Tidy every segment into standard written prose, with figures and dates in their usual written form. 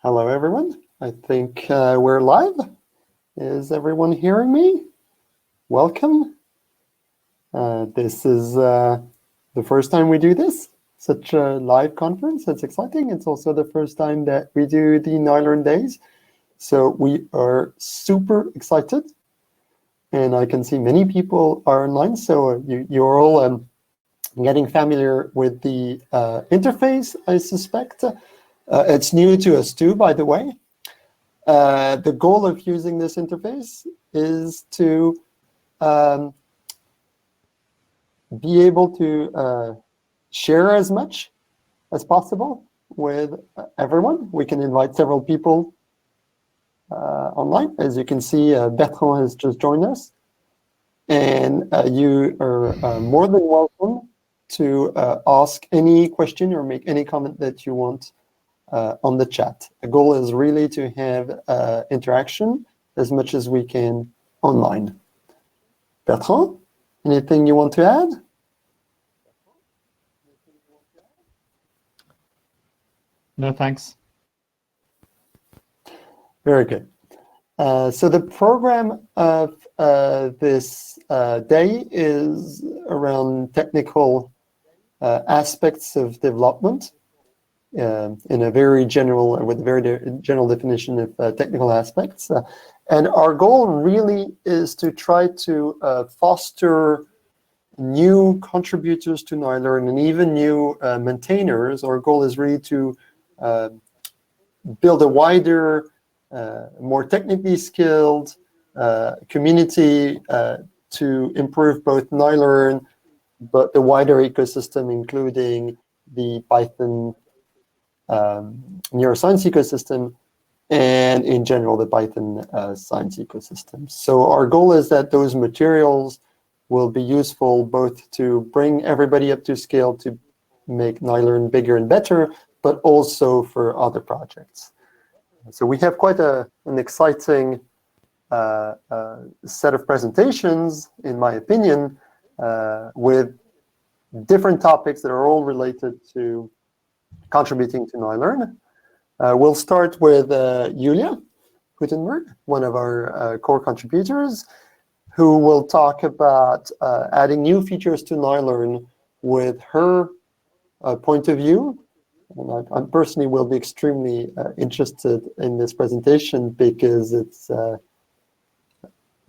Hello, everyone. I think we're live. Is everyone hearing me? Welcome. This is the first time we do this, such a live conference. It's exciting. It's also the first time that we do the Nilearn days. So we are super excited. And I can see many people are online. So you're all getting familiar with the interface, I suspect. It's new to us too, by the way. The goal of using this interface is to be able to share as much as possible with everyone. We can invite several people online. As you can see, Bertrand has just joined us. And you are more than welcome to ask any question or make any comment that you want on the chat. The goal is really to have interaction as much as we can online. Bertrand, anything you want to add? No, thanks. Very good. So the program of this day is around technical aspects of development. In a very general, with a very general definition of technical aspects. And our goal really is to try to foster new contributors to Nilearn and even new maintainers. Our goal is really to build a wider, more technically skilled community to improve both Nilearn, but the wider ecosystem, including the Python neuroscience ecosystem, and in general, the Python science ecosystem. So our goal is that those materials will be useful both to bring everybody up to scale to make Nilearn bigger and better, but also for other projects. So we have quite an exciting set of presentations, in my opinion, with different topics that are all related to contributing to Nilearn. We'll start with Yulia Huntenburg, one of our core contributors, who will talk about adding new features to Nilearn with her point of view. And I personally will be extremely interested in this presentation because it's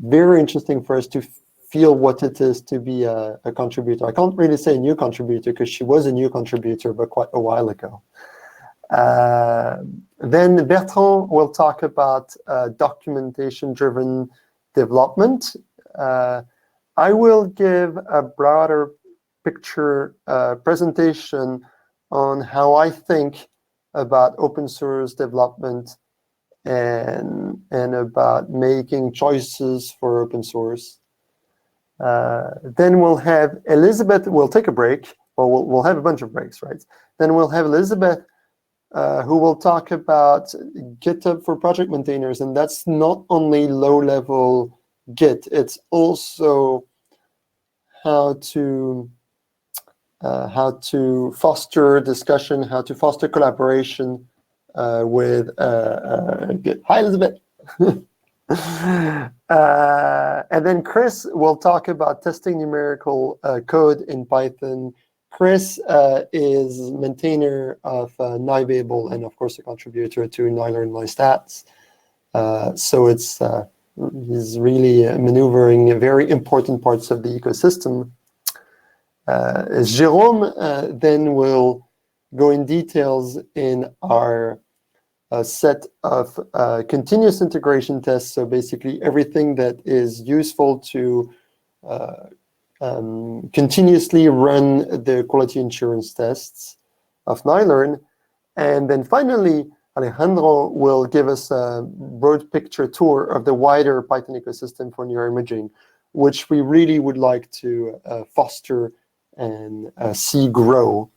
very interesting for us to feel what it is to be a contributor. I can't really say a new contributor because she was a new contributor, but quite a while ago. Then Bertrand will talk about documentation-driven development. I will give a broader picture presentation on how I think about open source development and about making choices for open source. Then we'll have Elizabeth. We'll take a break. Well, we'll have a bunch of breaks, right? Then we'll have Elizabeth, who will talk about GitHub for project maintainers, and that's not only low-level Git. It's also how to foster discussion, how to foster collaboration with Git. Hi, Elizabeth. And then Chris will talk about testing numerical code in Python. Chris is maintainer of Nibable and, of course, a contributor to Nilearn MyStats. So he's really maneuvering very important parts of the ecosystem. Jérôme then will go in details in our set of continuous integration tests. So basically everything that is useful to continuously run the quality assurance tests of Nilearn. And then finally, Alejandro will give us a broad picture tour of the wider Python ecosystem for neuroimaging, which we really would like to foster and see grow.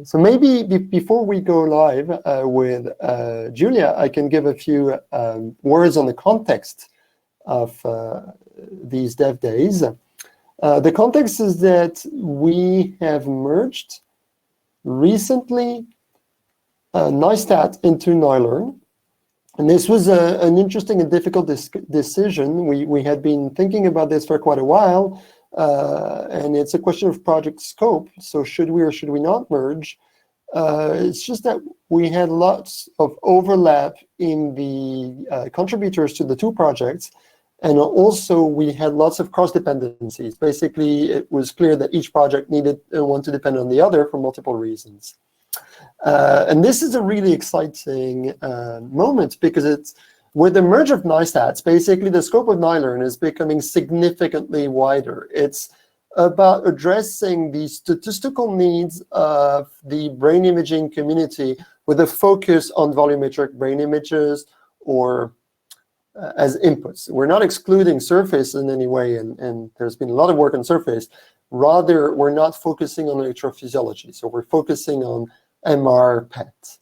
So maybe before we go live with Julia, I can give a few words on the context of these dev days. The context is that we have merged recently Neistat into Nilearn. And this was an interesting and difficult decision. We had been thinking about this for quite a while, and it's a question of project scope. So should we or should we not merge? It's just that we had lots of overlap in the contributors to the two projects, and also we had lots of cross dependencies. Basically, it was clear that each project needed one to depend on the other for multiple reasons. And this is a really exciting moment, because it's with the merge of Neistats, basically the scope of Nilearn is becoming significantly wider. It's about addressing the statistical needs of the brain imaging community with a focus on volumetric brain images or as inputs. We're not excluding surface in any way, and there's been a lot of work on surface. Rather, we're not focusing on electrophysiology, so we're focusing on MR, PET.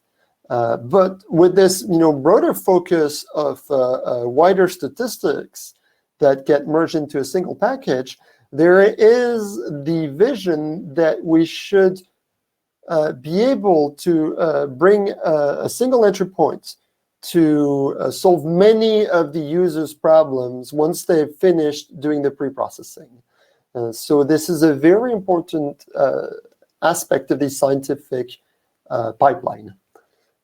But with this, broader focus of wider statistics that get merged into a single package, there is the vision that we should be able to bring a single entry point to solve many of the user's problems once they've finished doing the pre-processing. So this is a very important aspect of the scientific pipeline.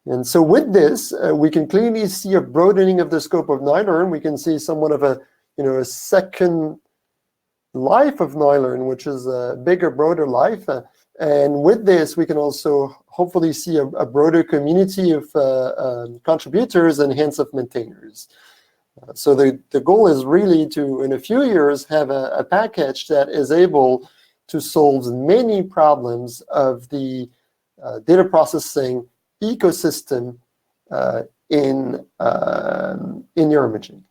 And so with this, we can clearly see a broadening of the scope of Nilearn. We can see somewhat of a second life of Nilearn, which is a bigger, broader life. And with this, we can also hopefully see a broader community of contributors and hence of maintainers. So the goal is really to, in a few years, have a package that is able to solve many problems of the data processing ecosystem in neuroimaging.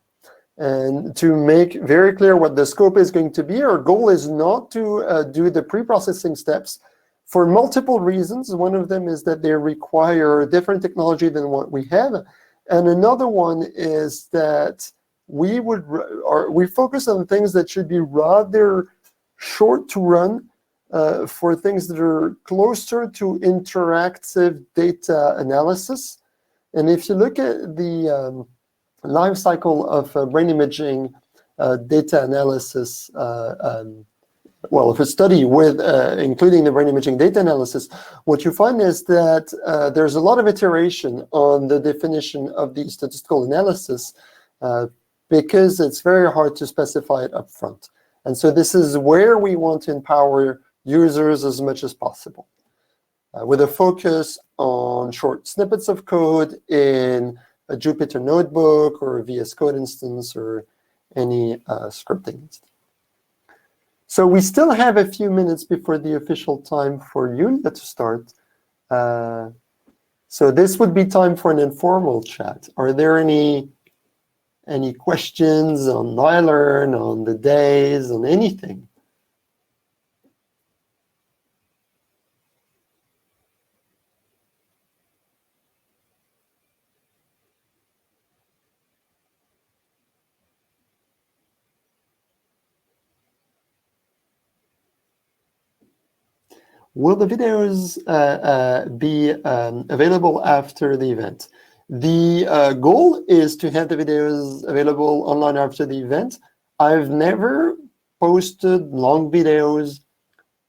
And to make very clear what the scope is going to be, our goal is not to do the pre-processing steps for multiple reasons. One of them is that they require different technology than what we have. And another one is that we focus on things that should be rather short to run for things that are closer to interactive data analysis. And if you look at the life cycle of brain imaging data analysis, if a study with including the brain imaging data analysis, what you find is that there's a lot of iteration on the definition of the statistical analysis because it's very hard to specify it up front. And so this is where we want to empower users as much as possible, with a focus on short snippets of code in a Jupyter notebook or a VS Code instance or any scripting instance. So we still have a few minutes before the official time for Yulia to start. So this would be time for an informal chat. Are there any questions on Nilearn, on the days, on anything? Will the videos be available after the event? The goal is to have the videos available online after the event. I've never posted long videos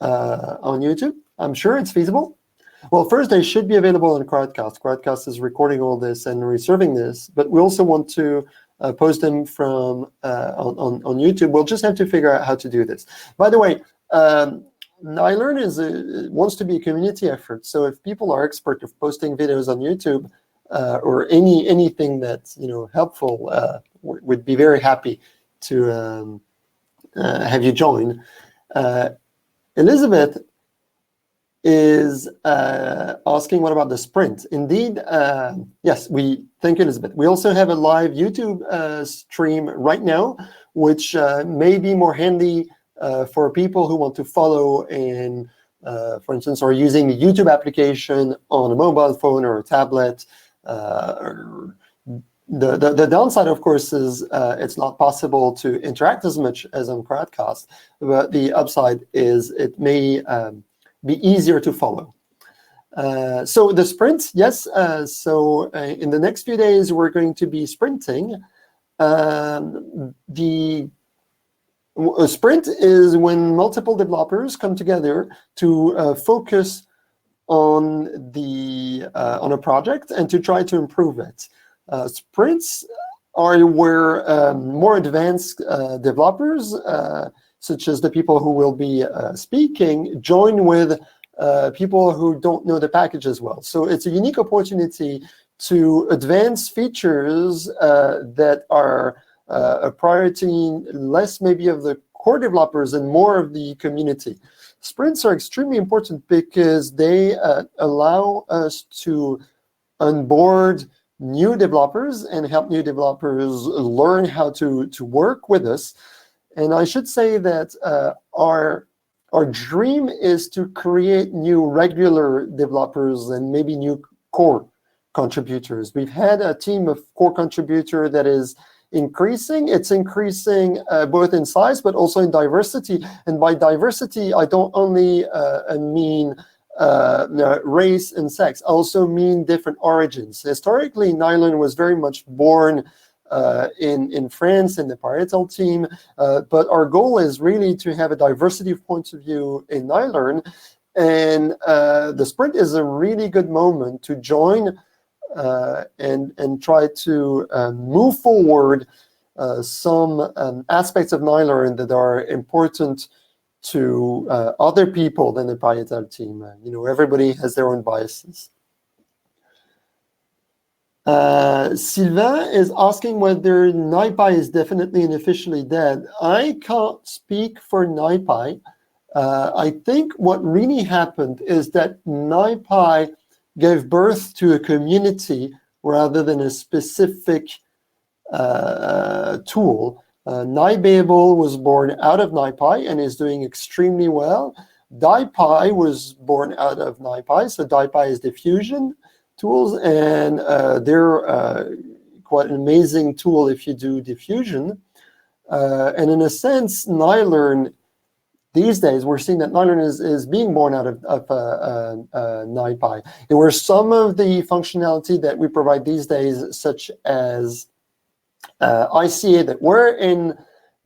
on YouTube. I'm sure it's feasible. Well, first, they should be available on Crowdcast. Crowdcast is recording all this and reserving this, but we also want to post them from on YouTube. We'll just have to figure out how to do this. By the way, Nilearn wants to be a community effort. So if people are expert of posting videos on YouTube or anything that's helpful, we'd be very happy to have you join. Elizabeth is asking, what about the sprint? Indeed, yes, thank you, Elizabeth. We also have a live YouTube stream right now, which may be more handy for people who want to follow and, for instance, are using the YouTube application on a mobile phone or a tablet. The downside, of course, is it's not possible to interact as much as on Crowdcast, but the upside is it may be easier to follow. So the sprint, yes. In the next few days, we're going to be sprinting. A sprint is when multiple developers come together to focus on a project and to try to improve it. Sprints are where more advanced developers, such as the people who will be speaking, join with people who don't know the package as well. So it's a unique opportunity to advance features that are a priority, less maybe of the core developers and more of the community. Sprints are extremely important because they allow us to onboard new developers and help new developers learn how to work with us. And I should say that our dream is to create new regular developers and maybe new core contributors. We've had a team of core contributor that is increasing. It's increasing both in size, but also in diversity. And by diversity, I don't only mean race and sex. I also mean different origins. Historically, Nilearn was very much born in France in the parietal team, but our goal is really to have a diversity of points of view in Nilearn. And the sprint is a really good moment to join and try to move forward some aspects of Nilearn that are important to other people than the parietal team. Everybody has their own biases. Sylvain is asking whether NiPy is definitely and officially dead. I can't speak for NiPy. I think what really happened is that NiPy gave birth to a community rather than a specific tool. NiBabel was born out of NiPy and is doing extremely well. DiPy was born out of NiPy, so DiPy is diffusion tools, and they're quite an amazing tool if you do diffusion. And in a sense, Nilearn, these days, we're seeing that Nilearn is being born out of NiPy. There were some of the functionality that we provide these days, such as ICA, that were in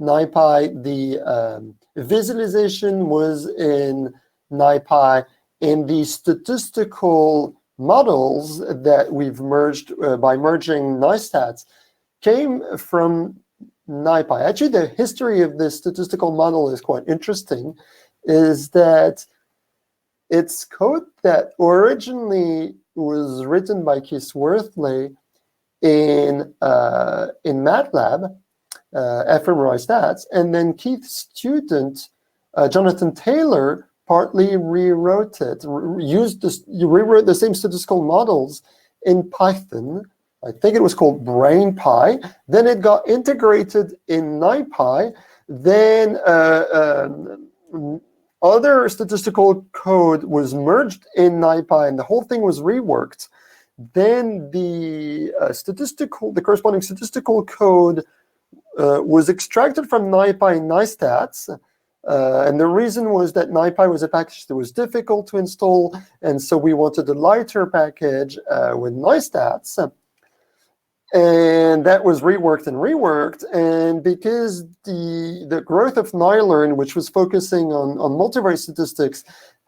NiPy. The visualization was in NiPy. In the statistical models that we've merged by merging NiStats came from NiPy. Actually, the history of this statistical model is quite interesting, is that it's code that originally was written by Keith Worthley in MATLAB, fMRI stats, and then Keith's student, Jonathan Taylor, partly rewrote it, rewrote the same statistical models in Python. I think it was called BrainPy. Then it got integrated in NiPy. Then other statistical code was merged in NiPy, and the whole thing was reworked. Then the corresponding statistical code was extracted from NiPy and NiStats. And the reason was that NiPy was a package that was difficult to install, and so we wanted a lighter package with NiStats. And that was reworked and reworked. And because the growth of Nilearn, which was focusing on multivariate statistics,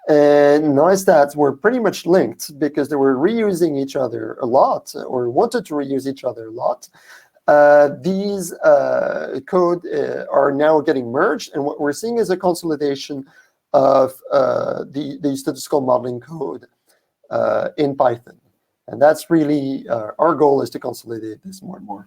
and NiStats were pretty much linked because they were reusing each other a lot, or wanted to reuse each other a lot, these code are now getting merged. And what we're seeing is a consolidation of the statistical modeling code in Python. And that's really our goal, is to consolidate this more and more.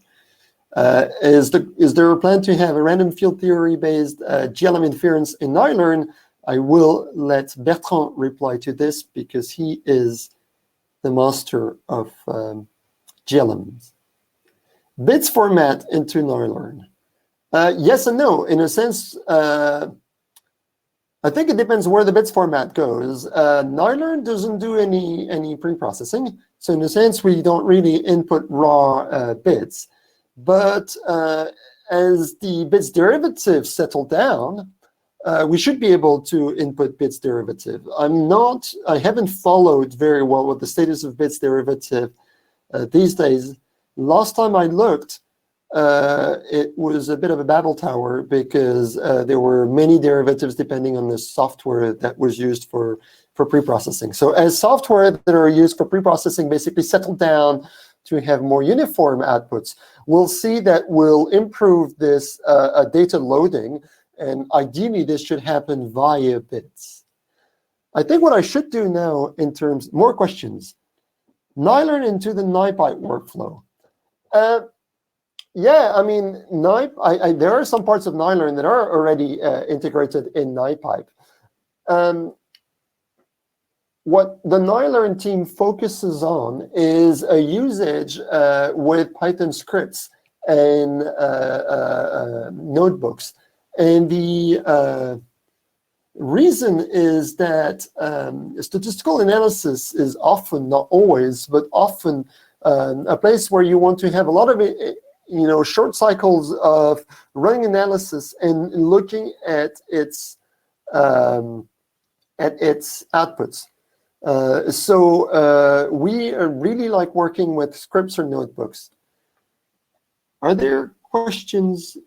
Is there a plan to have a random field theory-based GLM inference in Nilearn? I will let Bertrand reply to this because he is the master of GLMs. Bits format into Nilearn. Yes and no. In a sense, I think it depends where the bits format goes. Nilearn doesn't do any pre-processing. So in a sense, we don't really input raw bits. But as the bits derivatives settle down, we should be able to input bits derivative. I haven't followed very well what the status of bits derivative these days. Last time I looked, it was a bit of a Babel tower because there were many derivatives depending on the software that was used for preprocessing. So as software that are used for preprocessing basically settle down to have more uniform outputs, we'll see that we'll improve this data loading, and ideally this should happen via bits. I think what I should do now in terms, more questions. Nilearn into the NiPipe workflow. Yeah, I mean, there are some parts of Nilearn that are already integrated in NiPipe. What the Nilearn team focuses on is a usage with Python scripts and notebooks. And the reason is that statistical analysis is often, not always, but often a place where you want to have a lot of short cycles of running analysis and looking at its outputs. So we really like working with scripts or notebooks. Are there questions?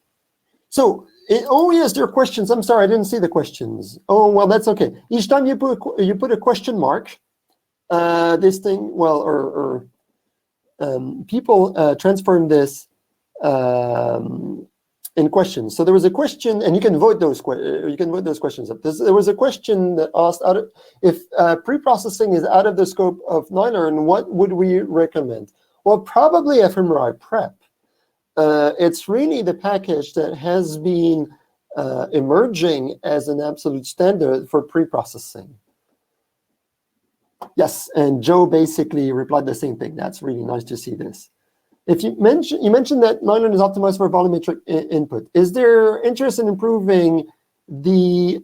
So, oh yes, there are questions. I'm sorry, I didn't see the questions. Oh, well, that's okay. Each time you put a question mark, this thing, well, people transform this in questions. So there was a question, and you can vote those questions up. There was a question that asked, if preprocessing is out of the scope of Nilearn, what would we recommend? Well, probably fMRI prep. It's really the package that has been emerging as an absolute standard for preprocessing. Yes, and Joe basically replied the same thing. That's really nice to see this. If you mentioned that Nilearn is optimized for volumetric input. Is there interest in improving the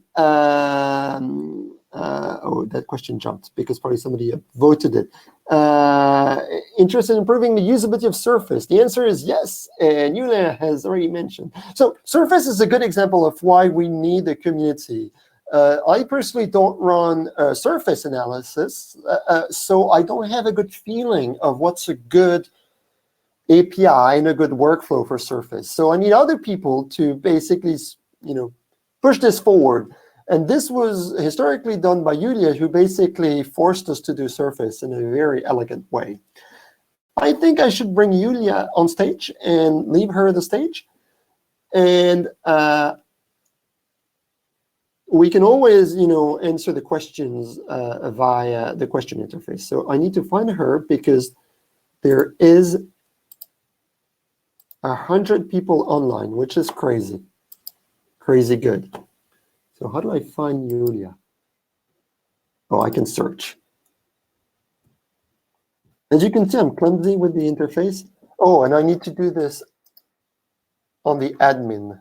oh, that question jumped because probably somebody voted it. Interest in improving the usability of Surface? The answer is yes, and Yulia has already mentioned. So Surface is a good example of why we need a community. I personally don't run surface analysis, so I don't have a good feeling of what's a good API and a good workflow for Surface. So I need other people to basically, push this forward. And this was historically done by Yulia, who basically forced us to do Surface in a very elegant way. I think I should bring Yulia on stage and leave her the stage. And we can always, answer the questions via the question interface. So I need to find her because there is 100 people online, which is crazy. Crazy good. So how do I find Yulia? Oh, I can search. As you can see, I'm clumsy with the interface. Oh, and I need to do this on the admin.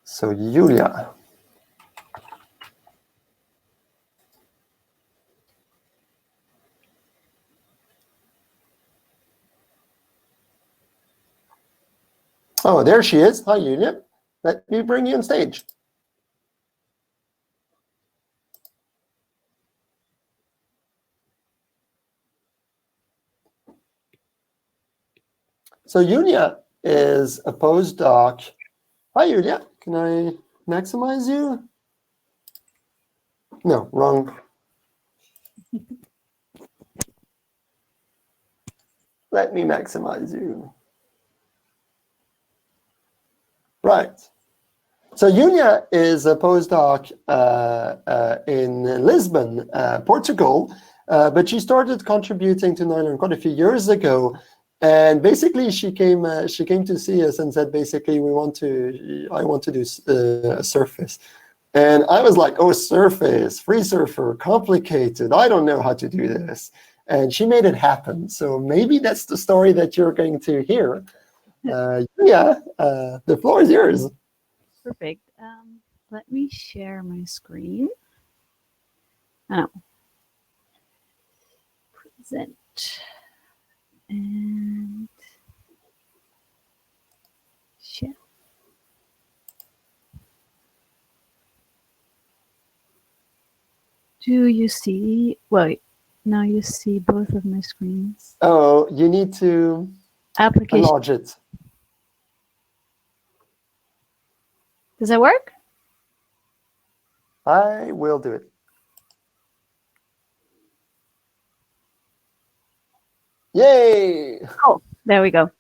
So Yulia. Oh, there she is. Hi, Yulia. Let me bring you on stage. So Yulia is a postdoc. Hi, Yulia. Can I maximize you? No, wrong. Let me maximize you. Right. So Yulia is a postdoc in Lisbon, Portugal, but she started contributing to Nilearn quite a few years ago. And basically, she came to see us and said, basically, I want to do Surface. And I was like, oh, Surface, free surfer, complicated. I don't know how to do this. And she made it happen. So maybe that's the story that you're going to hear. Yeah, the floor is yours. Perfect. Let me share my screen. Oh. Present. And share. Do you see? Wait, now you see both of my screens. Oh, you need to Application. enlarge it. Does that work? I will do it. Yay! Oh, there we go.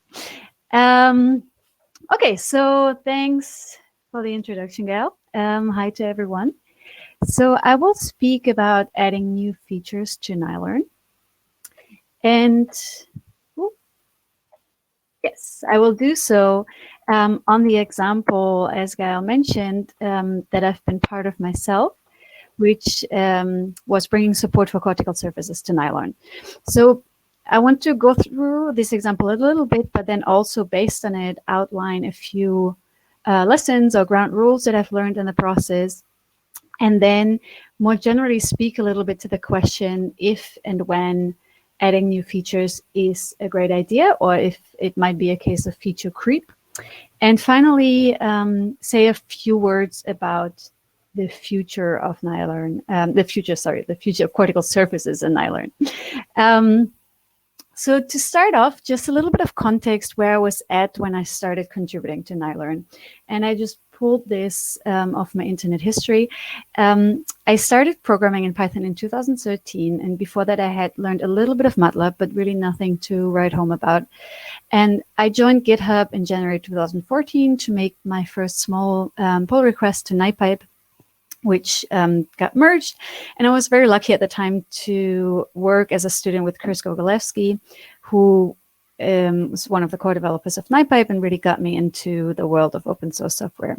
Okay, so thanks for the introduction, Gaël. Hi to everyone. So I will speak about adding new features to Nilearn. And yes, I will do so on the example, as Gaël mentioned, that I've been part of myself, which was bringing support for cortical surfaces to Nilearn. So I want to go through this example a little bit, but then also based on it, outline a few lessons or ground rules that I've learned in the process. And then more generally speak a little bit to the question if and when adding new features is a great idea, or if it might be a case of feature creep. And finally, say a few words about the future of Nilearn, the future of cortical surfaces in Nilearn. So to start off, just a little bit of context where I was at when I started contributing to Nilearn. And I just pulled this off my internet history. I started programming in Python in 2013. And before that, I had learned a little bit of MATLAB, but really nothing to write home about. And I joined GitHub in January 2014 to make my first small pull request to NiPipe, which got merged. And I was very lucky at the time to work as a student with Chris Gogolewski, who was one of the core developers of NiPipe and really got me into the world of open source software.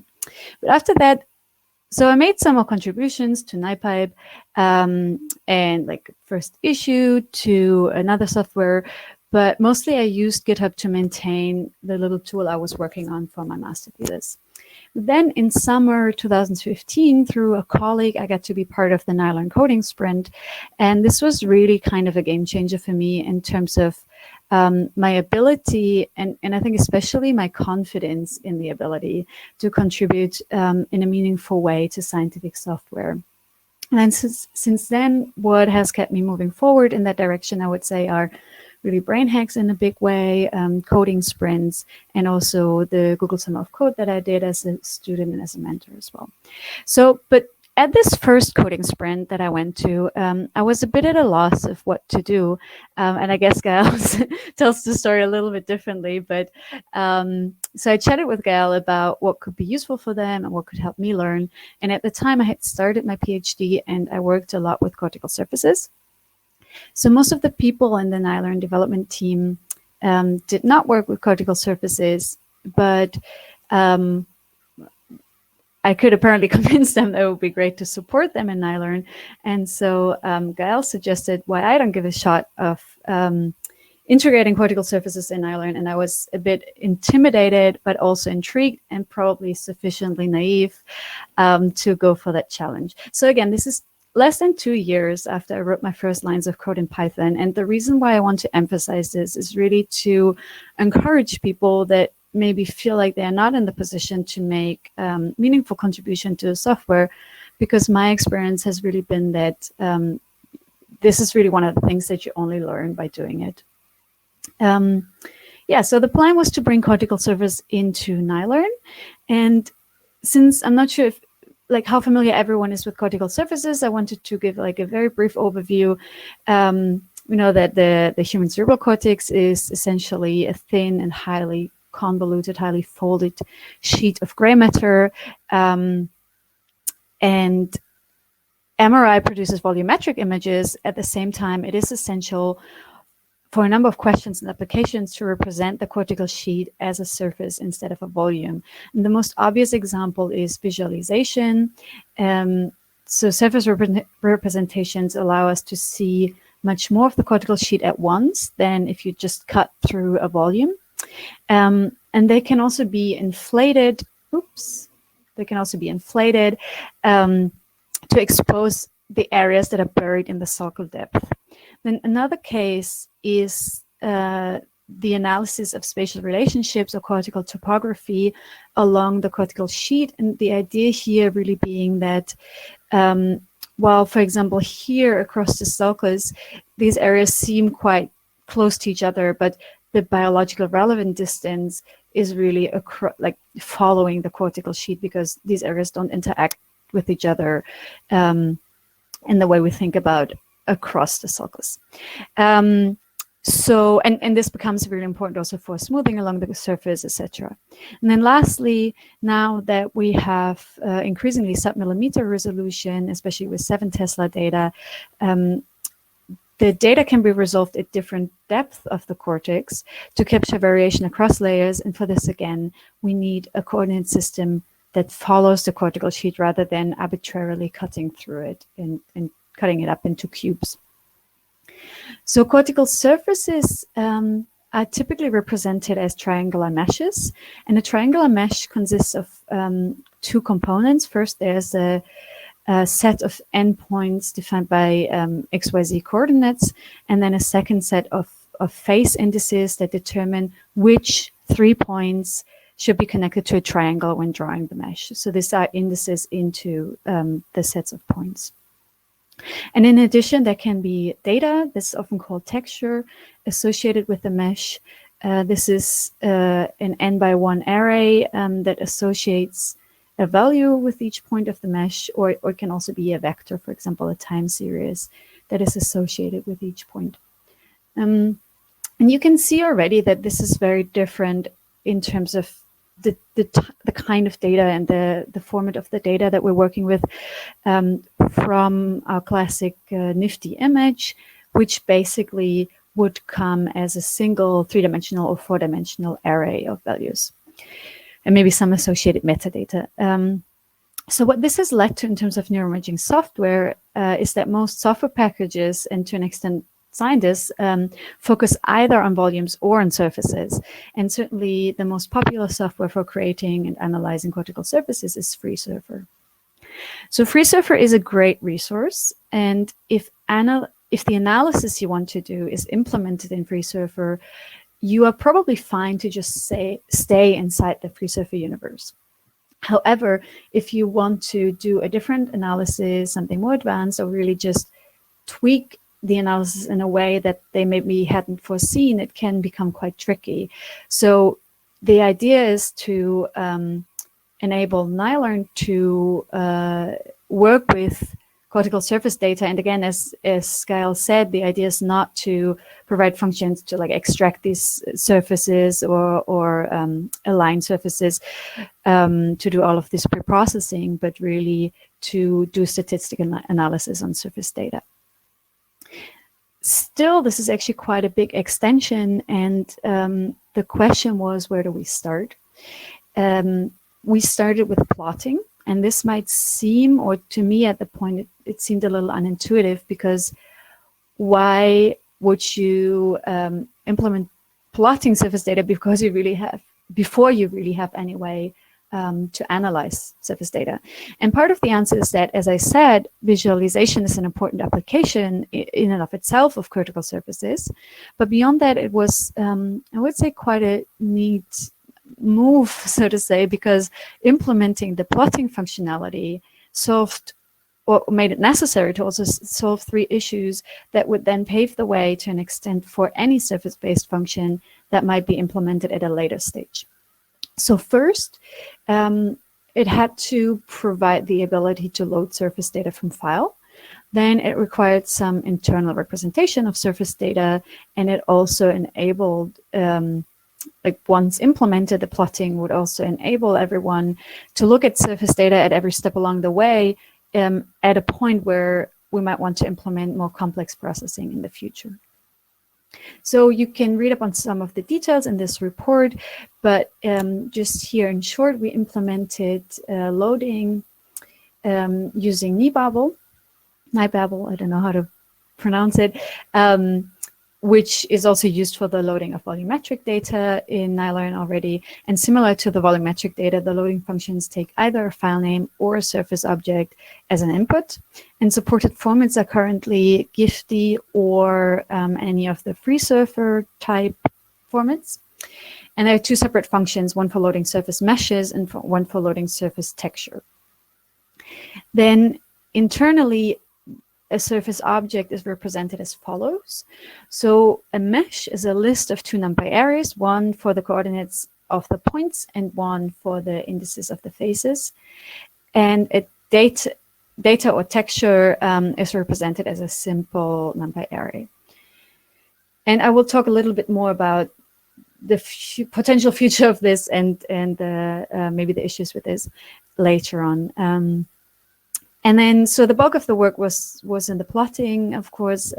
But after that, so I made some more contributions to NiPipe and like first issue to another software, but mostly I used GitHub to maintain the little tool I was working on for my master thesis. Then in summer 2015, through a colleague, I got to be part of the Nilearn coding sprint. And this was really kind of a game changer for me in terms of my ability, and I think especially my confidence in the ability to contribute in a meaningful way to scientific software. And since then, what has kept me moving forward in that direction, I would say, are really brain hacks in a big way, coding sprints, and also the Google Summer of Code that I did as a student and as a mentor as well. So, but at this first coding sprint that I went to, I was a bit at a loss of what to do. And I guess Gaël tells the story a little bit differently. But so I chatted with Gaël about what could be useful for them and what could help me learn. And at the time, I had started my PhD and I worked a lot with cortical surfaces. So most of the people in the Nilearn development team did not work with cortical surfaces, but I could apparently convince them that it would be great to support them in Nilearn. And so Gaël suggested why I don't give a shot of integrating cortical surfaces in Nilearn. And I was a bit intimidated, but also intrigued and probably sufficiently naive to go for that challenge. So again, this is less than 2 years after I wrote my first lines of code in Python. And the reason why I want to emphasize this is really to encourage people that maybe feel like they're not in the position to make meaningful contribution to the software, because my experience has really been that this is really one of the things that you only learn by doing it. Yeah, so the plan was to bring cortical surface into Nilearn. And since I'm not sure if how familiar everyone is with cortical surfaces, I wanted to give like a very brief overview. We know that the human cerebral cortex is essentially a thin and highly convoluted, highly folded sheet of gray matter. And MRI produces volumetric images. At the same time, it is essential for a number of questions and applications to represent the cortical sheet as a surface instead of a volume. And the most obvious example is visualization. So surface representations allow us to see much more of the cortical sheet at once than if you just cut through a volume. And they can also be inflated. They can also be inflated to expose the areas that are buried in the sulcal depth. Then another case is the analysis of spatial relationships or cortical topography along the cortical sheet. And the idea here really being that while, for example, here across the sulcus, these areas seem quite close to each other, but the biological relevant distance is really like following the cortical sheet, because these areas don't interact with each other in the way we think about across the sulcus. So, and this becomes really important also for smoothing along the surface, etc. And then lastly, now that we have increasingly sub-millimeter resolution, especially with 7 Tesla data, the data can be resolved at different depths of the cortex to capture variation across layers. And for this, again, we need a coordinate system that follows the cortical sheet rather than arbitrarily cutting through it and cutting it up into cubes. So cortical surfaces are typically represented as triangular meshes. And a triangular mesh consists of 2 components. First, there's a set of endpoints defined by XYZ coordinates, and then a second set of phase indices that determine which 3 points should be connected to a triangle when drawing the mesh. So these are indices into the sets of points. And in addition, there can be data, this is often called texture, associated with the mesh. This is an n-by-1 array that associates a value with each point of the mesh, or it can also be a vector, for example, a time series that is associated with each point. And you can see already that this is very different in terms of the kind of data and the format of the data that we're working with from our classic nifty image, which basically would come as a single 3-dimensional or 4-dimensional array of values, and maybe some associated metadata. So what this has led to in terms of neuroimaging software is that most software packages, and to an extent scientists, focus either on volumes or on surfaces. And certainly the most popular software for creating and analyzing cortical surfaces is FreeSurfer. So FreeSurfer is a great resource, and if the analysis you want to do is implemented in FreeSurfer, you are probably fine to just stay inside the FreeSurfer universe. However, if you want to do a different analysis, something more advanced, or really just tweak the analysis in a way that they maybe hadn't foreseen, it can become quite tricky. So the idea is to enable Nilearn to work with cortical surface data. And again, as Gaël said, the idea is not to provide functions to like extract these surfaces or align surfaces to do all of this pre-processing, but really to do statistical analysis on surface data. Still, this is actually quite a big extension, and the question was, where do we start? We started with plotting, and this might seem, or to me at the point, it seemed a little unintuitive, because why would you implement plotting surface data before you really have any way to analyze surface data? And part of the answer is that, as I said, visualization is an important application in and of itself of cortical surfaces. But beyond that, it was, I would say, quite a neat move, so to say, because implementing the plotting functionality solved, or made it necessary to also solve 3 issues that would then pave the way to an extent for any surface-based function that might be implemented at a later stage. So first, it had to provide the ability to load surface data from file. Then it required some internal representation of surface data, and it also enabled, like once implemented, the plotting would also enable everyone to look at surface data at every step along the way at a point where we might want to implement more complex processing in the future. So you can read up on some of the details in this report, but just here in short, we implemented loading using Nibabel, I don't know how to pronounce it, which is also used for the loading of volumetric data in Nilearn already. And similar to the volumetric data, the loading functions take either a file name or a surface object as an input. And supported formats are currently GIFTY or any of the FreeSurfer type formats. And there are 2 separate functions, one for loading surface meshes and one for loading surface texture. Then internally, a surface object is represented as follows. So a mesh is a list of two NumPy arrays, one for the coordinates of the points and one for the indices of the faces. And a data or texture is represented as a simple NumPy array. And I will talk a little bit more about the potential future of this and maybe the issues with this later on. And then, so the bulk of the work was in the plotting, of course.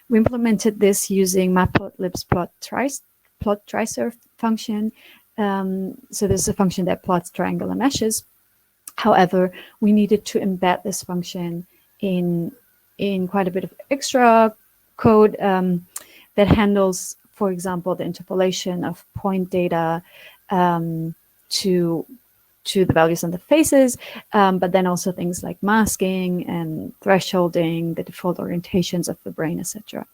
We implemented this using matplotlib's plot trisurf function. So this is a function that plots triangular meshes. However, we needed to embed this function in quite a bit of extra code that handles, for example, the interpolation of point data to the values on the faces, but then also things like masking and thresholding, the default orientations of the brain, etc.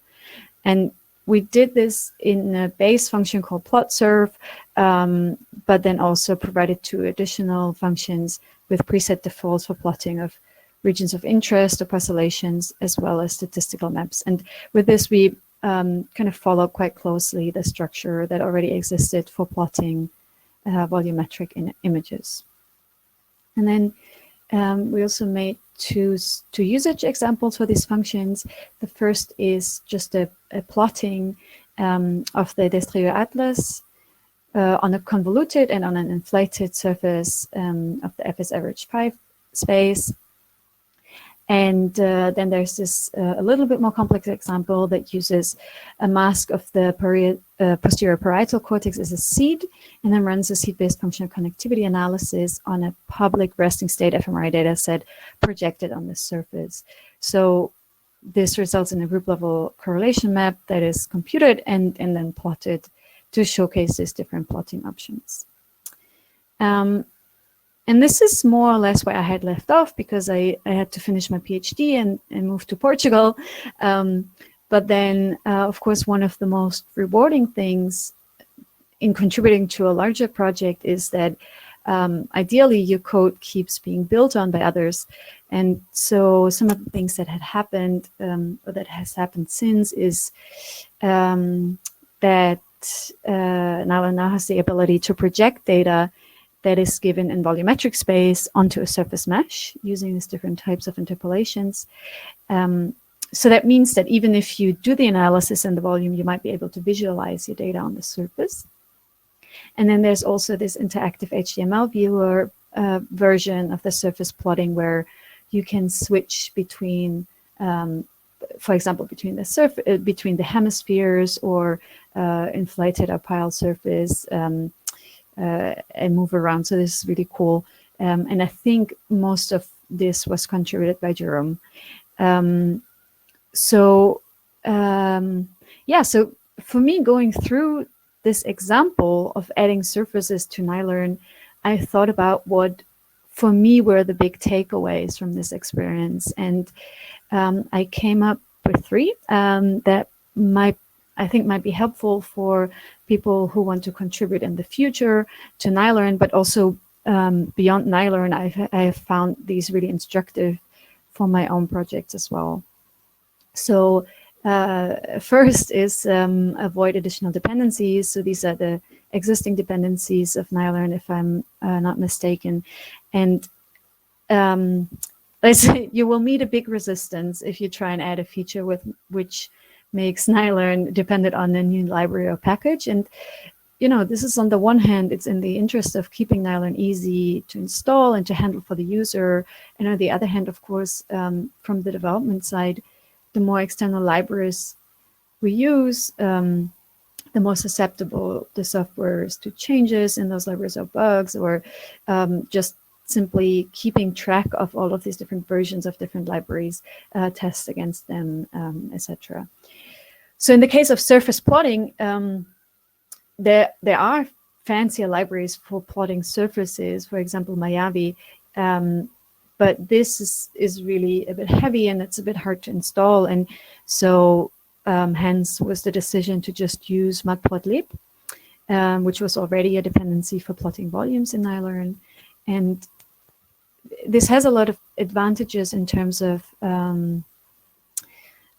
And we did this in a base function called plotsurf, but then also provided two additional functions with preset defaults for plotting of regions of interest or parcellations, as well as statistical maps. And with this, we kind of followed quite closely the structure that already existed for plotting volumetric images. And then we also made two usage examples for these functions. The first is just a plotting of the Destrieux atlas on a convoluted and on an inflated surface of the FS average pi space. And then there's this a little bit more complex example that uses a mask of the posterior parietal cortex as a seed, and then runs a seed-based functional connectivity analysis on a public resting state fMRI data set projected on the surface. So this results in a group level correlation map that is computed and then plotted to showcase these different plotting options. And this is more or less where I had left off, because I had to finish my PhD and move to Portugal. But then, of course, one of the most rewarding things in contributing to a larger project is that ideally your code keeps being built on by others. And so some of the things that had happened or that has happened since is that Nilearn now has the ability to project data that is given in volumetric space onto a surface mesh using these different types of interpolations. So that means that even if you do the analysis in the volume, you might be able to visualize your data on the surface. And then there's also this interactive HTML viewer version of the surface plotting where you can switch between, for example, between the hemispheres or inflated or piled surface, and move around. So this is really cool. And I think most of this was contributed by Jerome. So for me, going through this example of adding surfaces to Nilearn, I thought about what, for me, were the big takeaways from this experience. And I came up with three that I think might be helpful for people who want to contribute in the future to Nilearn, but also beyond Nilearn, I have found these really instructive for my own projects as well. So first is avoid additional dependencies. So these are the existing dependencies of Nilearn, if I'm not mistaken. And let's say you will meet a big resistance if you try and add a feature which makes Nilearn dependent on a new library or package. And, you know, this is on the one hand, it's in the interest of keeping Nilearn easy to install and to handle for the user. And on the other hand, of course, from the development side, the more external libraries we use, the more susceptible the software is to changes in those libraries or bugs, or just simply keeping track of all of these different versions of different libraries, test against them, etc. So in the case of surface plotting, there are fancier libraries for plotting surfaces, for example, Mayavi, but this is really a bit heavy and it's a bit hard to install. And so hence was the decision to just use matplotlib, which was already a dependency for plotting volumes in Nilearn. And this has a lot of advantages in terms of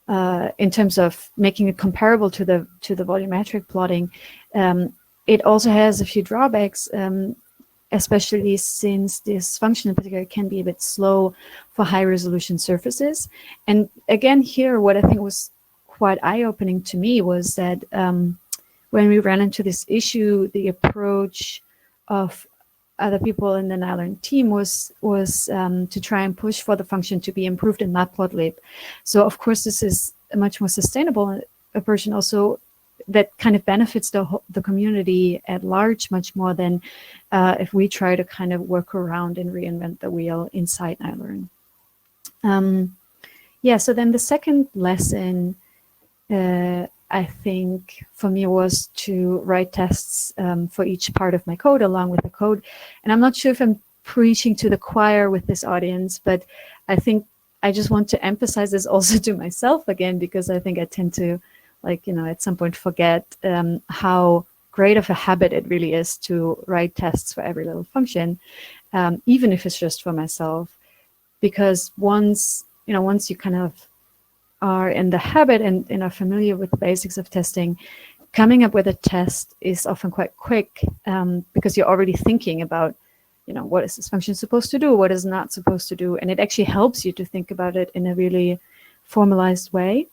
in terms of making it comparable to the volumetric plotting, it also has a few drawbacks, especially since this function in particular can be a bit slow for high resolution surfaces. And again, here, what I think was quite eye-opening to me was that when we ran into this issue, the approach of other people in the Nilearn team was to try and push for the function to be improved in Matplotlib. So of course, this is a much more sustainable approach, and also that kind of benefits the community at large much more than if we try to kind of work around and reinvent the wheel inside Nilearn. Yeah, so then the second lesson, I think for me, was to write tests for each part of my code along with the code. And I'm not sure if I'm preaching to the choir with this audience, but I think I just want to emphasize this also to myself again, because I think I tend to, like, at some point forget how great of a habit it really is to write tests for every little function, even if it's just for myself. Because once you kind of are in the habit and are familiar with the basics of testing, coming up with a test is often quite quick, because you're already thinking about, what is this function supposed to do, what is not supposed to do, and it actually helps you to think about it in a really formalized way.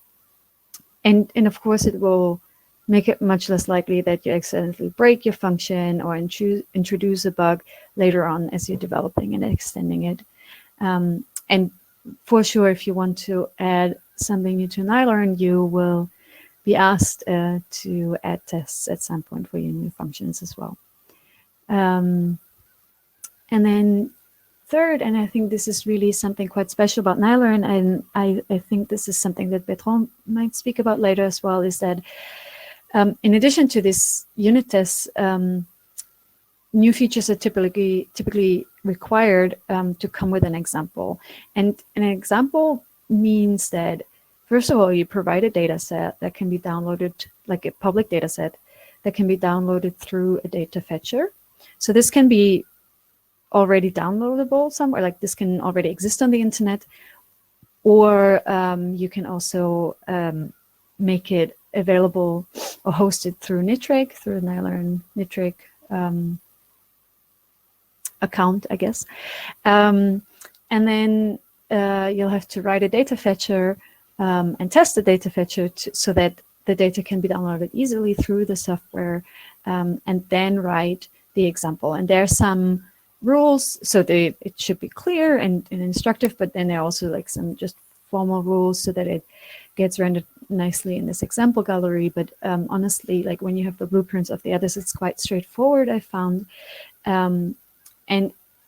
And of course, it will make it much less likely that you accidentally break your function or introduce a bug later on as you're developing and extending it. And for sure, if you want to add something new to Nilearn, you will be asked to add tests at some point for your new functions as well. And then third, and I think this is really something quite special about Nilearn, and I think this is something that Bertrand might speak about later as well, is that in addition to this unit tests, new features are typically required to come with an example. And an example means that, first of all, you provide a data set that can be downloaded, like a public data set that can be downloaded through a data fetcher. So this can be already downloadable somewhere, like this can already exist on the internet, or you can also make it available or hosted through Nitric, through the Nilearn Nitric account, I guess. And then you'll have to write a data fetcher and test the data fetcher so that the data can be downloaded easily through the software, and then write the example. And there are some rules, so it should be clear and instructive, but then there are also like some just formal rules so that it gets rendered nicely in this example gallery. But honestly, like when you have the blueprints of the others, it's quite straightforward, I found. And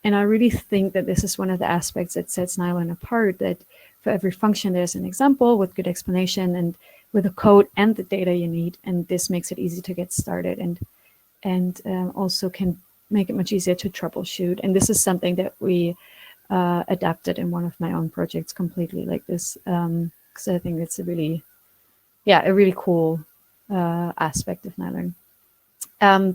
I really think that this is one of the aspects that sets Nilearn apart, that for every function there's an example with good explanation and with the code and the data you need, and this makes it easy to get started and also can make it much easier to troubleshoot. And this is something that we adapted in one of my own projects completely like this, because I think it's a really cool aspect of Nilearn.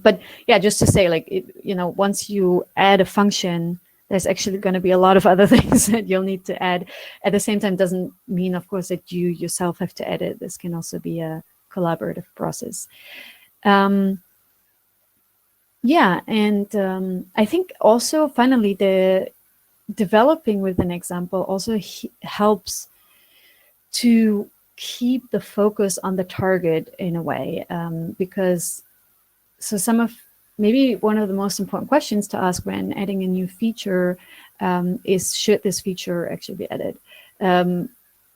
But yeah, just to say, like, once you add a function, there's actually going to be a lot of other things that you'll need to add. At the same time, doesn't mean, of course, that you yourself have to edit. This can also be a collaborative process. Yeah, and I think also finally the developing with an example also helps to keep the focus on the target in a way, because maybe one of the most important questions to ask when adding a new feature is, should this feature actually be added?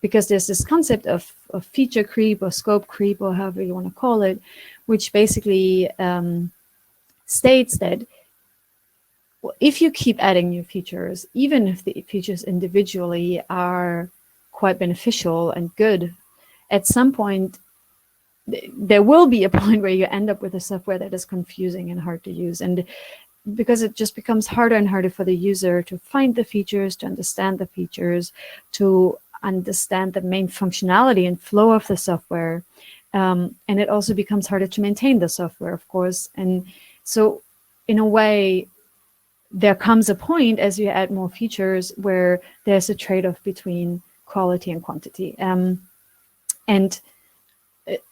Because there's this concept of feature creep or scope creep, or however you want to call it, which basically states that if you keep adding new features, even if the features individually are quite beneficial and good, at some point there will be a point where you end up with a software that is confusing and hard to use. And because it just becomes harder and harder for the user to find the features, to understand the features, to understand the main functionality and flow of the software. And it also becomes harder to maintain the software, of course. And so in a way, there comes a point as you add more features where there's a trade-off between quality and quantity. And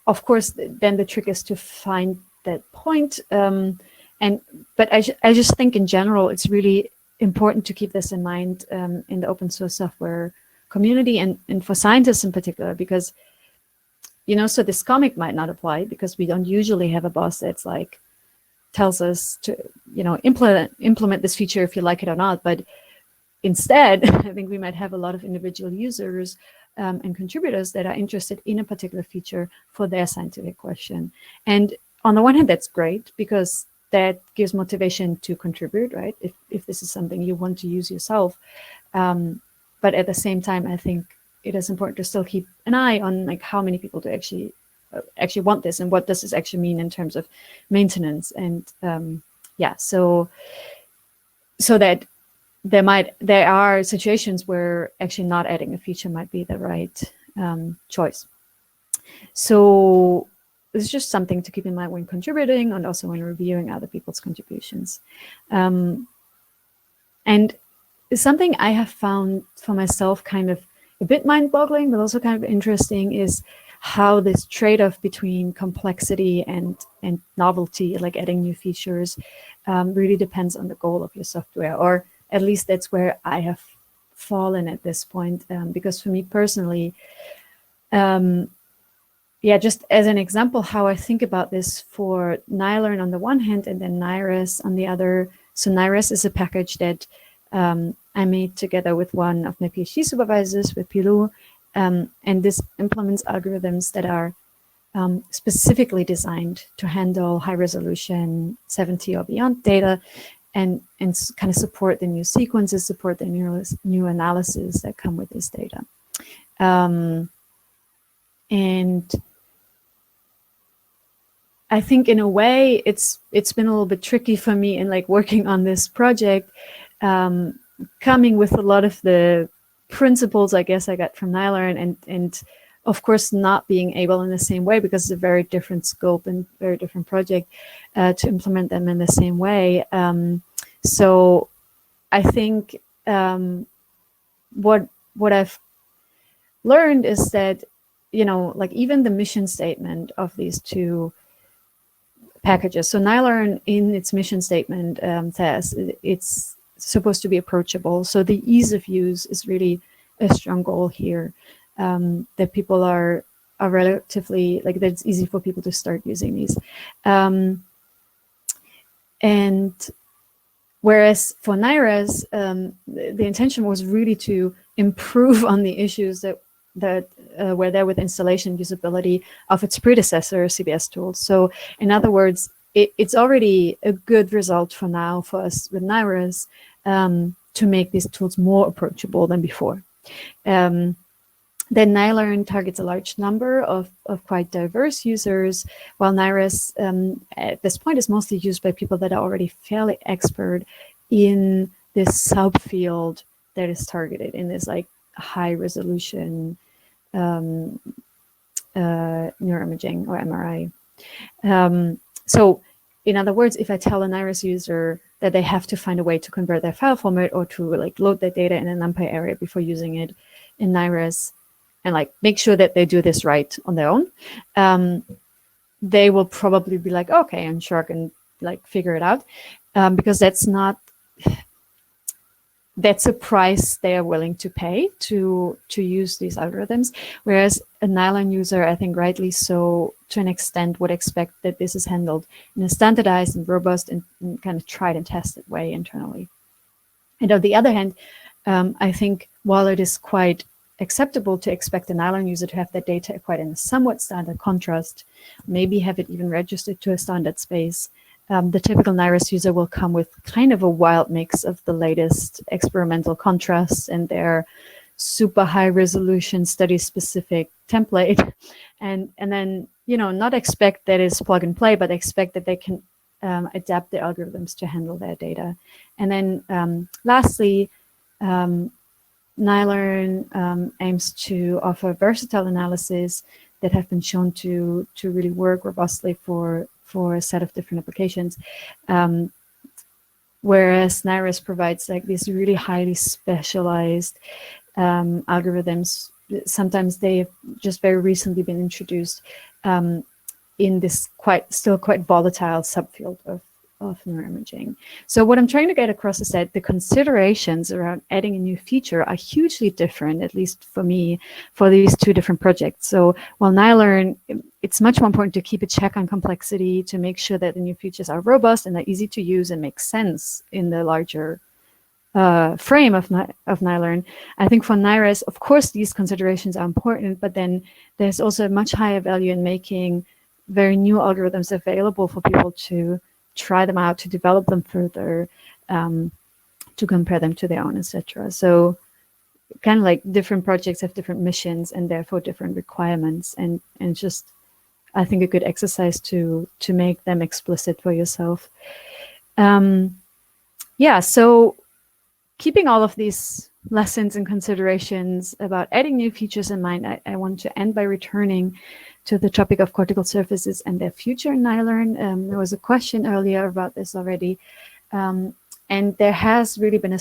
of course, then the trick is to find that point. But I just think in general, it's really important to keep this in mind in the open source software community and for scientists in particular, because, so this comic might not apply because we don't usually have a boss that's like, tells us to, implement this feature if you like it or not. But instead, I think we might have a lot of individual users and contributors that are interested in a particular feature for their scientific question. And on the one hand, that's great because that gives motivation to contribute, right? If this is something you want to use yourself. But at the same time, I think it is important to still keep an eye on like how many people do actually want this and what does this actually mean in terms of maintenance. And so that there are situations where actually not adding a feature might be the right choice. So it's just something to keep in mind when contributing and also when reviewing other people's contributions. And something I have found for myself kind of a bit mind-boggling, but also kind of interesting, is how this trade-off between complexity and novelty, like adding new features, really depends on the goal of your software, or at least that's where I have fallen at this point. Because for me personally, just as an example, how I think about this for Nilearn on the one hand, and then Niras on the other. So Niras is a package that I made together with one of my PhD supervisors, with Pilou, and this implements algorithms that are specifically designed to handle high resolution 70 or beyond data, and kind of support the new sequences, support the new analysis that come with this data. And I think in a way it's been a little bit tricky for me in like working on this project, coming with a lot of the principles I guess I got from Nilearn, and of course not being able in the same way, because it's a very different scope and very different project, to implement them in the same way. So I think what I've learned is that, like even the mission statement of these two packages. So Nilearn in its mission statement says it's supposed to be approachable. So the ease of use is really a strong goal here, that people are relatively, like that it's easy for people to start using these. And whereas for Niras, the intention was really to improve on the issues that were there with installation usability of its predecessor CBS tools. So in other words, it's already a good result for now for us with Niras, to make these tools more approachable than before. Then Nilearn targets a large number of quite diverse users, while Niras at this point is mostly used by people that are already fairly expert in this subfield that is targeted in this like high resolution neuroimaging or MRI. So in other words, if I tell a Niras user that they have to find a way to convert their file format or to like load their data in a NumPy area before using it in Niras, and like make sure that they do this right on their own, they will probably be like, okay, I'm sure I can like figure it out, because that's a price they are willing to pay to use these algorithms. Whereas a Nilearn user, I think rightly so, to an extent, would expect that this is handled in a standardized and robust and kind of tried and tested way internally. And on the other hand, I think while it is quite acceptable to expect a Nilearn user to have their data quite in a somewhat standard contrast, maybe have it even registered to a standard space, the typical Niras user will come with kind of a wild mix of the latest experimental contrasts and their super high resolution study specific template, and then not expect that it's plug and play, but expect that they can adapt the algorithms to handle their data. And then lastly, Nilearn aims to offer versatile analysis that have been shown to really work robustly for a set of different applications, whereas Niras provides like these really highly specialized algorithms sometimes they've just very recently been introduced in this still quite volatile subfield of neuroimaging. So what I'm trying to get across is that the considerations around adding a new feature are hugely different, at least for me, for these two different projects. So while Nilearn, it's much more important to keep a check on complexity, to make sure that the new features are robust and are easy to use and make sense in the larger frame of Nilearn. I think for NIRES, of course, these considerations are important, but then there's also a much higher value in making very new algorithms available for people to try them out, to develop them further, to compare them to their own, etc. So kind of like different projects have different missions and therefore different requirements, and just, I think, a good exercise to make them explicit for yourself. Yeah, so keeping all of these lessons and considerations about adding new features in mind, I want to end by returning to the topic of cortical surfaces and their future in Nilearn. There was a question earlier about this already, and there has really been a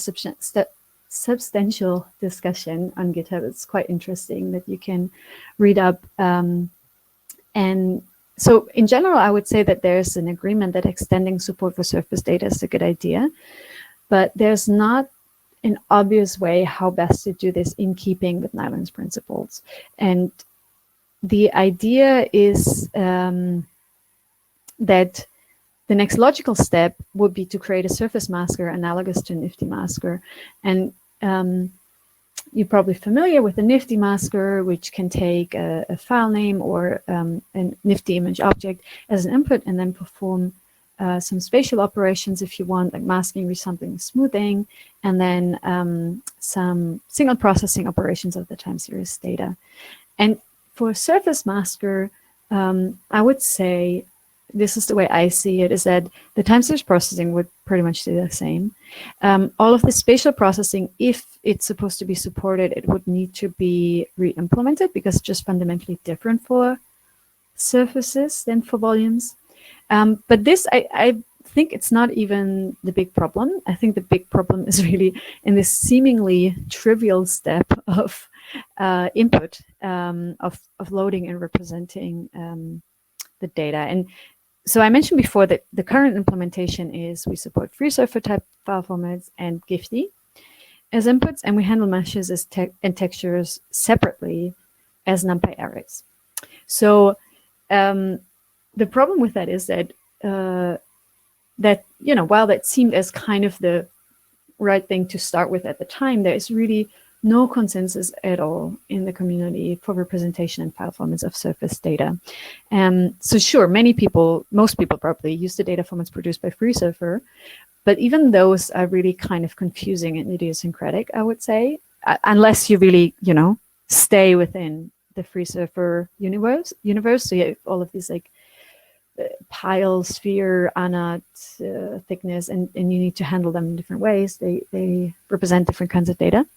substantial discussion on GitHub. It's quite interesting that you can read up. And so in general, I would say that there's an agreement that extending support for surface data is a good idea, but there's not an obvious way how best to do this in keeping with Nilearn's principles. And the idea is that the next logical step would be to create a surface masker analogous to a Nifty masker. And you're probably familiar with a Nifty masker, which can take a file name or a Nifty image object as an input and then perform some spatial operations if you want, like masking, resampling, smoothing, and then some signal processing operations of the time series data. And for a surface masker, I would say, this is the way I see it, is that the time series processing would pretty much do the same. All of the spatial processing, if it's supposed to be supported, it would need to be re-implemented because it's just fundamentally different for surfaces than for volumes. But this, I think it's not even the big problem. I think the big problem is really in this seemingly trivial step of input, of loading and representing the data. And so I mentioned before that the current implementation is we support free surfer type file formats and GIFTY as inputs, and we handle meshes and textures separately as NumPy arrays. So the problem with that is that while that seemed as kind of the right thing to start with at the time, there is really no consensus at all in the community for representation and file formats of surface data. So sure, most people probably use the data formats produced by FreeSurfer, but even those are really kind of confusing and idiosyncratic, I would say, unless you really, stay within the FreeSurfer universe. So you have all of these like pile, sphere, anat, thickness, and you need to handle them in different ways. They represent different kinds of data.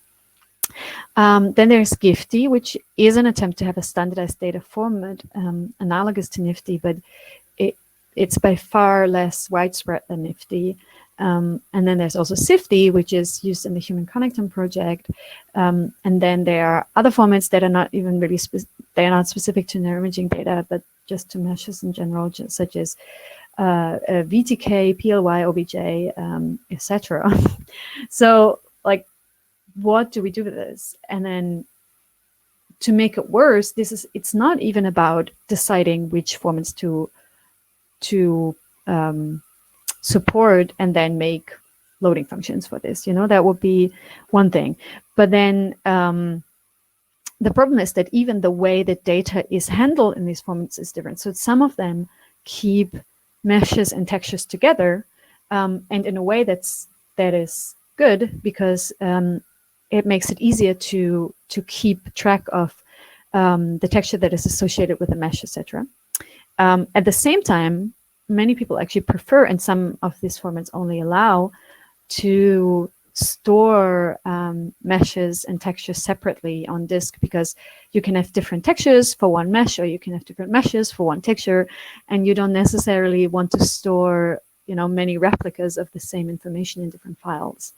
Then there's GIFTY, which is an attempt to have a standardized data format analogous to Nifty, but it's by far less widespread than Nifty. And then there's also SIFTY, which is used in the Human Connectome project. And then there are other formats that are not even really they are not specific to neuroimaging data, but just to meshes in general, such as VTK, PLY, OBJ, etc. So, like, what do we do with this? And then to make it worse, it's not even about deciding which formats to support and then make loading functions for this. That would be one thing. But then the problem is that even the way that data is handled in these formats is different. So some of them keep meshes and textures together, and in a way that is good because it makes it easier to keep track of the texture that is associated with the mesh, etc. At the same time, many people actually prefer, and some of these formats only allow, to store meshes and textures separately on disk, because you can have different textures for one mesh, or you can have different meshes for one texture, and you don't necessarily want to store many replicas of the same information in different files.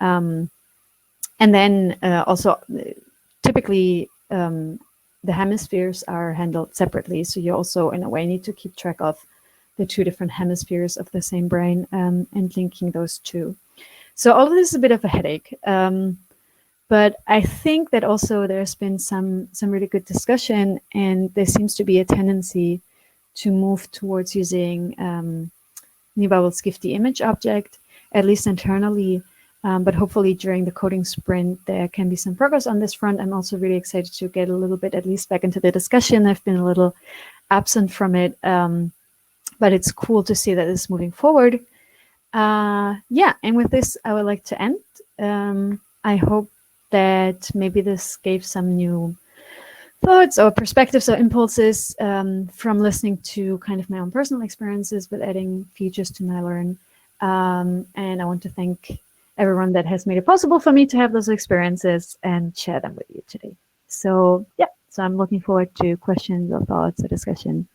And then also typically the hemispheres are handled separately. So you also, in a way, need to keep track of the two different hemispheres of the same brain and linking those two. So all of this is a bit of a headache. But I think that also there's been some really good discussion, and there seems to be a tendency to move towards using Nibabel's Gifty image object, at least internally. But hopefully during the coding sprint, there can be some progress on this front. I'm also really excited to get a little bit, at least back into the discussion. I've been a little absent from it, but it's cool to see that it's moving forward. Yeah, and with this, I would like to end. I hope that maybe this gave some new thoughts or perspectives or impulses from listening to kind of my own personal experiences with adding features to Nilearn. And I want to thank everyone that has made it possible for me to have those experiences and share them with you today. So yeah, so I'm looking forward to questions or thoughts or discussion.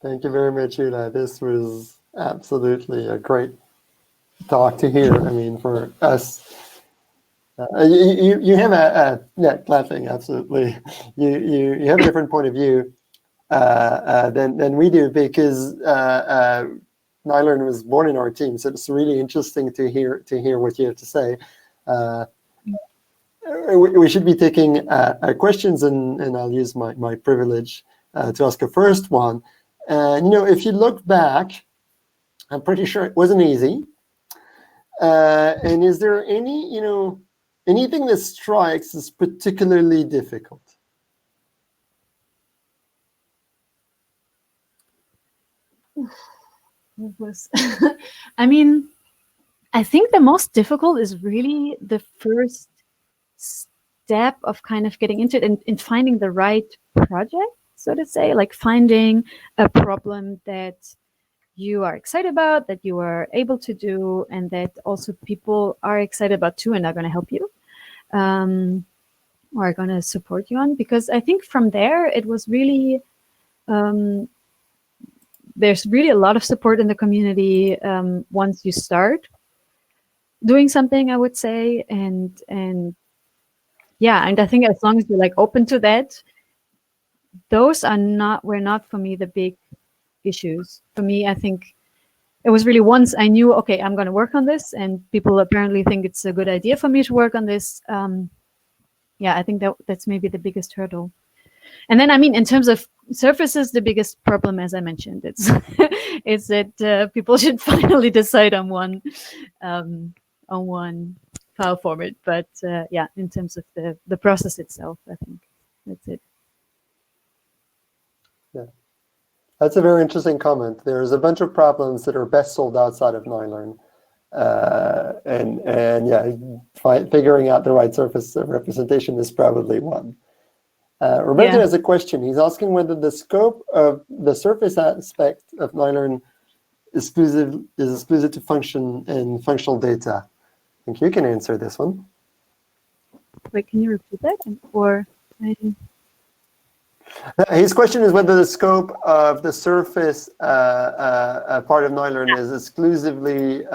Thank you very much, Yulia. This was absolutely a great talk to hear. I mean, for us, you have yeah, clapping, absolutely. You have a different point of view than we do, because Nilearn was born in our team, so it's really interesting to hear what you have to say. We should be taking questions, and I'll use my privilege to ask a first one. And if you look back, I'm pretty sure it wasn't easy. And is there any anything that strikes as particularly difficult? I mean, I think the most difficult is really the first step of kind of getting into it and finding the right project, so to say, like finding a problem that you are excited about, that you are able to do, and that also people are excited about too and are going to help you or are going to support you on. Because I think from there, it was really, there's really a lot of support in the community once you start doing something, I would say. And yeah, and I think as long as you're like open to that, those were not for me the big issues. For me, I think it was really once I knew, okay, I'm going to work on this, and people apparently think it's a good idea for me to work on this. Yeah, I think that's maybe the biggest hurdle. And then, I mean, in terms of surfaces, the biggest problem, as I mentioned, it's that people should finally decide on one file format. But yeah, in terms of the process itself, I think that's it. Yeah, that's a very interesting comment. There's a bunch of problems that are best solved outside of Nilearn. And yeah, figuring out the right surface of representation is probably one. Roberto has a question. He's asking whether the scope of the surface aspect of Nilearn is exclusive to function and functional data. I think you can answer this one. Wait, can you repeat that? Or his question is whether the scope of the surface part of Nilearn is exclusively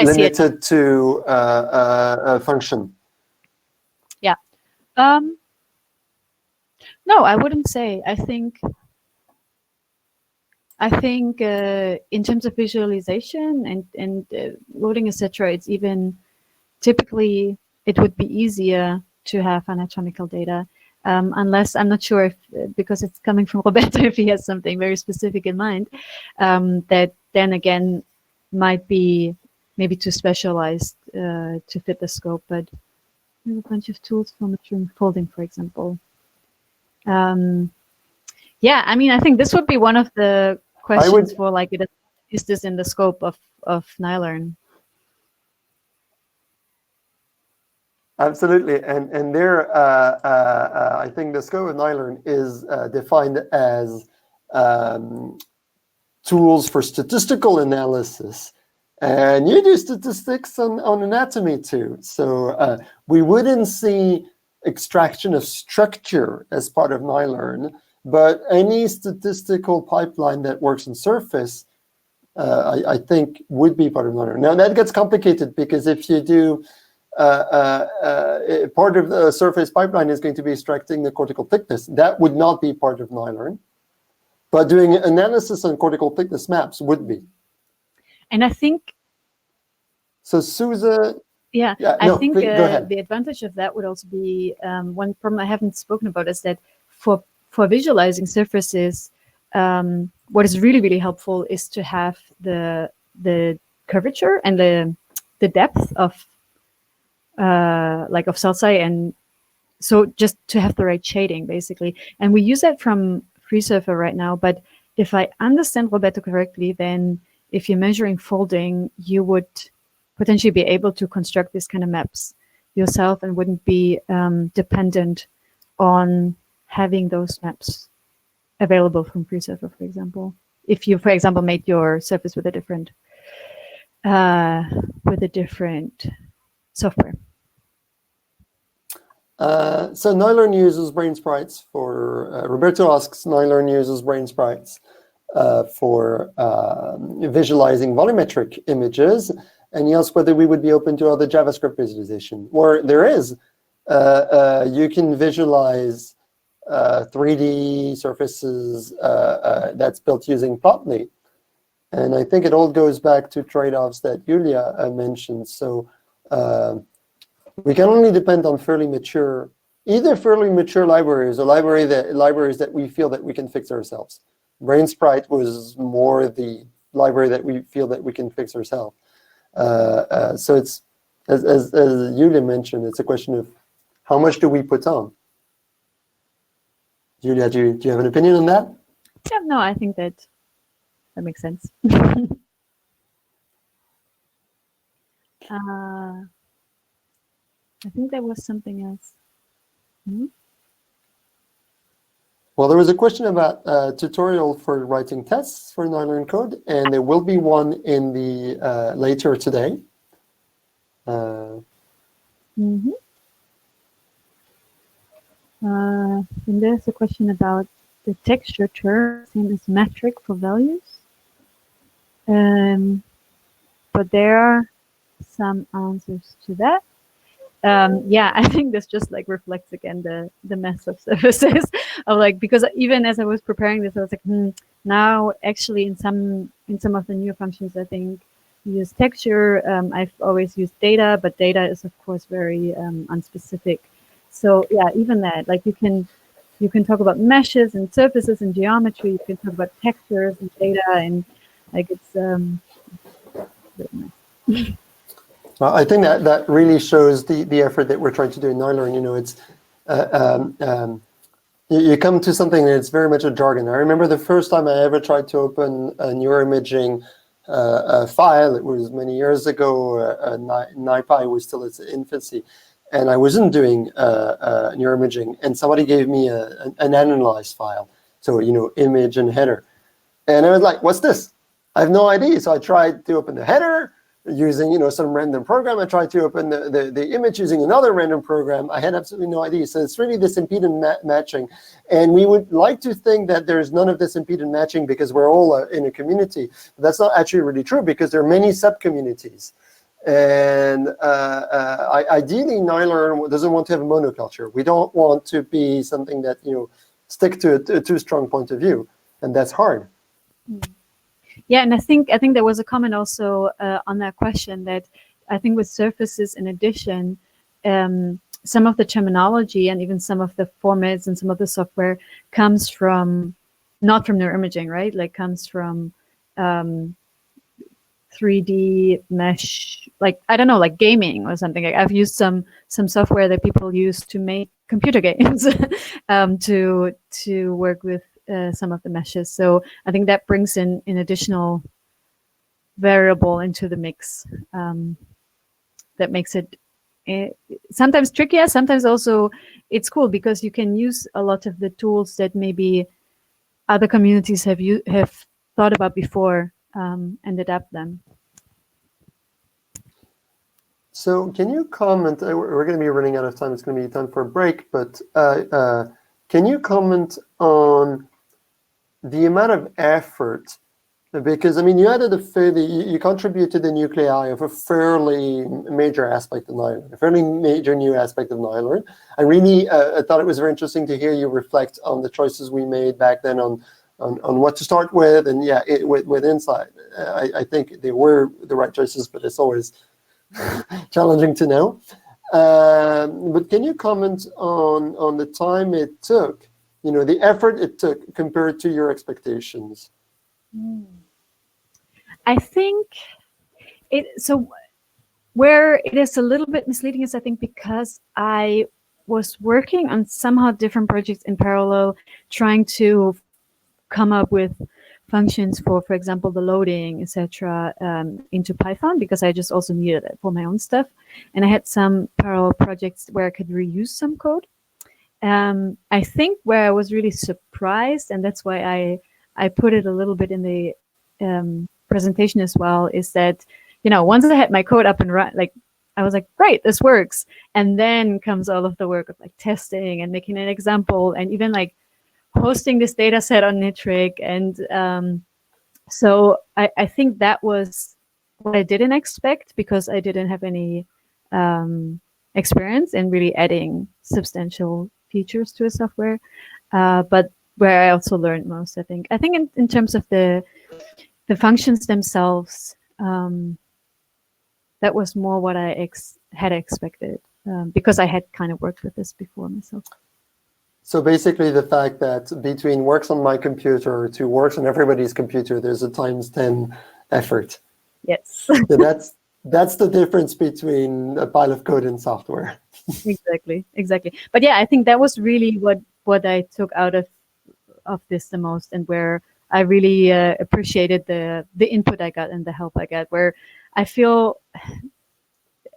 limited to a function. Yeah. No, I wouldn't say. I think in terms of visualization and loading, etc., it's even typically it would be easier to have anatomical data, unless I'm not sure if, because it's coming from Roberto, if he has something very specific in mind, that then again might be maybe too specialized to fit the scope. But there's a bunch of tools for maturing folding, for example. Yeah, I mean, I think this would be one of the questions for like, is this in the scope of Nilearn? Absolutely, and there, I think the scope of Nilearn is defined as tools for statistical analysis, and you do statistics on anatomy too. So we wouldn't see extraction of structure as part of Nilearn, but any statistical pipeline that works in surface I think would be part of Nilearn. Now that gets complicated because if you do part of the surface pipeline is going to be extracting the cortical thickness, that would not be part of Nilearn. But doing analysis on cortical thickness maps would be. And I think. So Susa. Yeah, I think go ahead. The advantage of that would also be one problem I haven't spoken about is that for visualizing surfaces, what is really, really helpful is to have the curvature and the depth of like of Salsai, and so just to have the right shading basically. And we use that from FreeSurfer right now. But if I understand Roberto correctly, then if you're measuring folding, you would potentially be able to construct these kind of maps yourself and wouldn't be dependent on having those maps available from FreeSurfer, for example. If you, for example, made your surface with a different software. So Nilearn uses brain sprites for, Roberto asks, Nilearn uses brain sprites for visualizing volumetric images, and he asks whether we would be open to other JavaScript visualization. Or there is, you can visualize 3D surfaces that's built using Plotly. And I think it all goes back to trade-offs that Yulia mentioned. So we can only depend on fairly mature libraries or libraries that we feel that we can fix ourselves. BrainSprite was more the library that we feel that we can fix ourselves. So it's, as Yulia mentioned, it's a question of how much do we put on? Yulia, do you have an opinion on that? Yeah, no, I think that makes sense. I think there was something else. Mm-hmm. Well, there was a question about tutorial for writing tests for Nilearn code, and there will be one in the later today. Mm-hmm. And there's a question about the texture term, same as metric for values. But there are some answers to that. Yeah, I think this just like reflects again the mess of services of like, because even as I was preparing this, I was like, now actually in some of the newer functions, I think you use texture. I've always used data, but data is of course very unspecific. So yeah, even that, like you can talk about meshes and surfaces and geometry. You can talk about textures and data, and like it's Well, I think that really shows the effort that we're trying to do in Nilearn. You know, it's you come to something that's very much a jargon. I remember the first time I ever tried to open a neuroimaging file. It was many years ago. NiPi was still its infancy, and I wasn't doing neuroimaging. And somebody gave me an analyzed file, so you know, image and header, and I was like, "What's this? I have no idea." So I tried to open the header using, you know, some random program. I tried to open the image using another random program. I had absolutely no idea. So it's really this impedance matching. And we would like to think that there's none of this impedance matching because we're all in a community. But that's not actually really true because there are many sub-communities. And ideally, Nilearn doesn't want to have a monoculture. We don't want to be something that, you know, stick to a too strong point of view. And that's hard. Yeah, and I think there was a comment also on that question that I think with surfaces, in addition, some of the terminology and even some of the formats and some of the software comes from not from neuroimaging, right? Like comes from 3D mesh, like I don't know, like gaming or something. Like I've used some software that people use to make computer games to work with some of the meshes. So I think that brings in an additional variable into the mix that makes it sometimes trickier, sometimes also it's cool because you can use a lot of the tools that maybe other communities have thought about before and adapt them. So can you comment, we're going to be running out of time, it's going to be time for a break, but can you comment on the amount of effort Because, I mean, you added you contributed the nuclei of a fairly major aspect of Nilearn, a fairly major new aspect of Nilearn. I really I thought it was very interesting to hear you reflect on the choices we made back then on what to start with, and yeah, with Insight. I think they were the right choices, but it's always challenging to know. But can you comment on the time it took, the effort it took compared to your expectations? I think where it is a little bit misleading is, I think, because I was working on somehow different projects in parallel, trying to come up with functions for example, the loading, etc., into Python, because I just also needed it for my own stuff. And I had some parallel projects where I could reuse some code. I think where I was really surprised, and that's why I put it a little bit in the presentation as well, is that, once I had my code up and running, I was like, great, this works. And then comes all of the work of testing and making an example, and even hosting this data set on Nitric. And so I think that was what I didn't expect, because I didn't have any experience in really adding substantial features to a software. But where I also learned most, I think in terms of the functions themselves, that was more what I had expected, because I had kind of worked with this before myself. So basically the fact that between works on my computer to works on everybody's computer, there's a times 10 effort. Yes. So that's the difference between a pile of code and software. Exactly. But yeah, I think that was really what I took out of this the most, and where I really appreciated the input I got and the help I got, where I feel,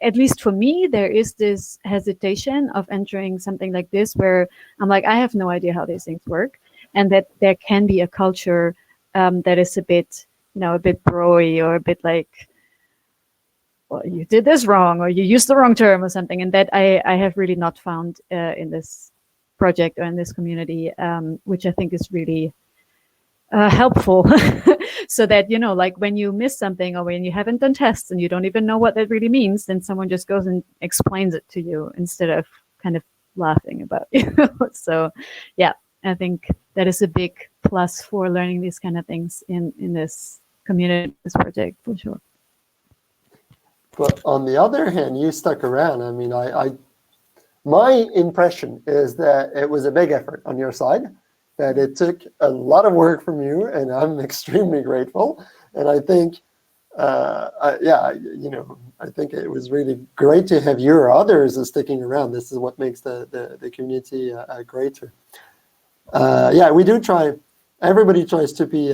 at least for me, there is this hesitation of entering something like this, where I'm like, I have no idea how these things work, and that there can be a culture that is a bit broy, or a bit like, well, you did this wrong, or you used the wrong term or something, and that I have really not found in this project or in this community, which I think is really helpful. So that, when you miss something, or when you haven't done tests and you don't even know what that really means, then someone just goes and explains it to you instead of kind of laughing about you. So yeah, I think that is a big plus for learning these kind of things in this community, this project, for sure. But on the other hand, you stuck around. I mean, my impression is that it was a big effort on your side, that it took a lot of work from you, and I'm extremely grateful. And I think, I think it was really great to have you or others sticking around. This is what makes the community greater. We do try. Everybody tries to be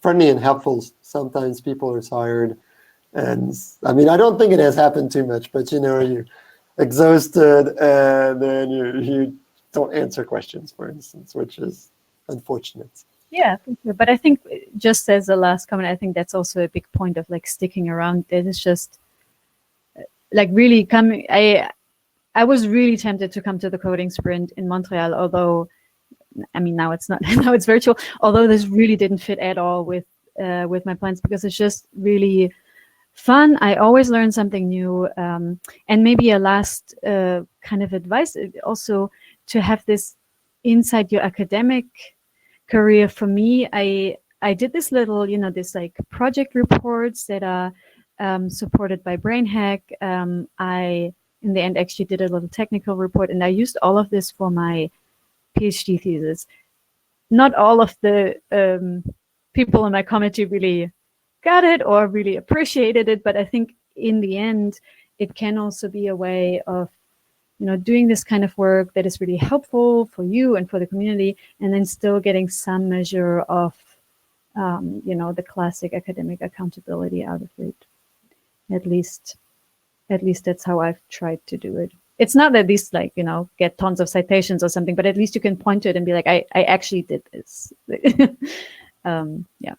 friendly and helpful. Sometimes people are tired, and I mean, I don't think it has happened too much, but you're exhausted, and then you don't answer questions, for instance, which is unfortunate. Yeah, for sure. But I think, just as a last comment, I think that's also a big point of sticking around. It is just really coming. I was really tempted to come to the coding sprint in Montreal, although, I mean, now it's not, now it's virtual, although this really didn't fit at all with my plans, because it's just really fun. I always learn something new. And maybe a last kind of advice also, to have this inside your academic career. For me, I did this little, this project reports that are supported by BrainHack. I, in the end, actually did a little technical report, and I used all of this for my PhD thesis. Not all of the people in my committee really got it or really appreciated it, but I think in the end, it can also be a way of doing this kind of work that is really helpful for you and for the community, and then still getting some measure of, the classic academic accountability out of it. At least that's how I've tried to do it. It's not that these get tons of citations or something, but at least you can point to it and be like, I actually did this. Yeah.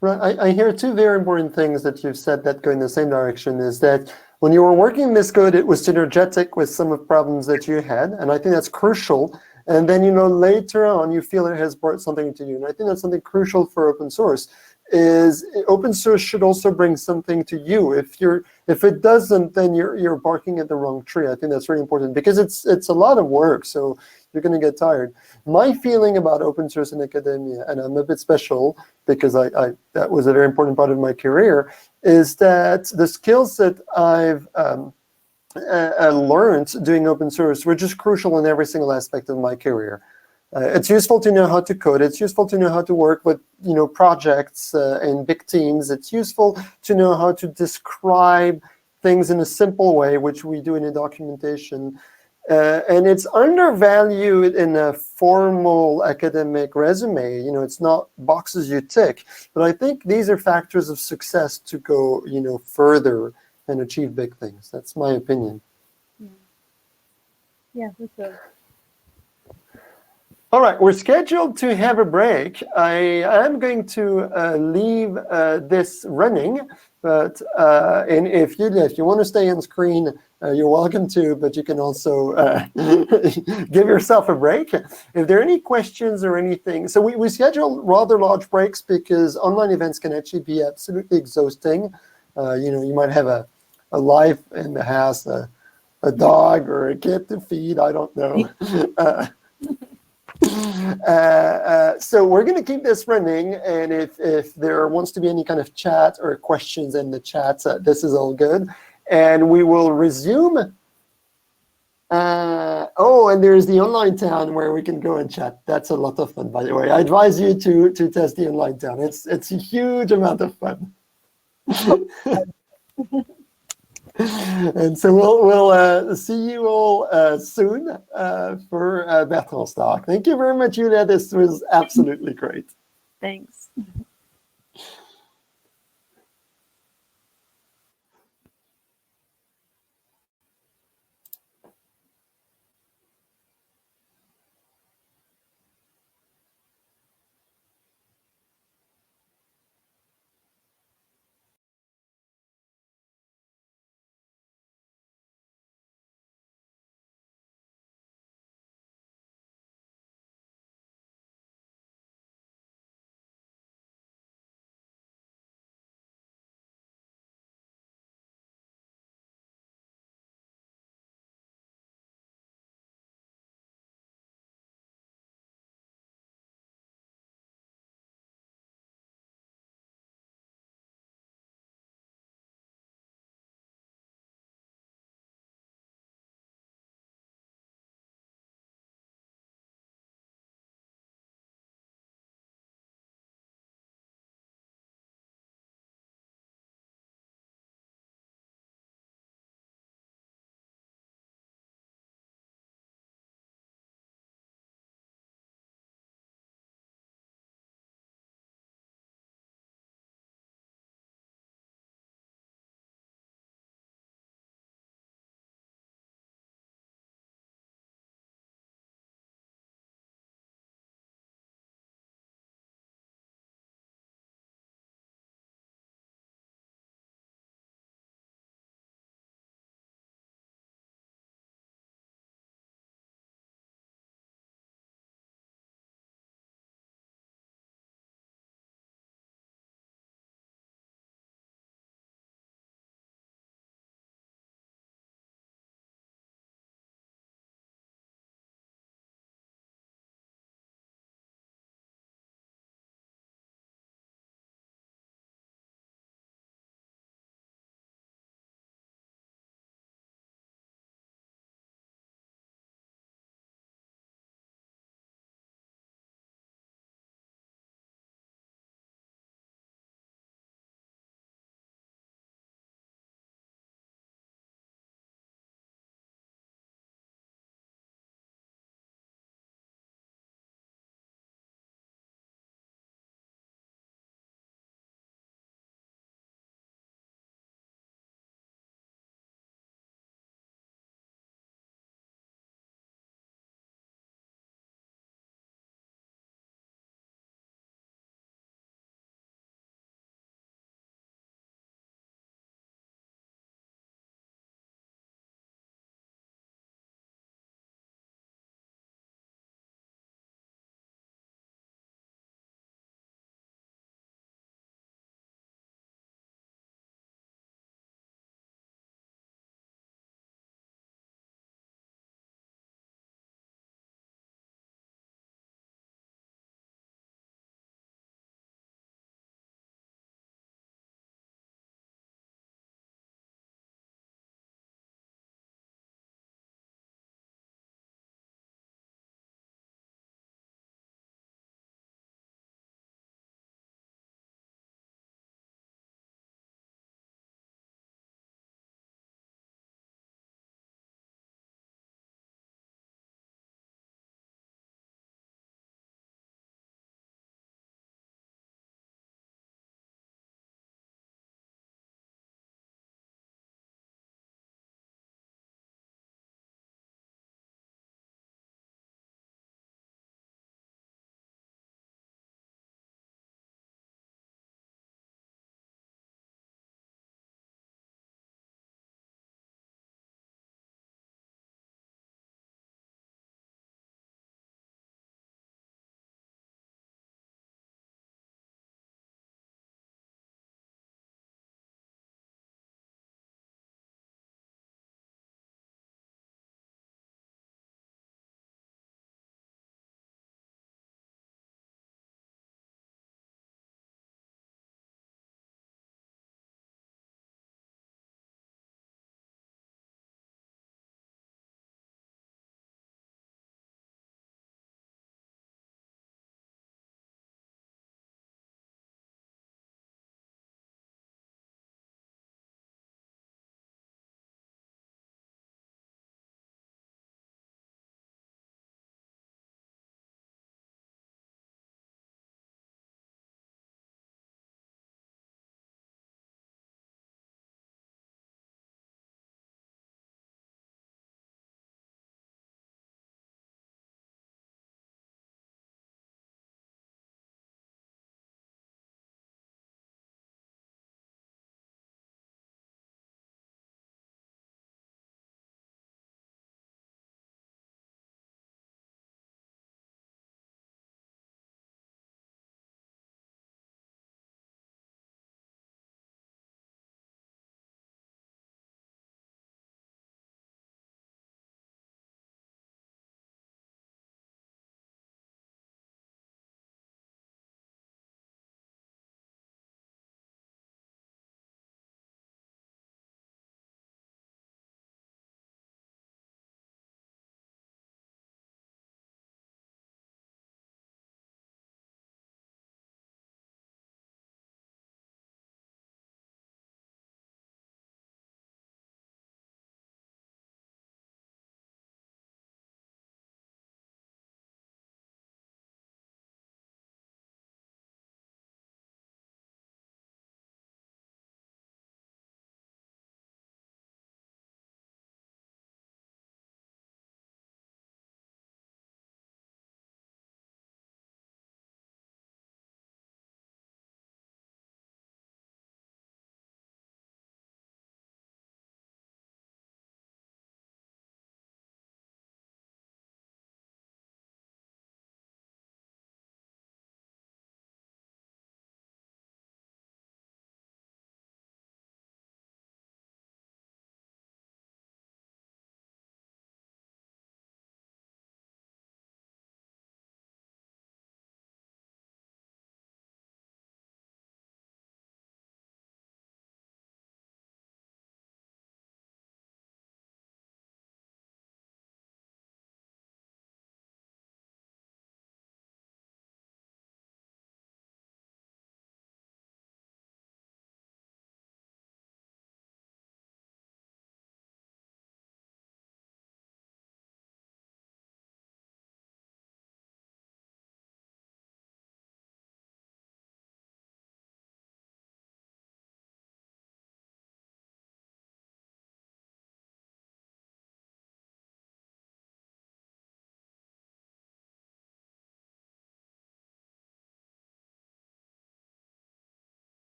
Right. I hear two very important things that you've said that go in the same direction, is that when you were working this code, it was synergetic with some of the problems that you had. And I think that's crucial, and then later on you feel it has brought something to you. And I think that's something crucial for open source. Is open source should also bring something to you. If it doesn't, then you're barking at the wrong tree. I think that's really important because it's a lot of work, so you're going to get tired. My feeling about open source in academia, and I'm a bit special because that was a very important part of my career, is that the skills that I've learned doing open source were just crucial in every single aspect of my career. It's useful to know how to code. It's useful to know how to work with projects in big teams. It's useful to know how to describe things in a simple way, which we do in a documentation. And it's undervalued in a formal academic resume. It's not boxes you tick. But I think these are factors of success to go further and achieve big things. That's my opinion. Yeah, for sure. All right, we're scheduled to have a break. I am going to leave this running, but and if you want to stay on screen, you're welcome to, but you can also give yourself a break. If there are any questions or anything, so we schedule rather large breaks because online events can actually be absolutely exhausting. You might have a life in the house, a dog or a kid to feed, I don't know. So we're going to keep this running, and if there wants to be any kind of chat or questions in the chat, this is all good. And we will resume. And there's the online town where we can go and chat. That's a lot of fun, by the way. I advise you to test the online town. It's a huge amount of fun. And so we'll see you all soon for Bertrand's talk. Thank you very much, Yulia. This was absolutely great. Thanks.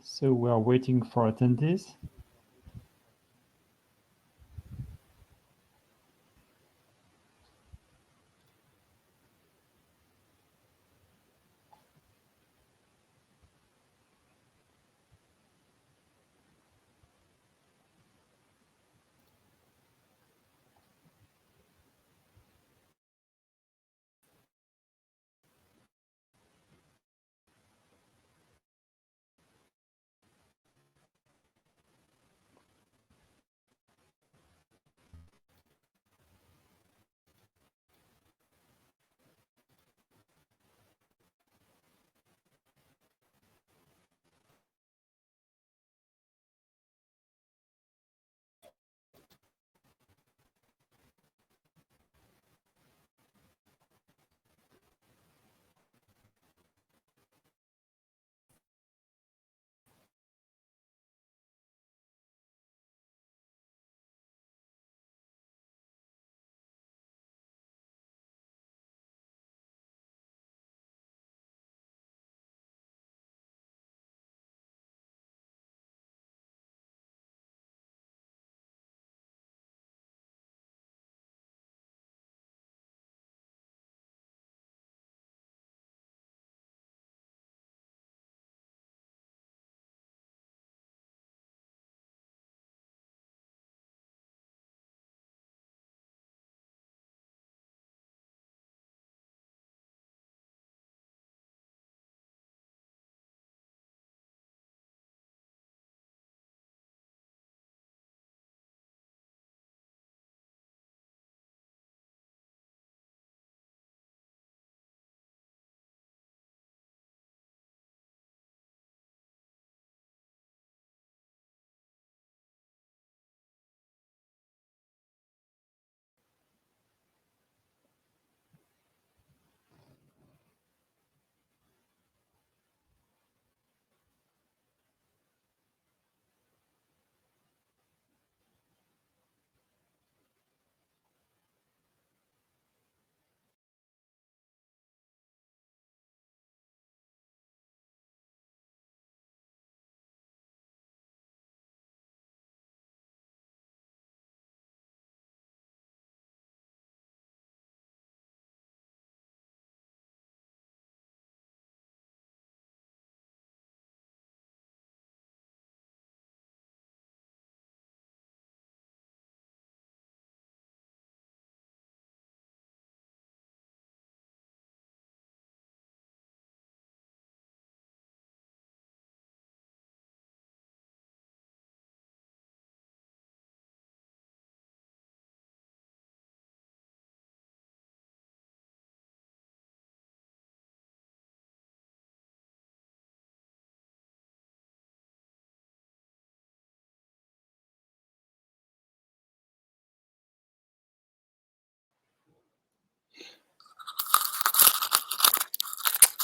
So we are waiting for attendees.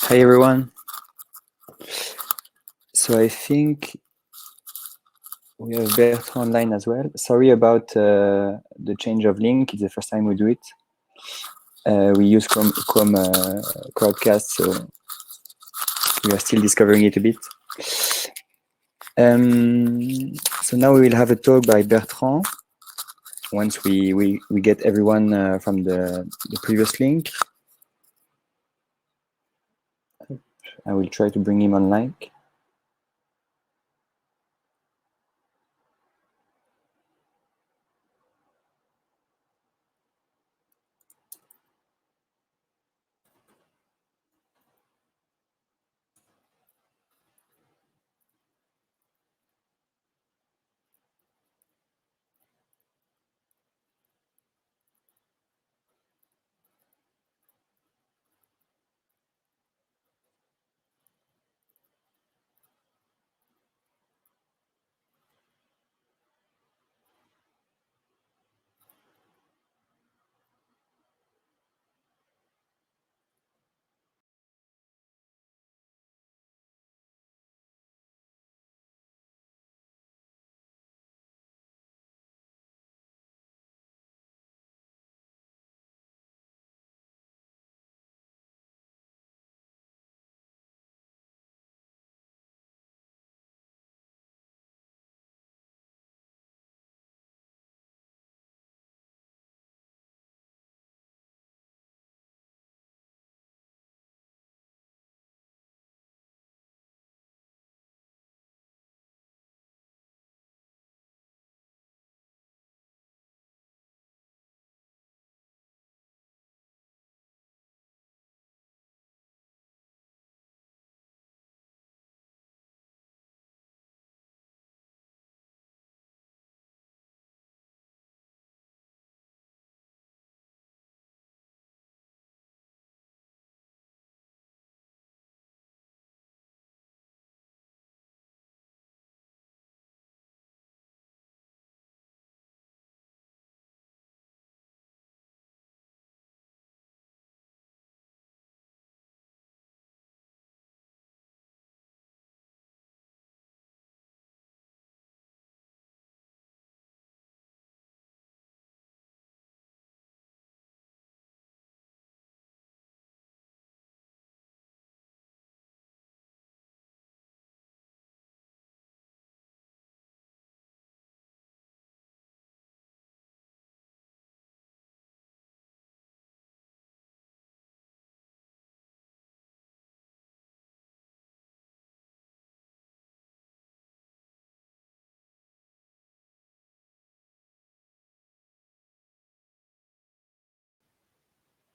Hi everyone. So I think we have Bertrand online as well. Sorry about the change of link. It's the first time we do it. We use Chrome Crowdcast, so we are still discovering it a bit. So now we will have a talk by Bertrand once we get everyone from the previous link. I will try to bring him online.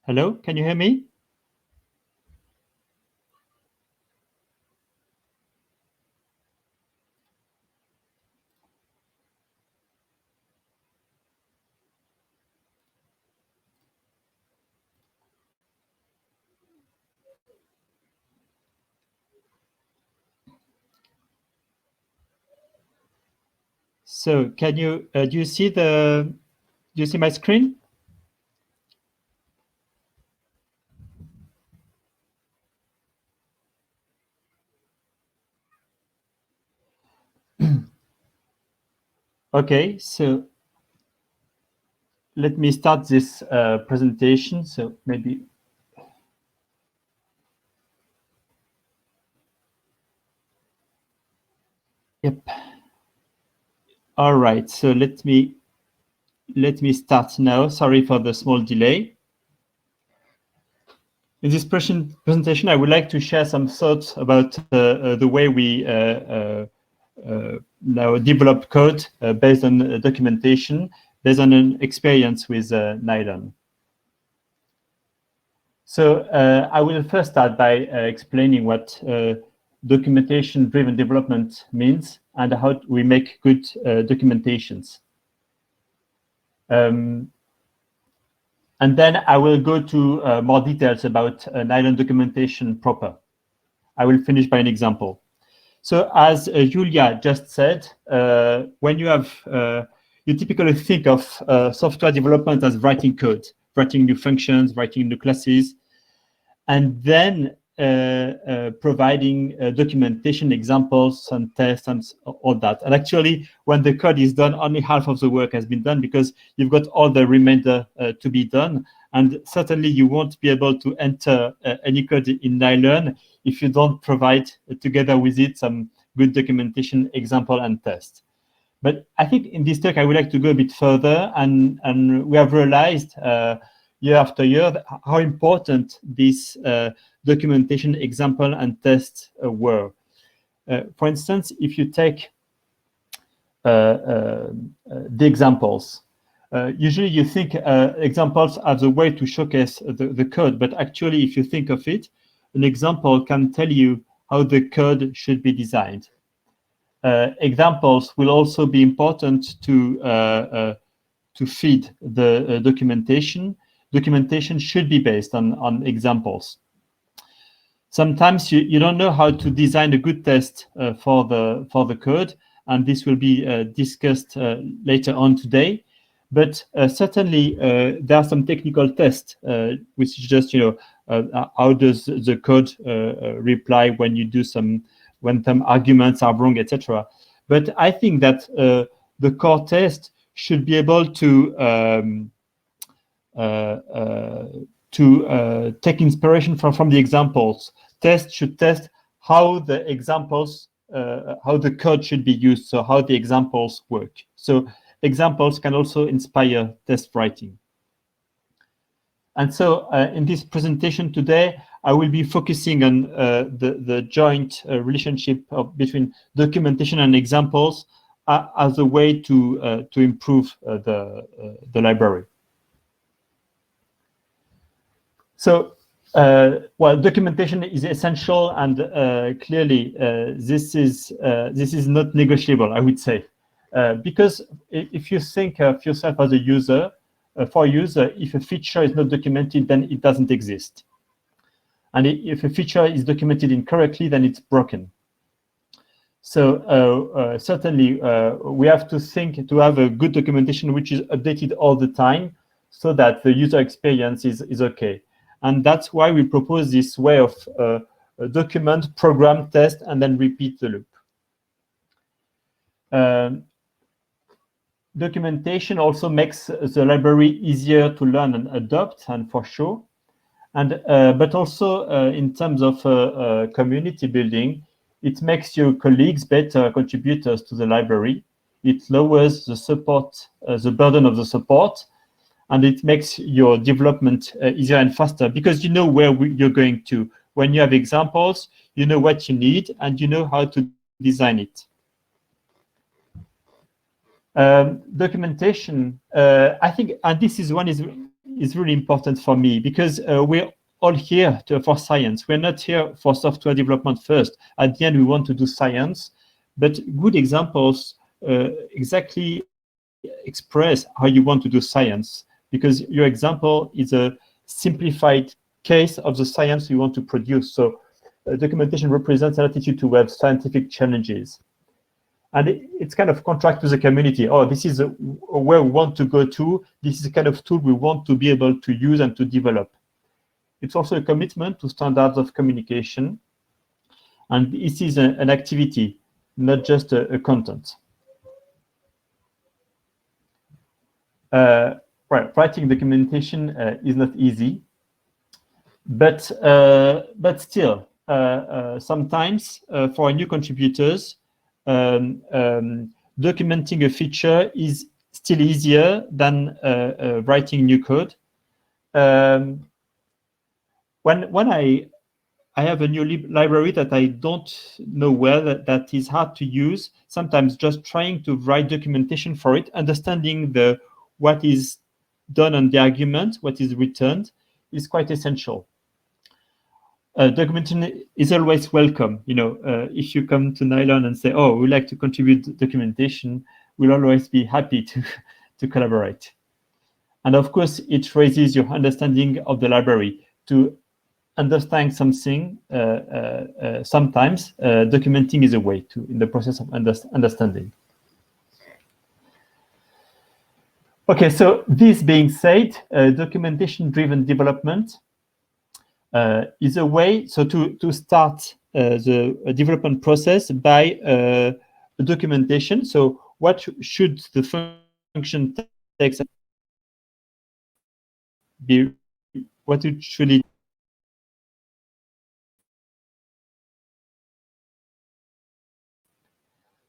Hello, can you hear me? So can you do you see my screen? Okay, so let me start this presentation. So maybe. Yep. All right, so let me start now. Sorry for the small delay. In this presentation, I would like to share some thoughts about the way we now develop code based on documentation, based on an experience with Nilearn. So I will first start by explaining what documentation-driven development means and how we make good documentations. And then I will go to more details about Nilearn documentation proper. I will finish by an example. So as Yulia just said, when you have, you typically think of software development as writing code, writing new functions, writing new classes, and then providing documentation, examples, and tests, and all that. And actually, when the code is done, only half of the work has been done because you've got all the remainder to be done. And certainly, you won't be able to enter any code in Nilearn if you don't provide together with it some good documentation, example, and test. But I think in this talk, I would like to go a bit further, and we have realized year after year how important this documentation, example, and tests were. For instance, if you take the examples, usually you think examples as a way to showcase the code, but actually, if you think of it, an example can tell you how the code should be designed. Examples will also be important to feed the documentation. Documentation should be based on examples. Sometimes you don't know how to design a good test for the code, and this will be discussed later on today. But certainly there are some technical tests, which is just how does the code reply when you do when some arguments are wrong, etc. But I think that the core test should be able to take inspiration from the examples. Tests should test how the examples, how the code should be used, so how the examples work. So examples can also inspire test writing. And so in this presentation today, I will be focusing on the joint relationship between documentation and examples as a way to improve the library. So, well, documentation is essential, and clearly this is not negotiable, I would say, because if you think of yourself as a user, for a user, if a feature is not documented, then it doesn't exist, and if a feature is documented incorrectly, then it's broken. So certainly we have to think to have a good documentation which is updated all the time, so that the user experience is okay. And that's why we propose this way of document, program, test, and then repeat the loop. Documentation also makes the library easier to learn and adopt, and for sure. And but also in terms of community building, it makes your colleagues better contributors to the library. It lowers the support, the burden of the support, and it makes your development easier and faster because you know where you're going to. When you have examples, you know what you need and you know how to design it. Documentation, I think, and this is is really important for me, because we're all here for science. We're not here for software development first. At the end, we want to do science, but good examples exactly express how you want to do science, because your example is a simplified case of the science you want to produce. So documentation represents an attitude to have scientific challenges. And it's kind of contract to the community. Oh, this is where we want to go to. This is the kind of tool we want to be able to use and to develop. It's also a commitment to standards of communication. And this is an activity, not just a content. Right, writing documentation is not easy, but still, sometimes for new contributors, documenting a feature is still easier than writing new code. When I have a new library that I don't know well, that is hard to use, sometimes just trying to write documentation for it, understanding what is done on the argument, what is returned, is quite essential. Documentation is always welcome. If you come to Nilearn and say, "Oh, we like to contribute documentation," we'll always be happy to collaborate. And of course, it raises your understanding of the library. To understand something, sometimes documenting is a way to, in the process of understanding. Okay, so this being said, documentation-driven development is a way to start the development process by documentation. So what should the function text be? What should it?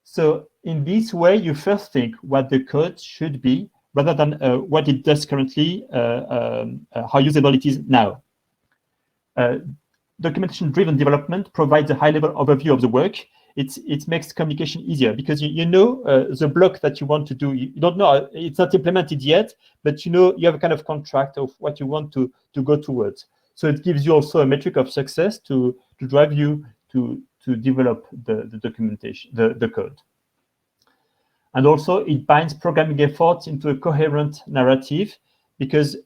So in this way, you first think what the code should be, rather than what it does currently, how usable it is now. Documentation-driven development provides a high-level overview of the work. It makes communication easier, because you know the block that you want to do. You don't know, it's not implemented yet, but you have a kind of contract of what you want to go towards. So it gives you also a metric of success to drive you to develop the documentation, the code. And also it binds programming efforts into a coherent narrative, because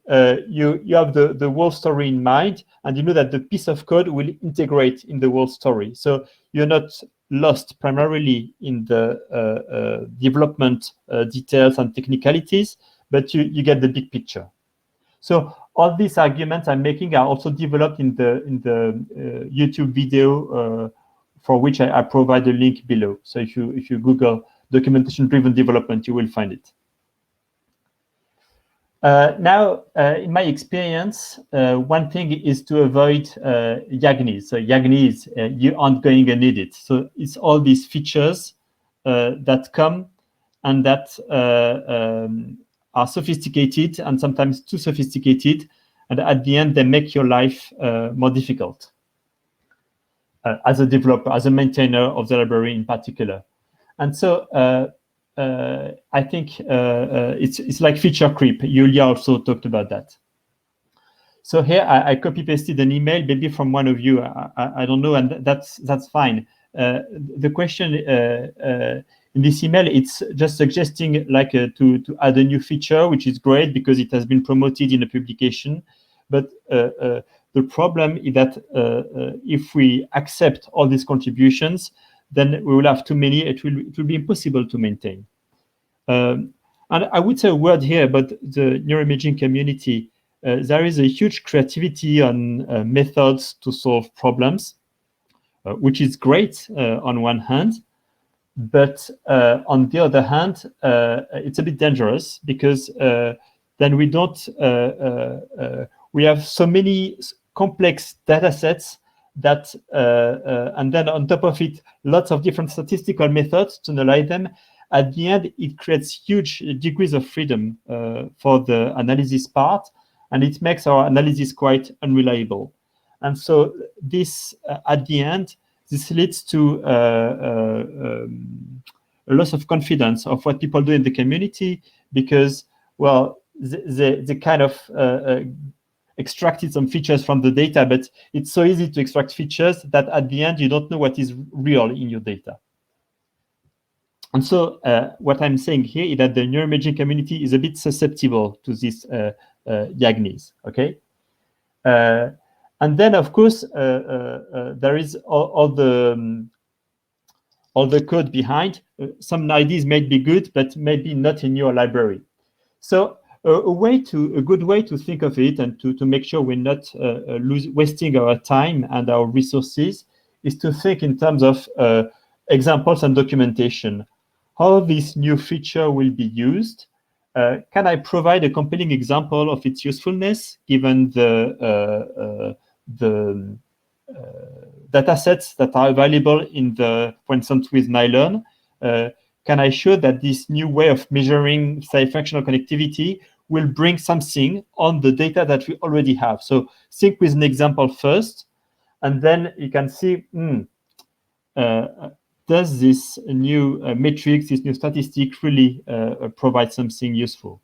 you have the whole story in mind, and you know that the piece of code will integrate in the whole story. So you're not lost primarily in the development details and technicalities, but you get the big picture. So all these arguments I'm making are also developed in the YouTube video, for which I provide a link below. So if you Google documentation-driven development, you will find it. Now, in my experience, one thing is to avoid YAGNIs. So YAGNIs, you aren't going to need it. So it's all these features that come and that are sophisticated, and sometimes too sophisticated, and at the end they make your life more difficult as a developer, as a maintainer of the library in particular. And so I think it's like feature creep. Yulia also talked about that. So here I copy-pasted an email, maybe from one of you. I don't know, and that's fine. The question in this email, it's just suggesting like to add a new feature, which is great because it has been promoted in a publication. But the problem is that if we accept all these contributions, then we will have too many. It will be impossible to maintain. And I would say a word here about the neuroimaging community. There is a huge creativity on methods to solve problems, which is great on one hand. But on the other hand, it's a bit dangerous, because then we don't. We have so many complex data sets that, and then on top of it, lots of different statistical methods to analyze them. At the end, it creates huge degrees of freedom for the analysis part, and it makes our analysis quite unreliable. And so this, at the end, this leads to a loss of confidence of what people do in the community, because, well, they kind of extracted some features from the data, but it's so easy to extract features that at the end you don't know what is real in your data. And so what I'm saying here is that the neuroimaging community is a bit susceptible to this diagnosis, okay? And then, of course, there is all the code behind. Some ideas may be good, but maybe not in your library. So a good way to think of it and to make sure we're not wasting our time and our resources is to think in terms of examples and documentation. How this new feature will be used. Can I provide a compelling example of its usefulness given the data sets that are available in the, for instance, with Nilearn? Can I show that this new way of measuring, say, functional connectivity will bring something on the data that we already have? So think with an example first, and then you can see, does this new matrix, this new statistic really provide something useful?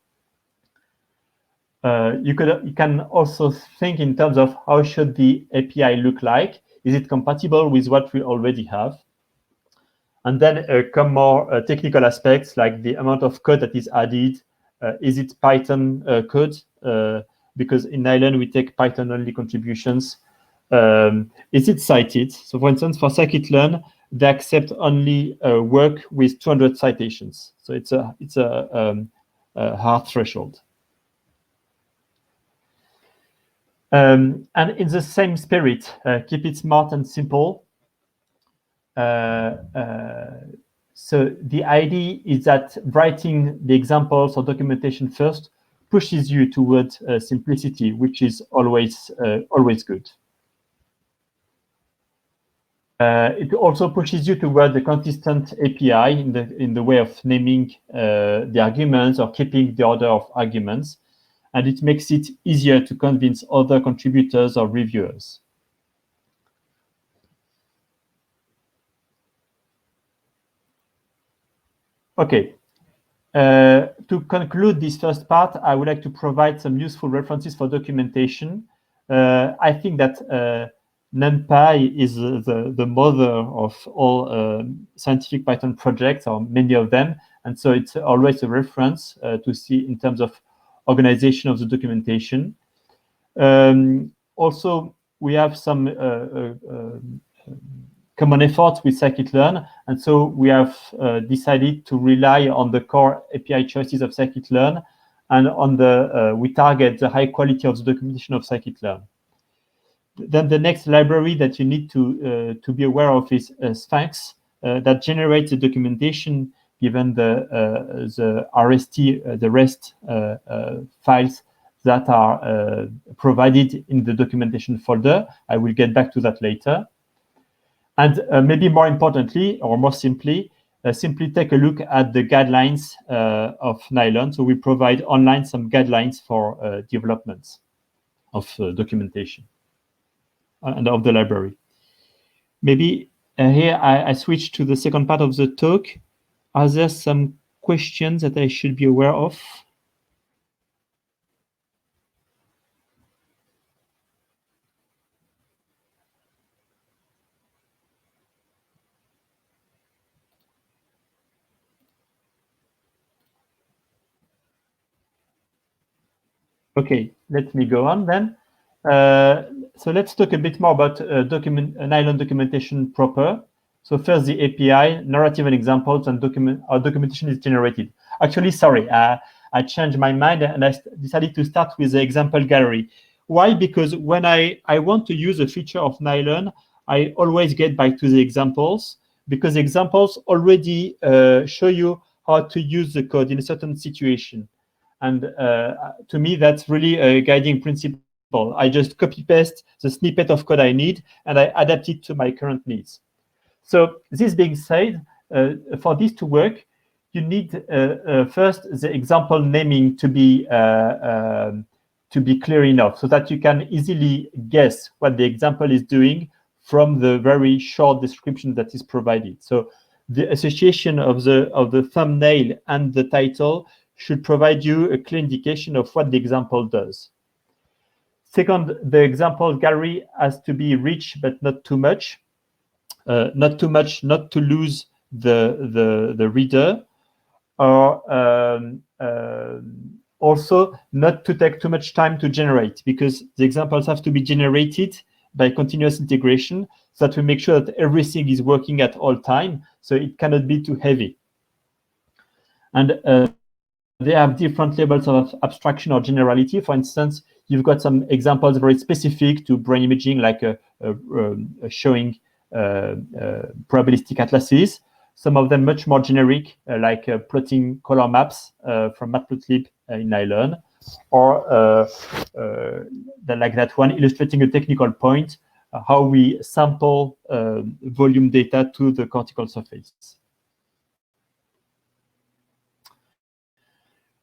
You can also think in terms of how should the API look like? Is it compatible with what we already have? And then come more technical aspects like the amount of code that is added. Is it Python code? Because in Nilearn we take Python-only contributions. Is it cited? So for instance, for scikit-learn, they accept only work with 200 citations. So it's a hard threshold. And in the same spirit, keep it smart and simple. So the idea is that writing the examples or documentation first pushes you towards simplicity, which is always good. It also pushes you toward the consistent API in the way of naming the arguments or keeping the order of arguments, and it makes it easier to convince other contributors or reviewers. Okay. To conclude this first part, I would like to provide some useful references for documentation. I think that NumPy is the mother of all scientific Python projects, or many of them, and so it's always a reference to see in terms of organization of the documentation. Also, we have some common efforts with scikit-learn, and so we have decided to rely on the core API choices of scikit-learn, and on we target the high quality of the documentation of scikit-learn. Then the next library that you need to be aware of is Sphinx, that generates the documentation given the RST, the REST files that are provided in the documentation folder. I will get back to that later. And maybe more importantly, or more simply, simply take a look at the guidelines of Nilearn. So we provide online some guidelines for developments of documentation and of the library. Maybe here I switch to the second part of the talk. Are there some questions that I should be aware of? Okay, let me go on then. So let's talk a bit more about Nilearn documentation proper. So first, the API, narrative and examples, and our documentation is generated. Actually, sorry, I changed my mind and I decided to start with the example gallery. Why? Because when I want to use a feature of Nilearn, I always get back to the examples, because examples already show you how to use the code in a certain situation. And to me, that's really a guiding principle. I just copy-paste the snippet of code I need, and I adapt it to my current needs. So this being said, for this to work, you need first the example naming to be clear enough so that you can easily guess what the example is doing from the very short description that is provided. So the association of the thumbnail and the title should provide you a clear indication of what the example does. Second, the example gallery has to be rich, but not too much. Not too much, not to lose the reader, or also not to take too much time to generate, because the examples have to be generated by continuous integration, so that we make sure that everything is working at all time, so it cannot be too heavy. And they have different levels of abstraction or generality. For instance, you've got some examples very specific to brain imaging, like showing probabilistic atlases. Some of them much more generic, like plotting color maps from Matplotlib in Nilearn, or like that one, illustrating a technical point, how we sample volume data to the cortical surface.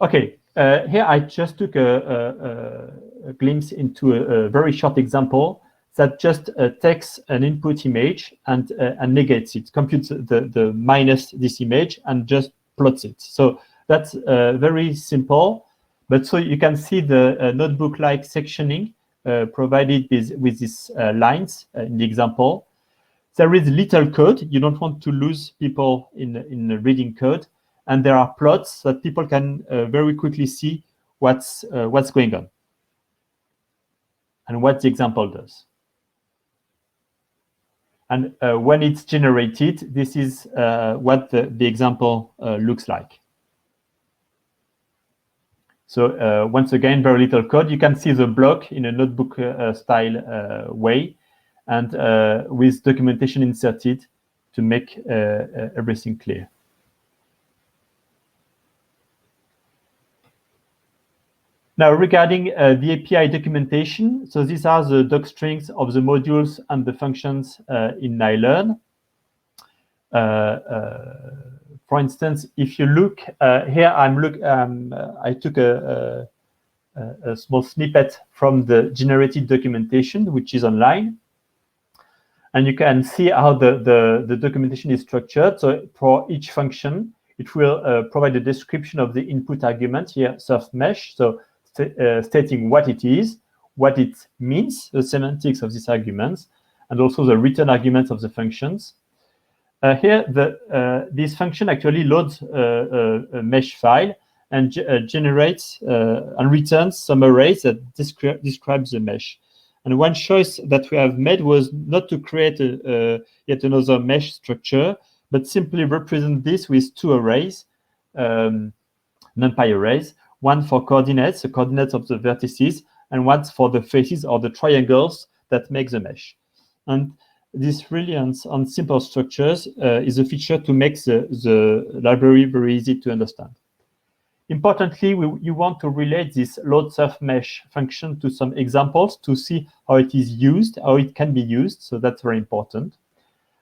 Okay, here I just took a glimpse into a very short example that just takes an input image and negates it, computes the minus this image and just plots it. So that's very simple, but so you can see the notebook-like sectioning provided with these lines in the example. There is little code. You don't want to lose people in reading code. And there are plots so that people can very quickly see what's going on and what the example does. And when it's generated, this is what the example looks like. So once again, very little code. You can see the block in a notebook style way, and with documentation inserted to make everything clear. Now, regarding the API documentation, so these are the doc strings of the modules and the functions in Nilearn. For instance, if you look here, I took a small snippet from the generated documentation, which is online. And you can see how the documentation is structured. So for each function, it will provide a description of the input argument here, surf mesh. So stating what it is, what it means, the semantics of these arguments, and also the return arguments of the functions. Here, this function actually loads a mesh file and generates and returns some arrays that describes the mesh. And one choice that we have made was not to create yet another mesh structure, but simply represent this with two arrays, NumPy arrays, one for coordinates, the coordinates of the vertices, and one for the faces or the triangles that make the mesh. And this reliance on simple structures is a feature to make the library very easy to understand. Importantly, you want to relate this load surf mesh function to some examples to see how it is used, how it can be used. So that's very important.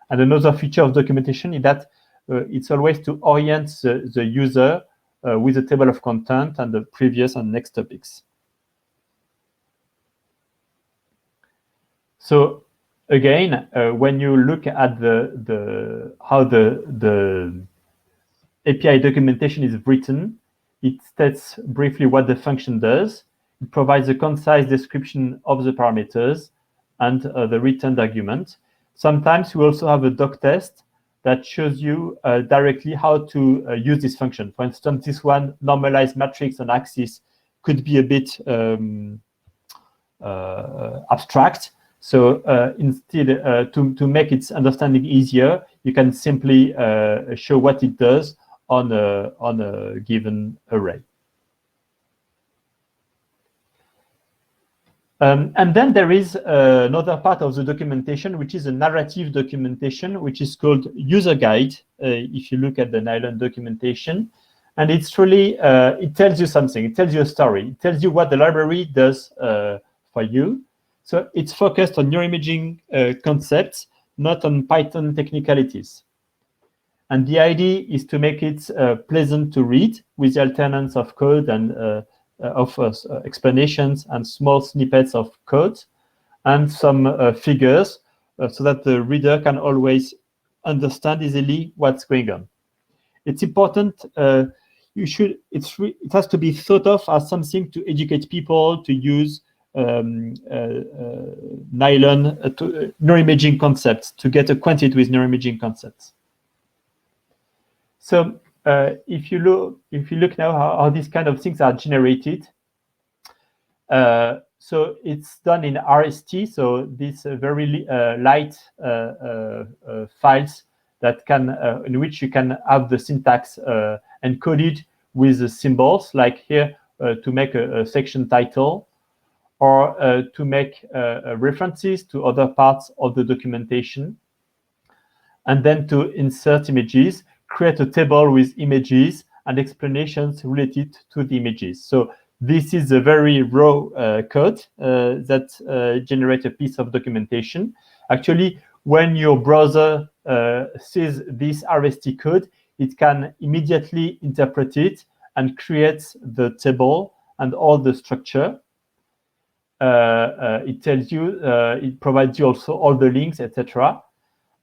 And another feature of documentation is that it's always to orient the user with a table of content and the previous and next topics. So again, when you look at how the API documentation is written, it states briefly what the function does. It provides a concise description of the parameters and the returned argument. Sometimes we also have a doc test that shows you directly how to use this function. For instance, this one, normalized matrix on axis, could be a bit abstract. So instead, to make its understanding easier, you can simply show what it does on a given array. And then there is another part of the documentation, which is a narrative documentation, which is called user guide. If you look at the Nilearn documentation, and it's really, it tells you something. It tells you a story. It tells you what the library does for you. So it's focused on neuroimaging concepts, not on Python technicalities. And the idea is to make it pleasant to read with the alternance of code and of explanations and small snippets of code and some figures so that the reader can always understand easily what's going on. It's important, it has to be thought of as something to educate people to use Nilearn neuroimaging concepts, to get acquainted with neuroimaging concepts. So if you look now how these kind of things are generated, so it's done in RST, so these very light files that can in which you can have the syntax encoded with the symbols, like here to make a section title, or to make references to other parts of the documentation, and then to insert images, create a table with images and explanations related to the images. So this is a very raw code that generates a piece of documentation. Actually, when your browser sees this RST code, it can immediately interpret it and create the table and all the structure. It tells you, it provides you also all the links, etc.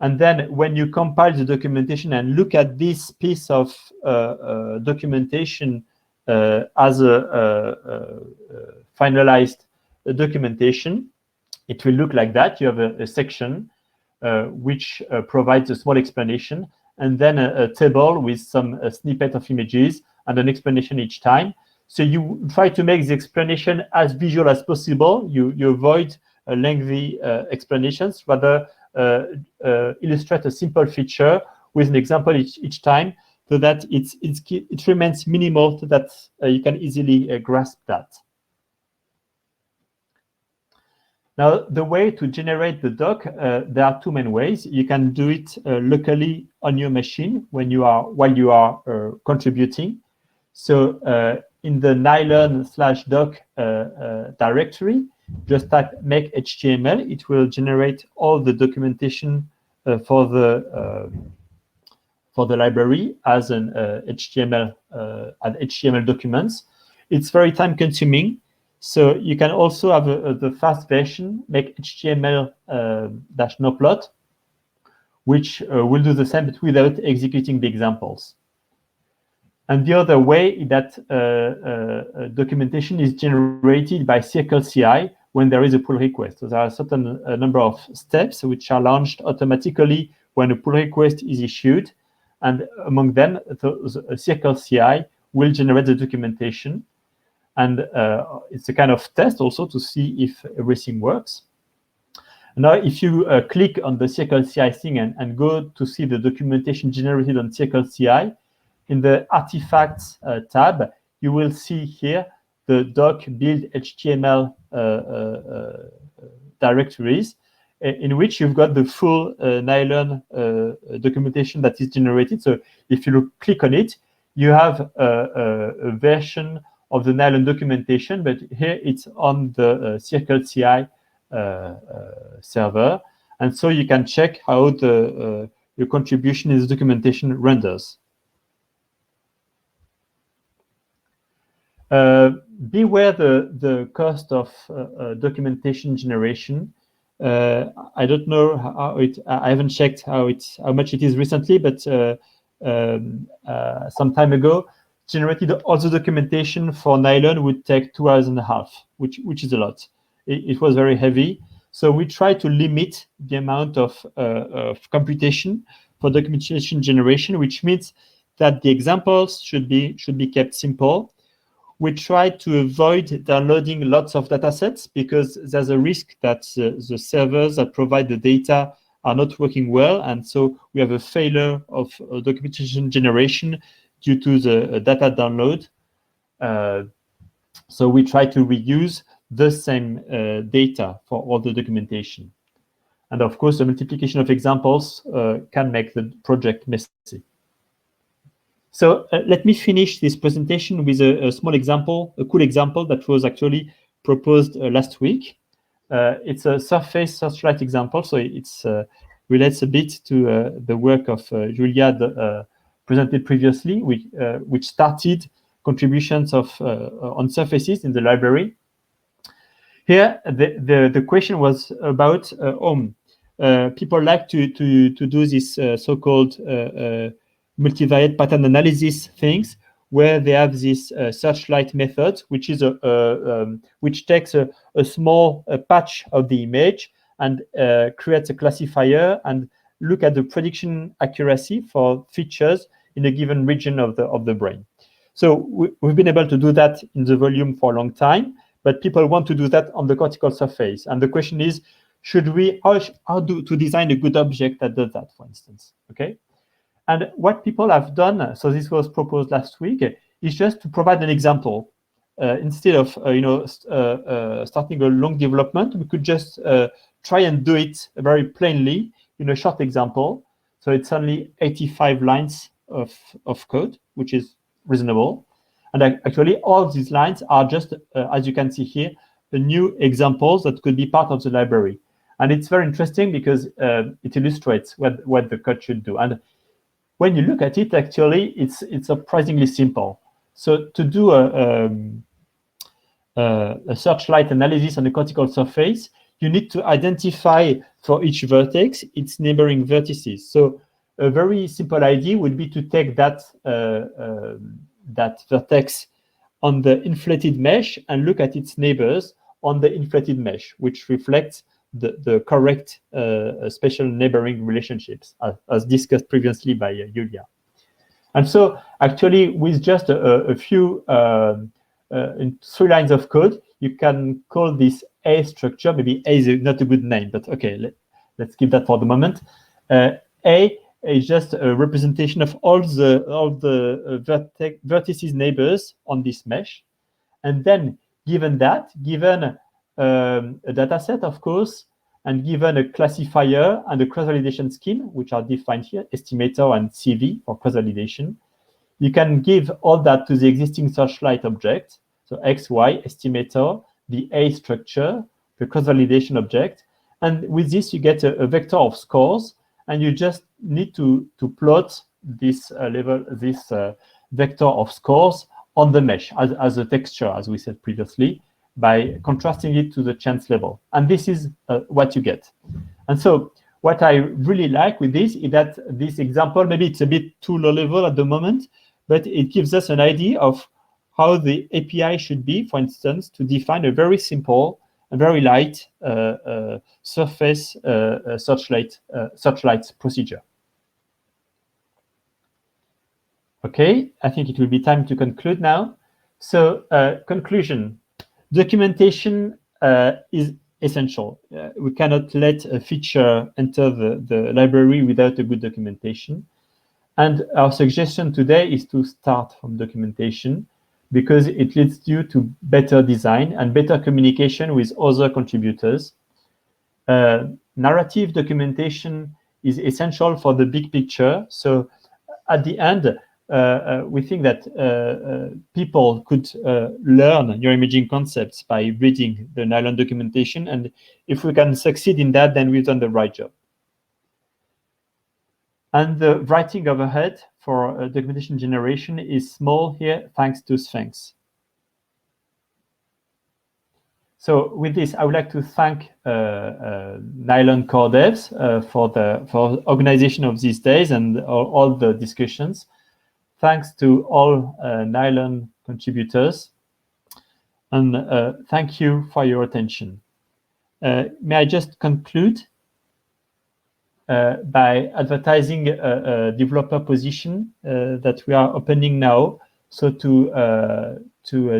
And then when you compile the documentation and look at this piece of documentation as a finalized documentation, it will look like that. You have a section which provides a small explanation, and then a table with some snippet of images and an explanation each time. So you try to make the explanation as visual as possible. You avoid lengthy explanations, rather illustrate a simple feature with an example each time, so that it remains minimal, so that you can easily grasp that. Now, the way to generate the doc, there are two main ways. You can do it locally on your machine while you are contributing. So in the Nilearn/doc directory, just type make HTML. It will generate all the documentation for the library as an HTML documents. It's very time consuming. So you can also have the fast version, make HTML-noplot, which will do the same but without executing the examples. And the other way is that documentation is generated by CircleCI when there is a pull request. So there are a certain number of steps which are launched automatically when a pull request is issued. And among them, the CircleCI will generate the documentation. And it's a kind of test also to see if everything works. Now, if you click on the CircleCI thing and go to see the documentation generated on CircleCI, in the Artifacts tab, you will see here the doc build HTML directories, in which you've got the full Nilearn documentation that is generated. So if you click on it, you have a version of the Nilearn documentation, but here it's on the CircleCI server. And so you can check how your contribution in the documentation renders. Beware the cost of documentation generation. I don't know how I haven't checked how much it is recently, but some time ago, generated all the documentation for Nilearn would take 2.5 hours, which is a lot. It was very heavy. So we try to limit the amount of computation for documentation generation, which means that the examples should be kept simple. We try to avoid downloading lots of data sets because there's a risk that the servers that provide the data are not working well. And so we have a failure of documentation generation due to the data download. So we try to reuse the same data for all the documentation. And of course, the multiplication of examples can make the project messy. So let me finish this presentation with a small example, a cool example that was actually proposed last week. It's a surface searchlight example, so it relates a bit to the work of Yulia presented previously, which started contributions on surfaces in the library. Here, the question was about people like to do this so-called multivariate pattern analysis things where they have this searchlight method, which is which takes a small patch of the image and creates a classifier and look at the prediction accuracy for features in a given region of the brain. So we've been able to do that in the volume for a long time, but people want to do that on the cortical surface. And the question is, should we, how to design a good object that does that, for instance, okay? And what people have done, so this was proposed last week, is just to provide an example. Instead of starting a long development, we could just try and do it very plainly in a short example. So it's only 85 lines of code, which is reasonable. And actually, all these lines are just, as you can see here, the new examples that could be part of the library. And it's very interesting because it illustrates what the code should do. And when you look at it, actually, it's surprisingly simple. So to do a searchlight analysis on the cortical surface, you need to identify for each vertex its neighboring vertices. So a very simple idea would be to take that vertex on the inflated mesh and look at its neighbors on the inflated mesh, which reflects the correct spatial neighboring relationships, as discussed previously by Yulia. And so actually, with just a few in 3 lines of code, you can call this A structure. Maybe A is not a good name, but okay, let's keep that for the moment. A is just a representation of all the vertices neighbors on this mesh. And then given that, given a data set, of course, and given a classifier and a cross-validation scheme, which are defined here, estimator and CV for cross-validation, you can give all that to the existing searchlight object. So X, Y, estimator, the A structure, the cross-validation object. And with this, you get a vector of scores, and you just need to plot this vector of scores on the mesh as a texture, as we said previously, by contrasting it to the chance level. And this is what you get. And so what I really like with this is that this example, maybe it's a bit too low level at the moment, but it gives us an idea of how the API should be, for instance, to define a very simple and very light surface searchlight procedure. Okay, I think it will be time to conclude now. So conclusion, documentation is essential. We cannot let a feature enter the library without a good documentation. And our suggestion today is to start from documentation because it leads you to better design and better communication with other contributors. Narrative documentation is essential for the big picture. So at the end, we think that people could learn neuroimaging concepts by reading the Nilearn documentation. And if we can succeed in that, then we've done the right job. And the writing overhead for documentation generation is small here, thanks to Sphinx. So with this, I would like to thank Nilearn core devs for organization of these days and all the discussions. Thanks to all Nilearn contributors. And thank you for your attention. May I just conclude by advertising a developer position that we are opening now, so to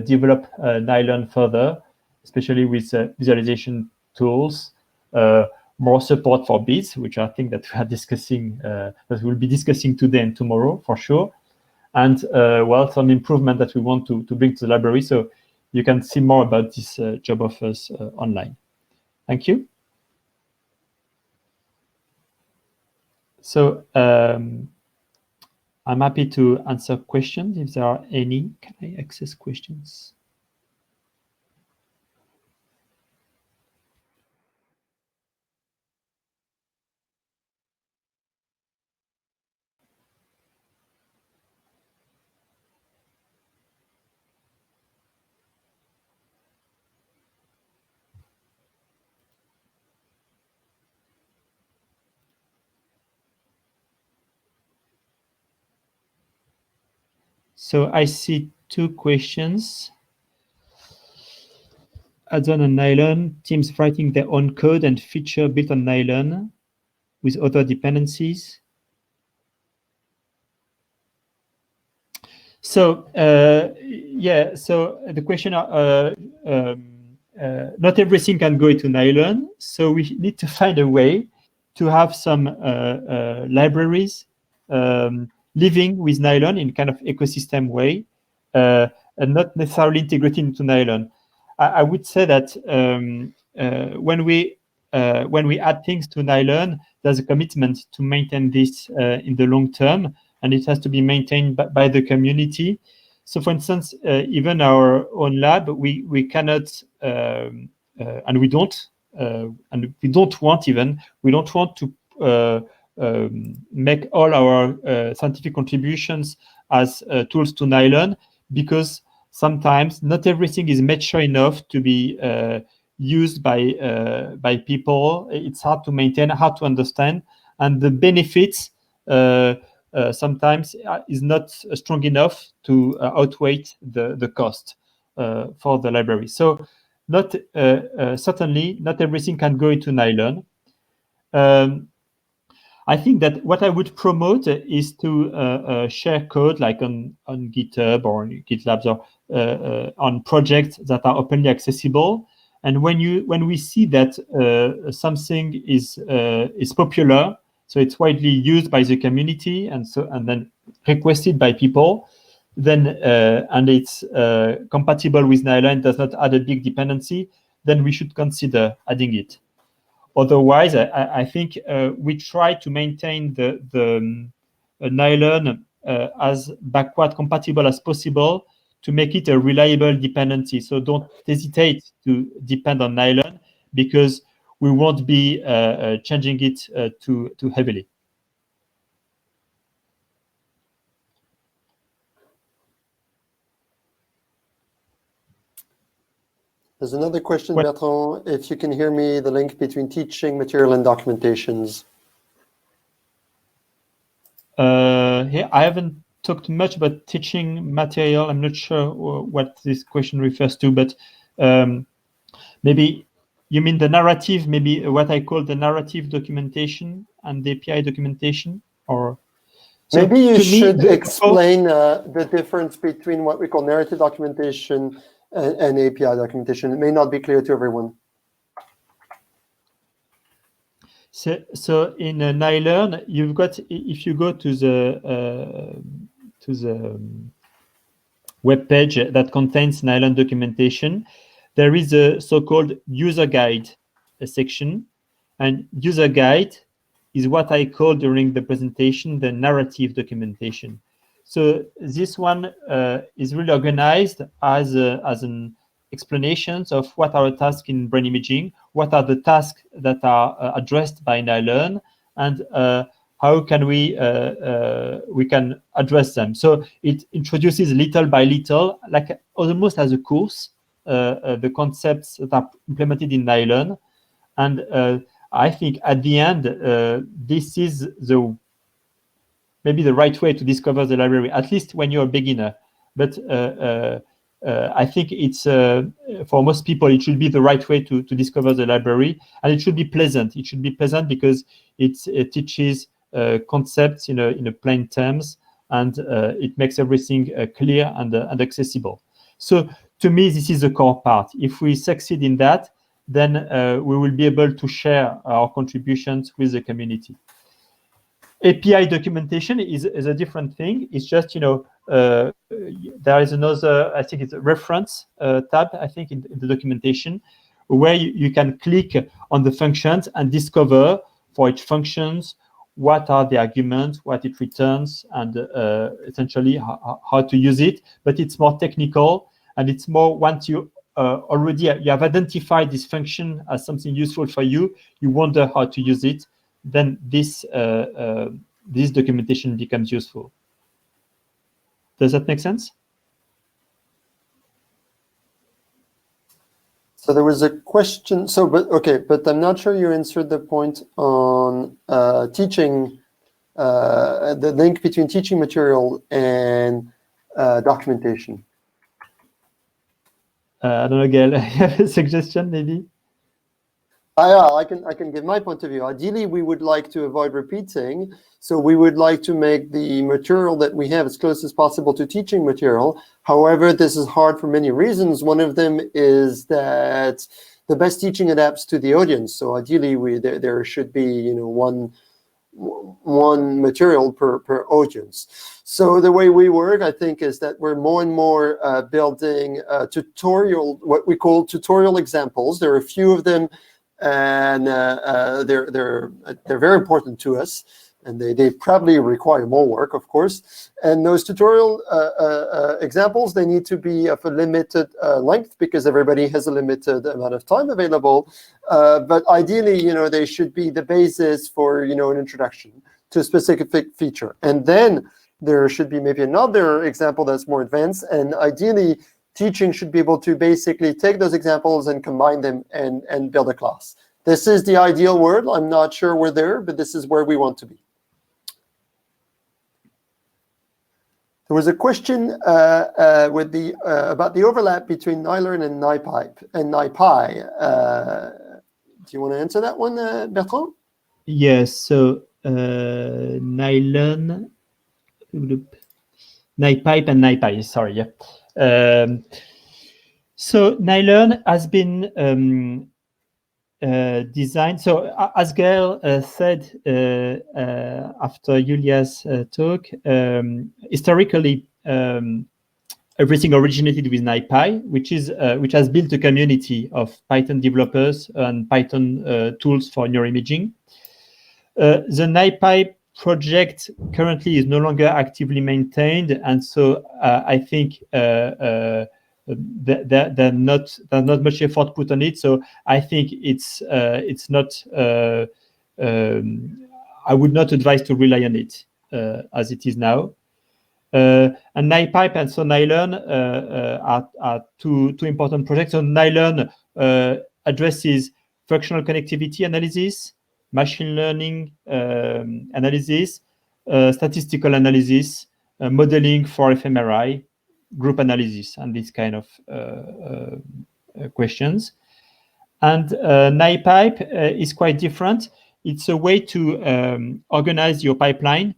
develop Nilearn further, especially with visualization tools, more support for beads, which I think that we are discussing, that we'll be discussing today and tomorrow for sure, and well, some improvement that we want to bring to the library. So you can see more about this job offers online. Thank you. So I'm happy to answer questions if there are any. Can I access questions? So I see two questions. Add-on on Nilearn, teams writing their own code and feature built on Nilearn with other dependencies. So yeah, so the question, not everything can go into Nilearn, so we need to find a way to have some libraries living with Nilearn in kind of ecosystem way, and not necessarily integrated into Nilearn. I would say that when we add things to Nilearn, there's a commitment to maintain this in the long term, and it has to be maintained by the community. So, for instance, even our own lab, we cannot, and we don't want to make all our scientific contributions as tools to Nilearn, because sometimes not everything is mature enough to be used by people. It's hard to maintain, hard to understand, and the benefits sometimes is not strong enough to outweigh the cost for the library. So, not certainly not everything can go into Nilearn. I think that what I would promote is to share code like on GitHub or on GitLab or on projects that are openly accessible. And when we see that something is popular, so it's widely used by the community and then requested by people, then and it's compatible with Nilearn, does not add a big dependency, then we should consider adding it. Otherwise, I think we try to maintain the Nilearn as backward compatible as possible to make it a reliable dependency. So don't hesitate to depend on Nilearn, because we won't be changing it too heavily. There's another question, Bertrand, if you can hear me, the link between teaching material and documentations. Here, I haven't talked much about teaching material. I'm not sure what this question refers to, but maybe you mean the narrative, maybe what I call the narrative documentation and the API documentation, or so maybe you should explain the difference between what we call narrative documentation and API documentation. It may not be clear to everyone. So in Nilearn, you've got, if you go to the web page that contains Nilearn documentation, there is a so-called user guide section, and user guide is what I call during the presentation the narrative documentation. So this one is really organized as an explanations of what are the tasks in brain imaging, what are the tasks that are addressed by Nilearn, and how can we can address them. So it introduces little by little, like almost as a course, the concepts that are implemented in Nilearn. And I think at the end, this is maybe the right way to discover the library, at least when you're a beginner. But I think it's for most people, it should be the right way to discover the library, and it should be pleasant. It should be pleasant because it teaches concepts in a plain terms, and it makes everything clear and accessible. So to me, this is the core part. If we succeed in that, then we will be able to share our contributions with the community. API documentation is a different thing. It's just, there is another, I think it's a reference tab, I think, in the documentation, where you can click on the functions and discover for each functions what are the arguments, what it returns, and essentially how to use it. But it's more technical, and it's more once you already you have identified this function as something useful for you, you wonder how to use it, then this documentation becomes useful. Does that make sense? So there was a question. So, but I'm not sure you answered the point on teaching, the link between teaching material and documentation. I don't know, Gaël, you have a suggestion maybe? Yeah, I can give my point of view. Ideally, we would like to avoid repeating. So we would like to make the material that we have as close as possible to teaching material. However, this is hard for many reasons. One of them is that the best teaching adapts to the audience. So ideally, there should be one material per audience. So the way we work, I think, is that we're more and more building what we call tutorial examples. There are a few of them, and they're very important to us, and they probably require more work, of course. And those tutorial examples, they need to be of a limited length, because everybody has a limited amount of time available. But ideally, they should be the basis for an introduction to a specific feature. And then there should be maybe another example that's more advanced, and ideally teaching should be able to basically take those examples and combine them and build a class. This is the ideal world. I'm not sure we're there, but this is where we want to be. There was a question about the overlap between Nilearn and NiPy. Do you want to answer that one, Bertrand? Yes. So Nilearn, NiPy and NiPy. Sorry. Yeah. So Nilearn has been designed. So as Gaël said after Yulia's talk, historically everything originated with NiPy, which has built a community of Python developers and Python tools for neuroimaging. The NiPy project currently is no longer actively maintained, and so I think there's not much effort put on it. So I think it's not. I would not advise to rely on it as it is now. And NiPy and so Nilearn are two important projects. So Nilearn addresses functional connectivity analysis, machine learning analysis, statistical analysis, modeling for fMRI, group analysis, and these kind of questions. And NiPy is quite different. It's a way to organize your pipeline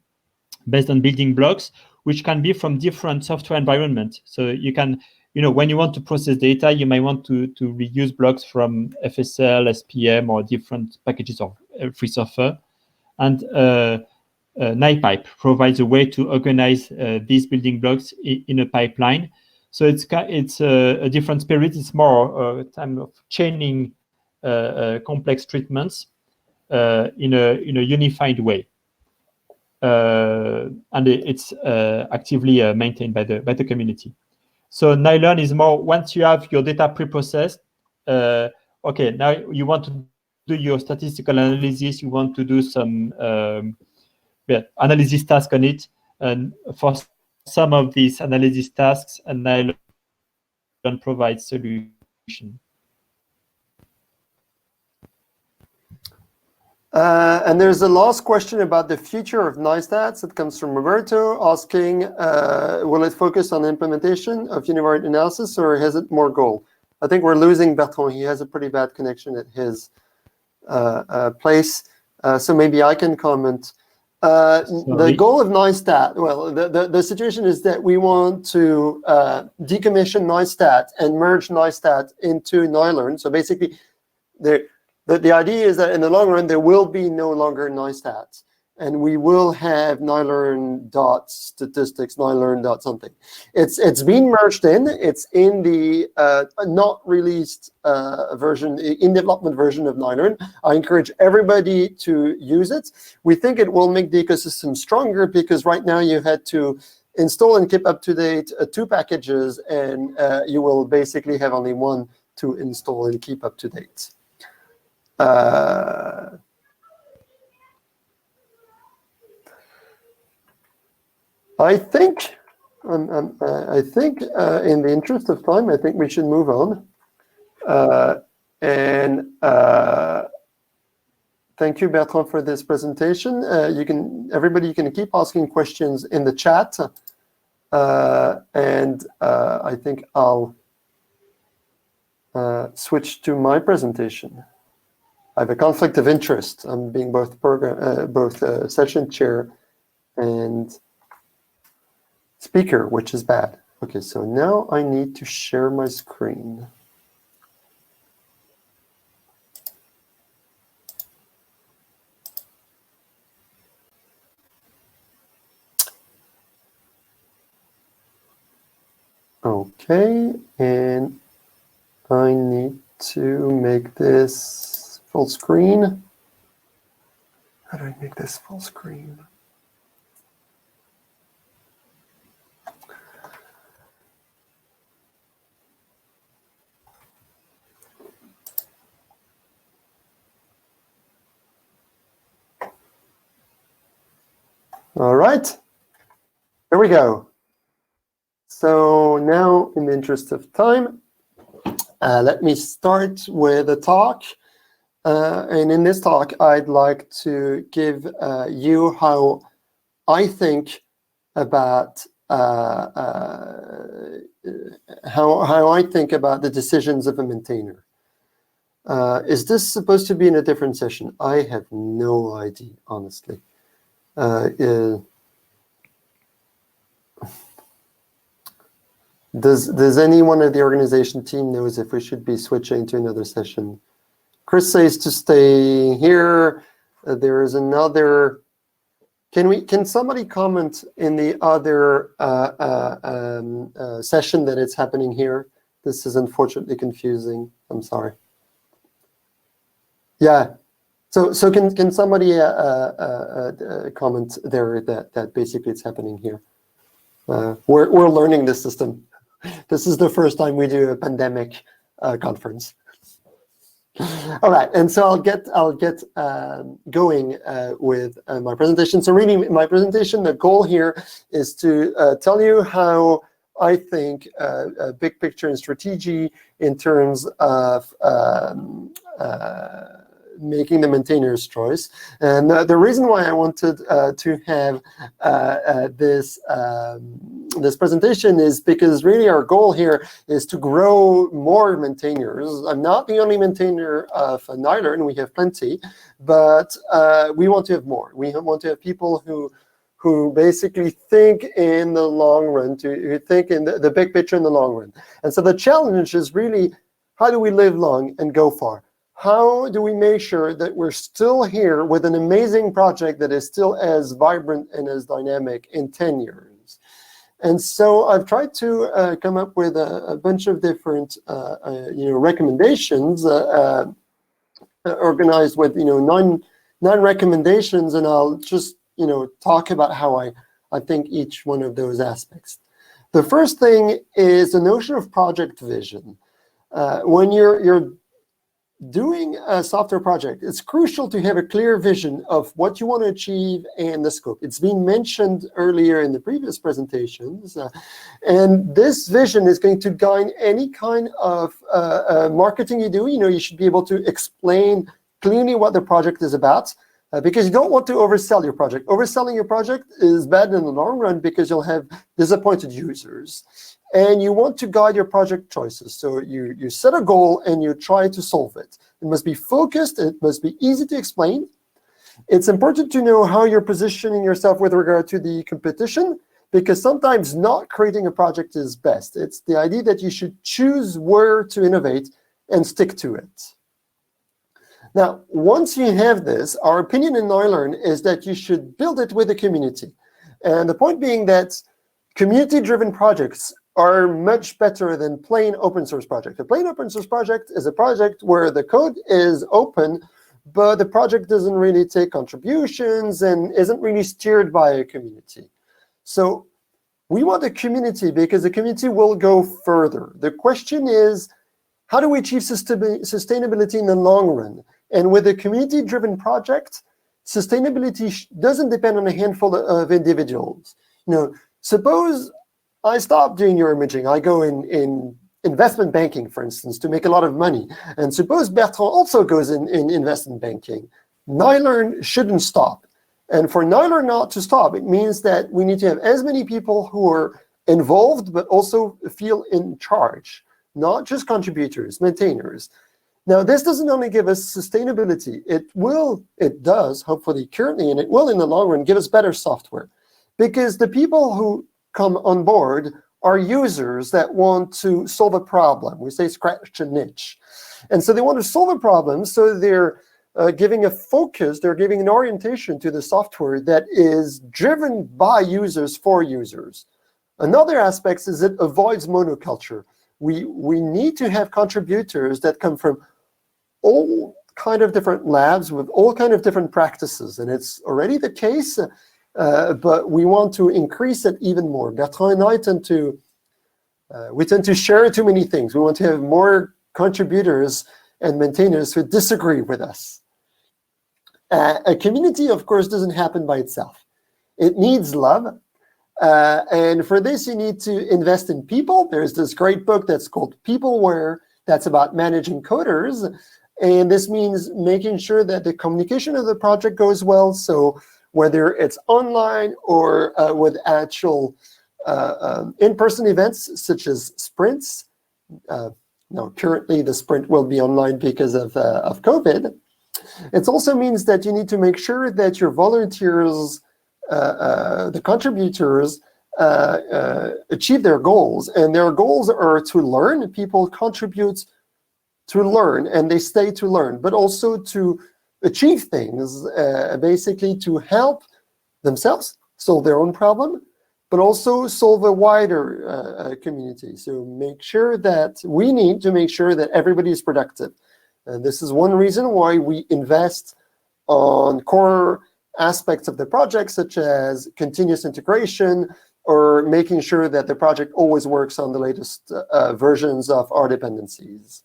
based on building blocks, which can be from different software environments. So you can, when you want to process data, you might want to reuse blocks from FSL, SPM, or different packages of free software. And NiPy provides a way to organize these building blocks in a pipeline. So it's a different spirit. It's more a time of chaining complex treatments in a unified way. And it's actively maintained by the community. So Nilearn is more, once you have your data pre-processed, okay, now you want to do your statistical analysis, you want to do some analysis task on it, and for some of these analysis tasks, and Nilearn provides solution. And there's a last question about the future of NiStats. It comes from Roberto asking, will it focus on implementation of univariate analysis, or has it more goal? I think we're losing Bertrand. He has a pretty bad connection at his place. So maybe I can comment. The goal of NiStat, well, the situation is that we want to decommission NiStat and merge NiStat into Nilearn. So basically, the idea is that in the long run, there will be no longer NiStats, and we will have Nilearn.statistics, Nilearn.something. It's been merged in. It's in the not released version, in development version of Nilearn. I encourage everybody to use it. We think it will make the ecosystem stronger, because right now you had to install and keep up to date 2 packages, and you will basically have only one to install and keep up to date. I think in the interest of time, I think we should move on. Thank you, Bertrand, for this presentation. Everybody can keep asking questions in the chat. and I think I'll switch to my presentation. I have a conflict of interest. I'm being both session chair and speaker, which is bad. Okay, so now I need to share my screen. Okay, and I need to make this full screen. How do I make this full screen? All right, here we go. So now, in the interest of time, let me start with a talk. And in this talk, I'd like to give you how I think about how I think about the decisions of a maintainer. Is this supposed to be in a different session? I have no idea, honestly. Does anyone of the organization team knows if we should be switching to another session? Chris says to stay here. There is another. Can somebody comment in the other session that it's happening here? This is unfortunately confusing. I'm sorry. Yeah. So can somebody comment there that basically it's happening here? We're learning this system. This is the first time we do a pandemic conference. All right, and so I'll get going with my presentation. So really, my presentation, the goal here is to tell you how I think a big picture and strategy in terms of making the maintainer's choice. And the reason why I wanted to have this presentation is because really our goal here is to grow more maintainers. I'm not the only maintainer of Nilearn, we have plenty, but we want to have more. We want to have people who basically think in the long run, who think in the big picture in the long run. And so the challenge is really, how do we live long and go far? How do we make sure that we're still here with an amazing project that is still as vibrant and as dynamic in 10 years? And so I've tried to come up with a bunch of different recommendations organized with nine recommendations, and I'll just talk about how I think each one of those aspects. The first thing is the notion of project vision. When you're doing a software project, it's crucial to have a clear vision of what you want to achieve and the scope. It's been mentioned earlier in the previous presentations, and this vision is going to guide any kind of marketing you do. You should be able to explain clearly what the project is about, because you don't want to oversell your project. Overselling your project is bad in the long run because you'll have disappointed users. And you want to guide your project choices. So you set a goal and you try to solve it. It must be focused, it must be easy to explain. It's important to know how you're positioning yourself with regard to the competition, because sometimes not creating a project is best. It's the idea that you should choose where to innovate and stick to it. Now, once you have this, our opinion in Nilearn is that you should build it with the community. And the point being that community-driven projects are much better than plain open source project. A plain open source project is a project where the code is open, but the project doesn't really take contributions and isn't really steered by a community. So we want a community because the community will go further. The question is, how do we achieve sustainability in the long run? And with a community-driven project, sustainability doesn't depend on a handful of individuals. Suppose I stop doing neuroimaging. I go in investment banking, for instance, to make a lot of money. And suppose Bertrand also goes in investment banking. Nilearn shouldn't stop. And for Nilearn not to stop, it means that we need to have as many people who are involved, but also feel in charge, not just contributors, maintainers. Now, this doesn't only give us sustainability, it does, hopefully currently, and it will in the long run, give us better software. Because the people who come on board are users that want to solve a problem. We say scratch a niche. And so they want to solve a problem, so they're giving a focus, they're giving an orientation to the software that is driven by users for users. Another aspect is it avoids monoculture. We need to have contributors that come from all kind of different labs with all kind of different practices, and it's already the case, but we want to increase it even more. Bertrand and I tend to share too many things. We want to have more contributors and maintainers who disagree with us. A community, of course, doesn't happen by itself. It needs love, and for this you need to invest in people. There's this great book that's called Peopleware that's about managing coders. And this means making sure that the communication of the project goes well. So whether it's online or with actual in-person events, such as sprints. Now, currently, the sprint will be online because of COVID. It also means that you need to make sure that your volunteers, the contributors, achieve their goals. And their goals are to learn. People contribute to learn, and they stay to learn, but also to achieve things, basically to help themselves solve their own problem, but also solve a wider community. So we need to make sure that everybody is productive. And this is one reason why we invest on core aspects of the project, such as continuous integration, or making sure that the project always works on the latest versions of our dependencies.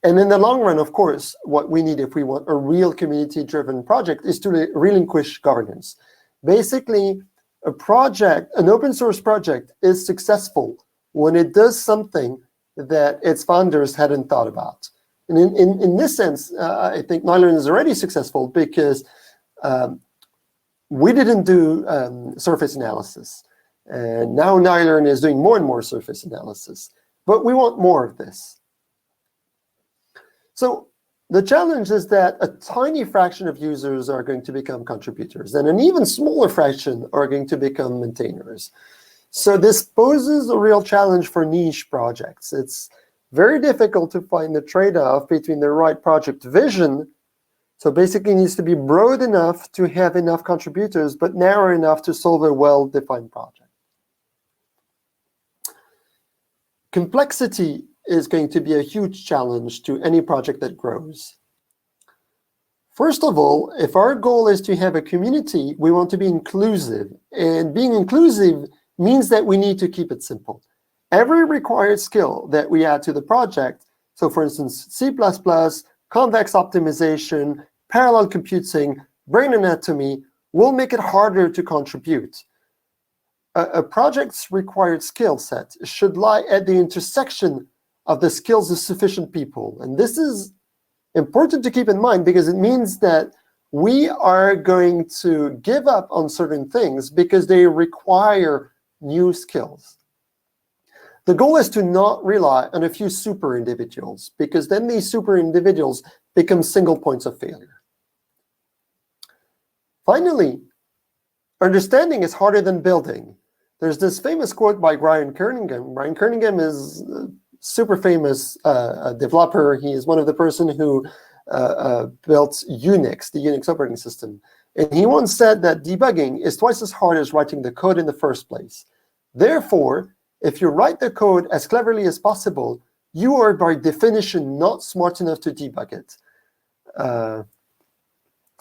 And in the long run, of course, what we need if we want a real community-driven project is to relinquish governance. Basically, an open source project is successful when it does something that its founders hadn't thought about. And in this sense, I think Nilearn is already successful because we didn't do surface analysis. And now Nilearn is doing more and more surface analysis. But we want more of this. So the challenge is that a tiny fraction of users are going to become contributors, and an even smaller fraction are going to become maintainers. So this poses a real challenge for niche projects. It's very difficult to find the trade-off between the right project vision. So basically it needs to be broad enough to have enough contributors, but narrow enough to solve a well-defined project. Complexity is going to be a huge challenge to any project that grows. First of all, if our goal is to have a community, we want to be inclusive. And being inclusive means that we need to keep it simple. Every required skill that we add to the project, so for instance, C++, convex optimization, parallel computing, brain anatomy, will make it harder to contribute. A project's required skill set should lie at the intersection of the skills of sufficient people. And this is important to keep in mind because it means that we are going to give up on certain things because they require new skills. The goal is to not rely on a few super individuals, because then these super individuals become single points of failure. Finally, understanding is harder than building. There's this famous quote by Brian Kernighan. Brian Kernighan is super famous developer. He is one of the person who built Unix, the Unix operating system. And he once said that debugging is twice as hard as writing the code in the first place. Therefore, if you write the code as cleverly as possible, you are by definition not smart enough to debug it.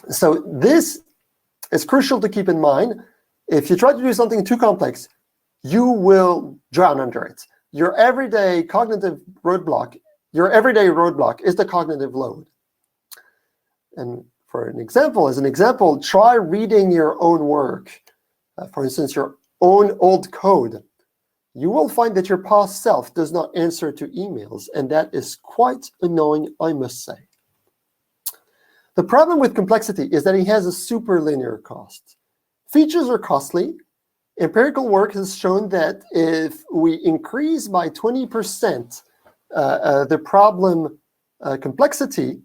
So this is crucial to keep in mind. If you try to do something too complex, you will drown under it. Your everyday roadblock is the cognitive load. And as an example, try reading your own work. For instance, your own old code. You will find that your past self does not answer to emails, and that is quite annoying, I must say. The problem with complexity is that it has a super linear cost. Features are costly, empirical work has shown that if we increase by 20% the problem complexity,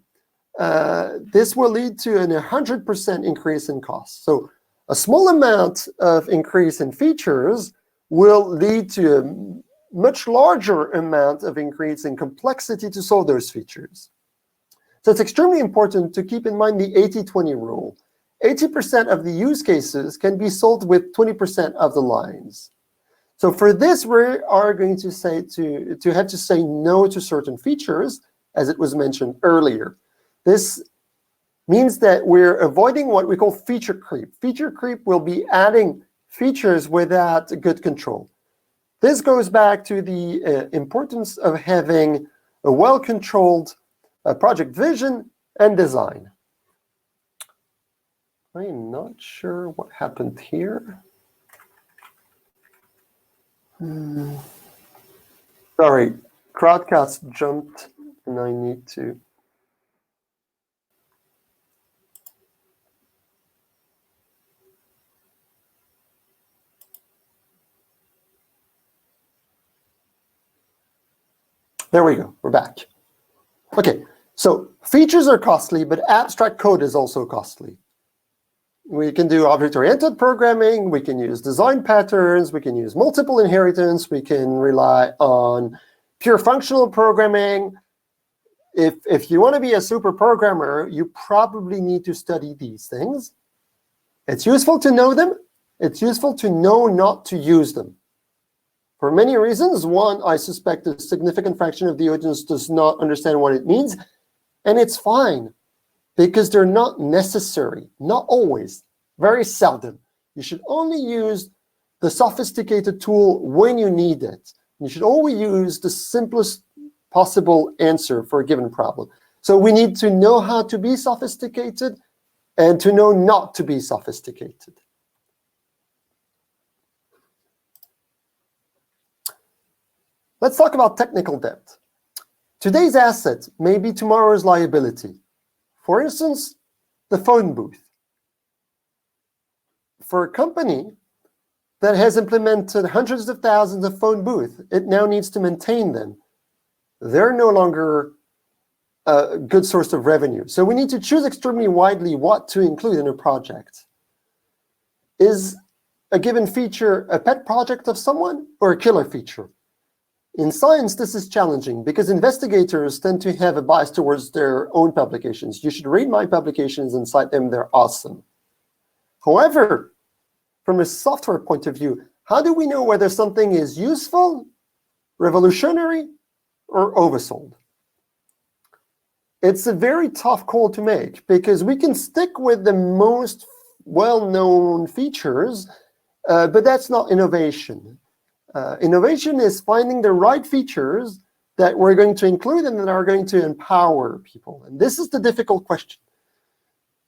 this will lead to an 100% increase in cost. So a small amount of increase in features will lead to a much larger amount of increase in complexity to solve those features. So it's extremely important to keep in mind the 80-20 rule. 80% of the use cases can be solved with 20% of the lines. So for this, we are going to say to have to say no to certain features, as it was mentioned earlier. This means that we're avoiding what we call feature creep. Feature creep will be adding features without good control. This goes back to the importance of having a well-controlled project vision and design. I'm not sure what happened here. Sorry, Crowdcast jumped and I need to. There we go, we're back. Okay, so features are costly, but abstract code is also costly. We can do object-oriented programming, we can use design patterns, we can use multiple inheritance, we can rely on pure functional programming. If you want to be a super programmer, you probably need to study these things. It's useful to know them. It's useful to know not to use them. For many reasons. One, I suspect a significant fraction of the audience does not understand what it means, and it's fine, because they're not necessary, not always, very seldom. You should only use the sophisticated tool when you need it. You should always use the simplest possible answer for a given problem. So we need to know how to be sophisticated and to know not to be sophisticated. Let's talk about technical debt. Today's asset may be tomorrow's liability. For instance, the phone booth. For a company that has implemented hundreds of thousands of phone booths, it now needs to maintain them. They're no longer a good source of revenue. So we need to choose extremely widely what to include in a project. Is a given feature a pet project of someone or a killer feature? In science, this is challenging because investigators tend to have a bias towards their own publications. You should read my publications and cite them, they're awesome. However, from a software point of view, how do we know whether something is useful, revolutionary, or oversold? It's a very tough call to make because we can stick with the most well-known features, but that's not innovation. Innovation is finding the right features that we're going to include and that are going to empower people. And this is the difficult question.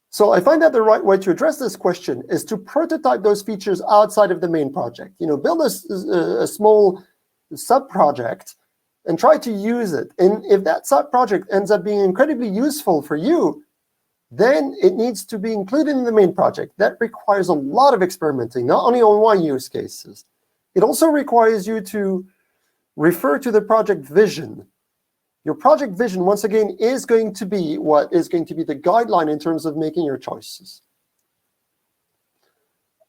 So I find that the right way to address this question is to prototype those features outside of the main project. You know, build a small sub-project and try to use it. And if that sub-project ends up being incredibly useful for you, then it needs to be included in the main project. That requires a lot of experimenting, not only on one use cases. It also requires you to refer to the project vision. Your project vision, once again, is going to be what is going to be the guideline in terms of making your choices.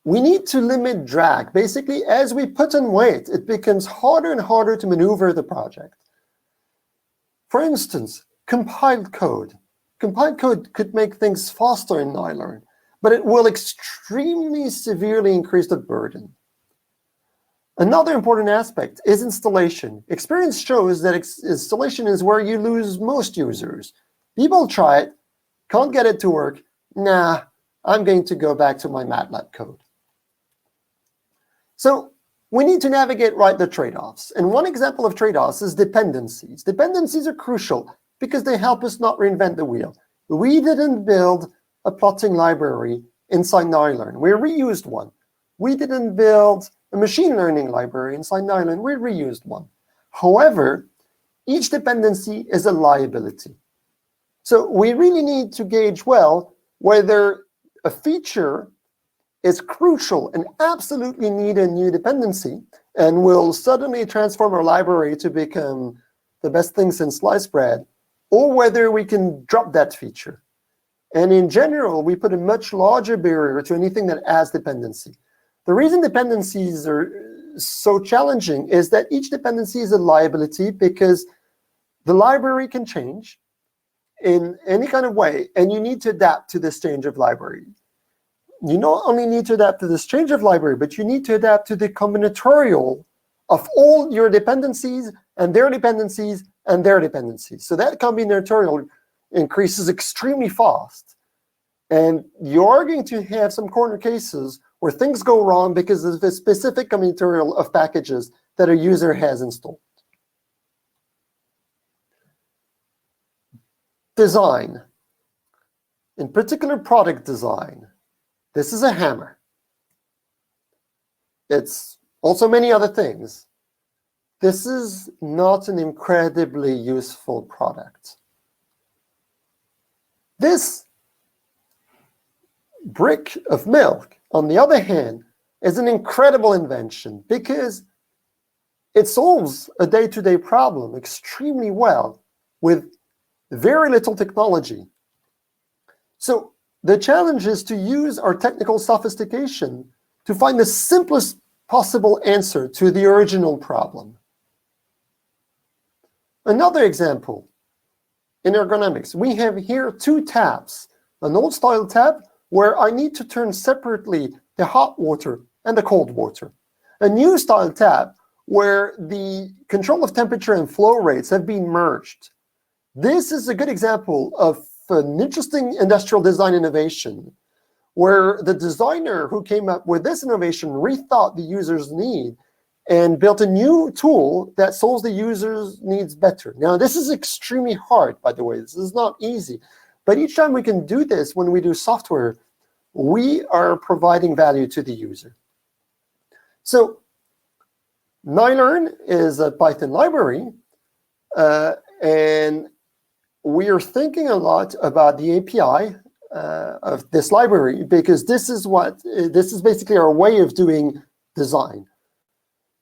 We need to limit drag. Basically, as we put on weight, it becomes harder and harder to maneuver the project. For instance, compiled code. Compiled code could make things faster in Nilearn, but it will extremely severely increase the burden. Another important aspect is installation. Experience shows that installation is where you lose most users. People try it, can't get it to work. Nah, I'm going to go back to my MATLAB code. So we need to navigate right the trade-offs. And one example of trade-offs is dependencies. Dependencies are crucial because they help us not reinvent the wheel. We didn't build a plotting library inside Nilearn. We reused one. We didn't build a machine learning library inside Nilearn. We reused one. However, each dependency is a liability. So we really need to gauge well whether a feature is crucial and absolutely need a new dependency and will suddenly transform our library to become the best thing since sliced bread, or whether we can drop that feature. And in general, we put a much larger barrier to anything that has dependency. The reason dependencies are so challenging is that each dependency is a liability, because the library can change in any kind of way, and you need to adapt to this change of library. You not only need to adapt to this change of library, but you need to adapt to the combinatorial of all your dependencies and their dependencies and their dependencies. So that combinatorial increases extremely fast. And you are going to have some corner cases where things go wrong because of the specific combinatorial of packages that a user has installed. Design. In particular, product design. This is a hammer. It's also many other things. This is not an incredibly useful product. This brick of milk, on the other hand, is an incredible invention because it solves a day-to-day problem extremely well with very little technology. So the challenge is to use our technical sophistication to find the simplest possible answer to the original problem. Another example, in ergonomics, we have here two taps, an old-style tap where I need to turn separately the hot water and the cold water, a new-style tap where the control of temperature and flow rates have been merged. This is a good example of an interesting industrial design innovation where the designer who came up with this innovation rethought the user's need and built a new tool that solves the user's needs better. Now, this is extremely hard, by the way. This is not easy. But each time we can do this when we do software, we are providing value to the user. So Nilearn is a Python library, and we are thinking a lot about the API of this library because this is basically our way of doing design.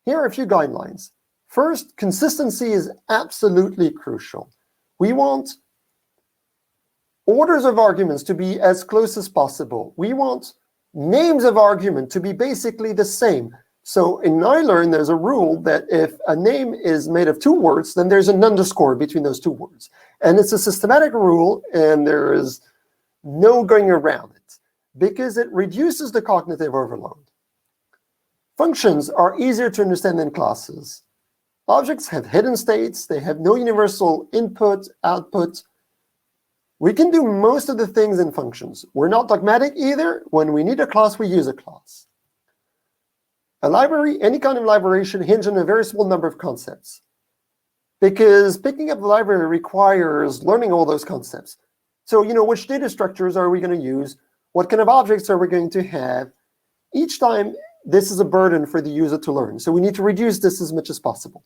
Here are a few guidelines. First, consistency is absolutely crucial. We want orders of arguments to be as close as possible. We want names of argument to be basically the same. So in Nilearn, there's a rule that if a name is made of two words, then there's an underscore between those two words. And it's a systematic rule, and there is no going around it because it reduces the cognitive overload. Functions are easier to understand than classes. Objects have hidden states. They have no universal input, output. We can do most of the things in functions. We're not dogmatic either. When we need a class, we use a class. A library, any kind of library, should hinge on a very small number of concepts because picking up the library requires learning all those concepts. So, which data structures are we going to use? What kind of objects are we going to have? Each time, this is a burden for the user to learn. So we need to reduce this as much as possible.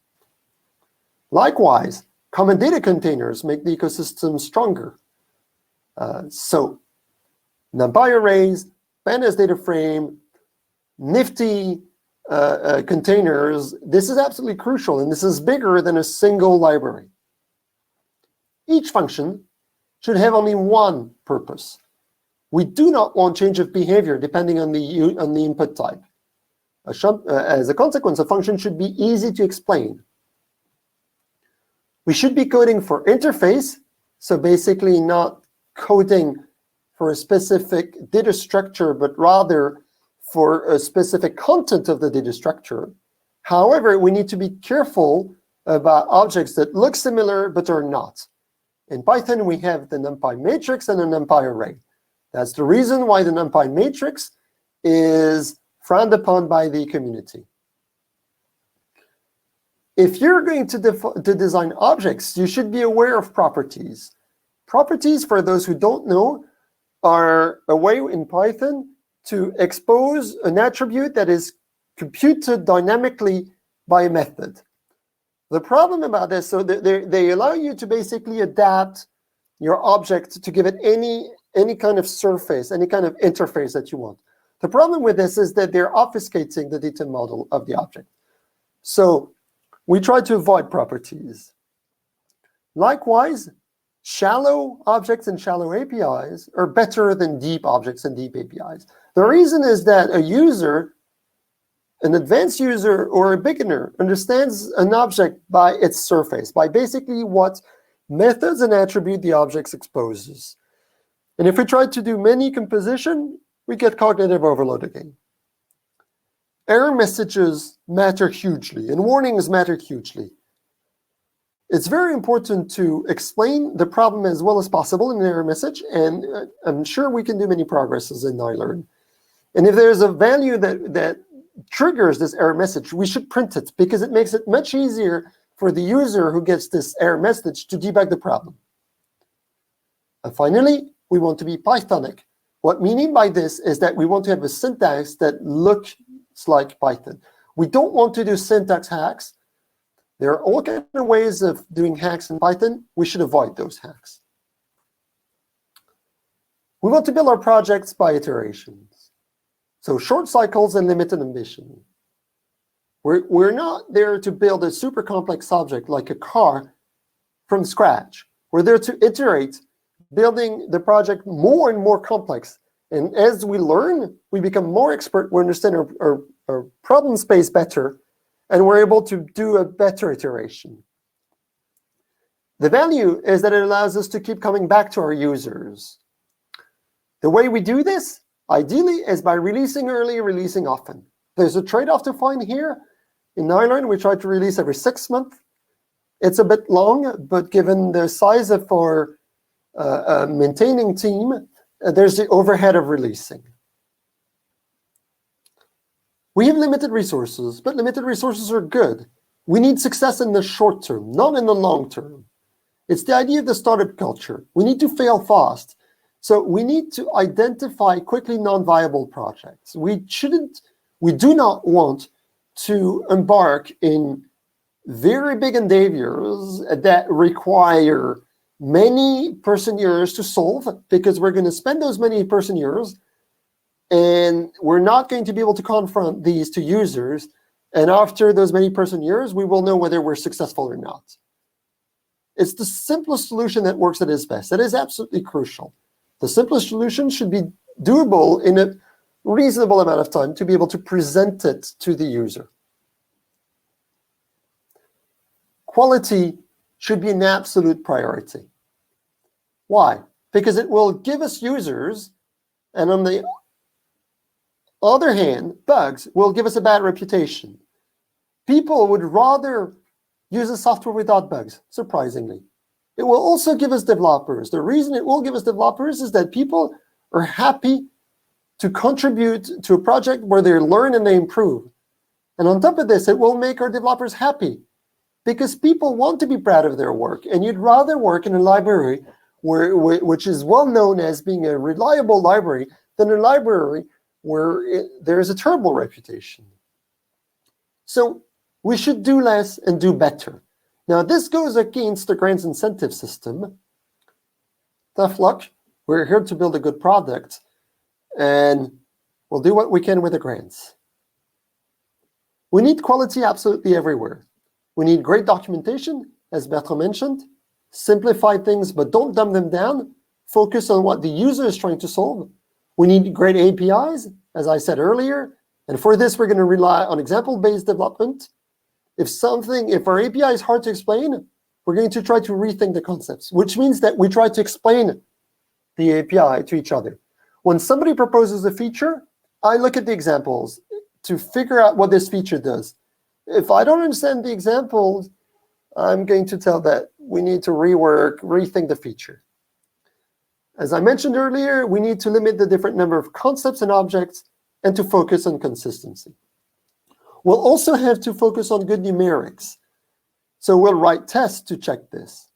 Likewise, common data containers make the ecosystem stronger. So NumPy arrays, pandas data frame, nifty containers, this is absolutely crucial, and this is bigger than a single library. Each function should have only one purpose. We do not want change of behavior depending on the input type. As a consequence, a function should be easy to explain. We should be coding for interface, so basically not coding for a specific data structure, but rather for a specific content of the data structure. However, we need to be careful about objects that look similar but are not. In Python, we have the NumPy matrix and the NumPy array. That's the reason why the NumPy matrix is frowned upon by the community. If you're going to design objects, you should be aware of properties. Properties, for those who don't know, are a way in Python to expose an attribute that is computed dynamically by a method. The problem about this, so they allow you to basically adapt your object to give it any kind of surface, any kind of interface that you want. The problem with this is that they're obfuscating the detailed model of the object. So we try to avoid properties. Likewise, shallow objects and shallow APIs are better than deep objects and deep APIs. The reason is that a user, an advanced user or a beginner, understands an object by its surface, by basically what methods and attributes the object exposes. And if we try to do many composition, we get cognitive overload again. Error messages matter hugely, and warnings matter hugely. It's very important to explain the problem as well as possible in an error message, and I'm sure we can do many progresses in Nilearn. And if there's a value that triggers this error message, we should print it, because it makes it much easier for the user who gets this error message to debug the problem. And finally, we want to be Pythonic. What we mean by this is that we want to have a syntax that looks like Python. We don't want to do syntax hacks. There are all kinds of ways of doing hacks in Python. We should avoid those hacks. We want to build our projects by iterations. So short cycles and limited ambition. We're not there to build a super complex object like a car from scratch. We're there to iterate, building the project more and more complex. And as we learn, we become more expert. We understand our problem space better, and we're able to do a better iteration. The value is that it allows us to keep coming back to our users. The way we do this, ideally, is by releasing early, releasing often. There's a trade-off to find here. In Nilearn, we try to release every 6 months. It's a bit long, but given the size of our maintaining team, there's the overhead of releasing. We have limited resources, but limited resources are good. We need success in the short term, not in the long term. It's the idea of the startup culture. We need to fail fast. So we need to identify quickly non-viable projects. We do not want to embark in very big endeavors that require many person years to solve, because we're going to spend those many person years and we're not going to be able to confront these to users. And after those many person years, we will know whether we're successful or not. It's the simplest solution that works at its best. That is absolutely crucial. The simplest solution should be doable in a reasonable amount of time to be able to present it to the user. Quality should be an absolute priority. Why? Because it will give us users, and on the other hand, bugs will give us a bad reputation. People would rather use a software without bugs, surprisingly. It will also give us developers. The reason it will give us developers is that people are happy to contribute to a project where they learn and they improve. And on top of this, it will make our developers happy, because people want to be proud of their work, and you'd rather work in a library which is well known as being a reliable library than a library where there's a terrible reputation. So we should do less and do better. Now, this goes against the grants incentive system. Tough luck. We're here to build a good product, and we'll do what we can with the grants. We need quality absolutely everywhere. We need great documentation, as Bertrand mentioned. Simplify things, but don't dumb them down. Focus on what the user is trying to solve. We need great APIs, as I said earlier. And for this, we're going to rely on example-based development. If our API is hard to explain, we're going to try to rethink the concepts, which means that we try to explain the API to each other. When somebody proposes a feature, I look at the examples to figure out what this feature does. If I don't understand the examples, I'm going to tell that we need to rethink the feature. As I mentioned earlier, we need to limit the different number of concepts and objects and to focus on consistency. We'll also have to focus on good numerics. So we'll write tests to check this.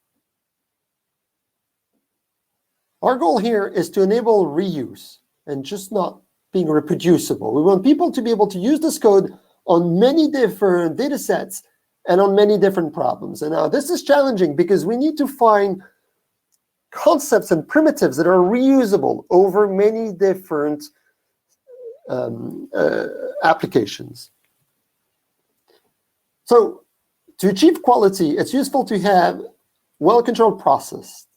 Our goal here is to enable reuse and just not being reproducible. We want people to be able to use this code on many different data sets and on many different problems. And now this is challenging because we need to find concepts and primitives that are reusable over many different applications. So to achieve quality, it's useful to have well-controlled process.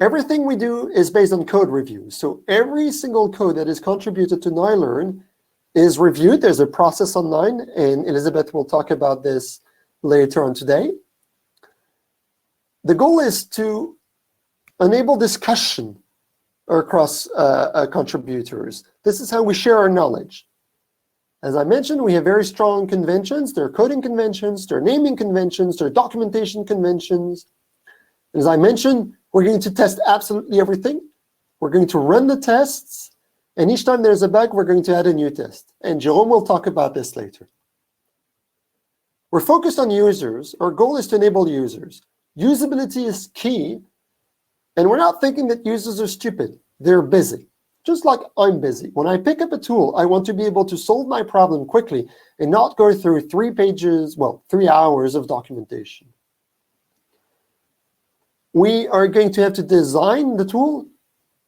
Everything we do is based on code reviews. So every single code that is contributed to Nilearn is reviewed. There's a process online, and Elizabeth will talk about this later on today. The goal is to enable discussion across contributors. This is how we share our knowledge. As I mentioned, we have very strong conventions. There are coding conventions, there are naming conventions, there are documentation conventions. As I mentioned, we're going to test absolutely everything. We're going to run the tests, and each time there's a bug, we're going to add a new test. And Jerome will talk about this later. We're focused on users. Our goal is to enable users. Usability is key, and we're not thinking that users are stupid. They're busy, just like I'm busy. When I pick up a tool, I want to be able to solve my problem quickly and not go through 3 hours of documentation. We are going to have to design the tool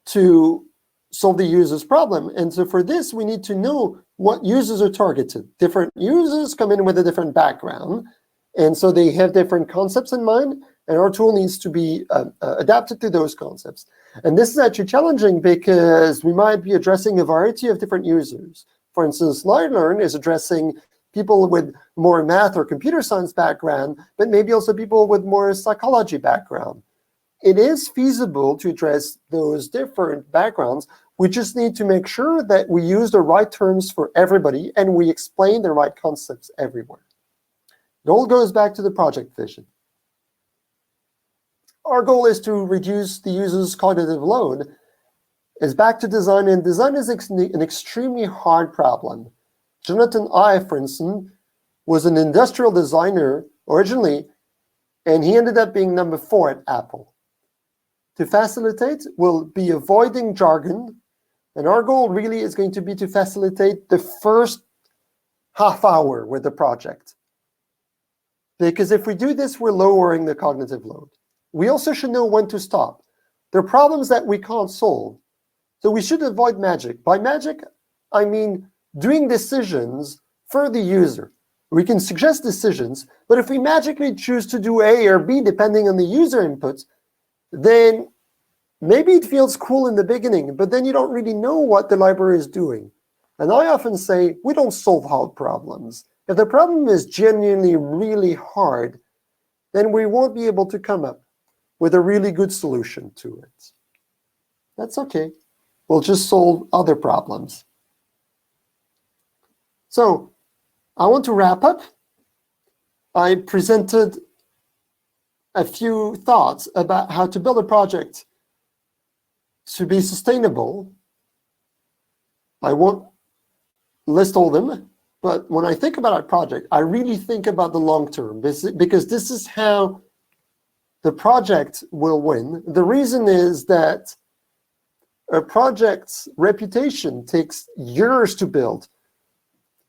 to solve the user's problem. And so for this, we need to know what users are targeted. Different users come in with a different background, and so they have different concepts in mind, and our tool needs to be adapted to those concepts. And this is actually challenging because we might be addressing a variety of different users. For instance, Nilearn is addressing people with more math or computer science background, but maybe also people with more psychology background. It is feasible to address those different backgrounds. We just need to make sure that we use the right terms for everybody and we explain the right concepts everywhere. It all goes back to the project vision. Our goal is to reduce the user's cognitive load. It's back to design, and design is an extremely hard problem. Jonathan Ive, for instance, was an industrial designer originally, and he ended up being number 4 at Apple. To facilitate, we'll be avoiding jargon, and our goal really is going to be to facilitate the first half hour with the project. Because if we do this, we're lowering the cognitive load. We also should know when to stop. There are problems that we can't solve, so we should avoid magic. By magic, I mean doing decisions for the user. We can suggest decisions, but if we magically choose to do A or B, depending on the user input, then maybe it feels cool in the beginning, but then you don't really know what the library is doing. And I often say, we don't solve hard problems. If the problem is genuinely really hard, then we won't be able to come up with a really good solution to it. That's okay. We'll just solve other problems. So I want to wrap up. I presented a few thoughts about how to build a project to be sustainable. I won't list all of them, but when I think about a project, I really think about the long term, because this is how the project will win. The reason is that a project's reputation takes years to build.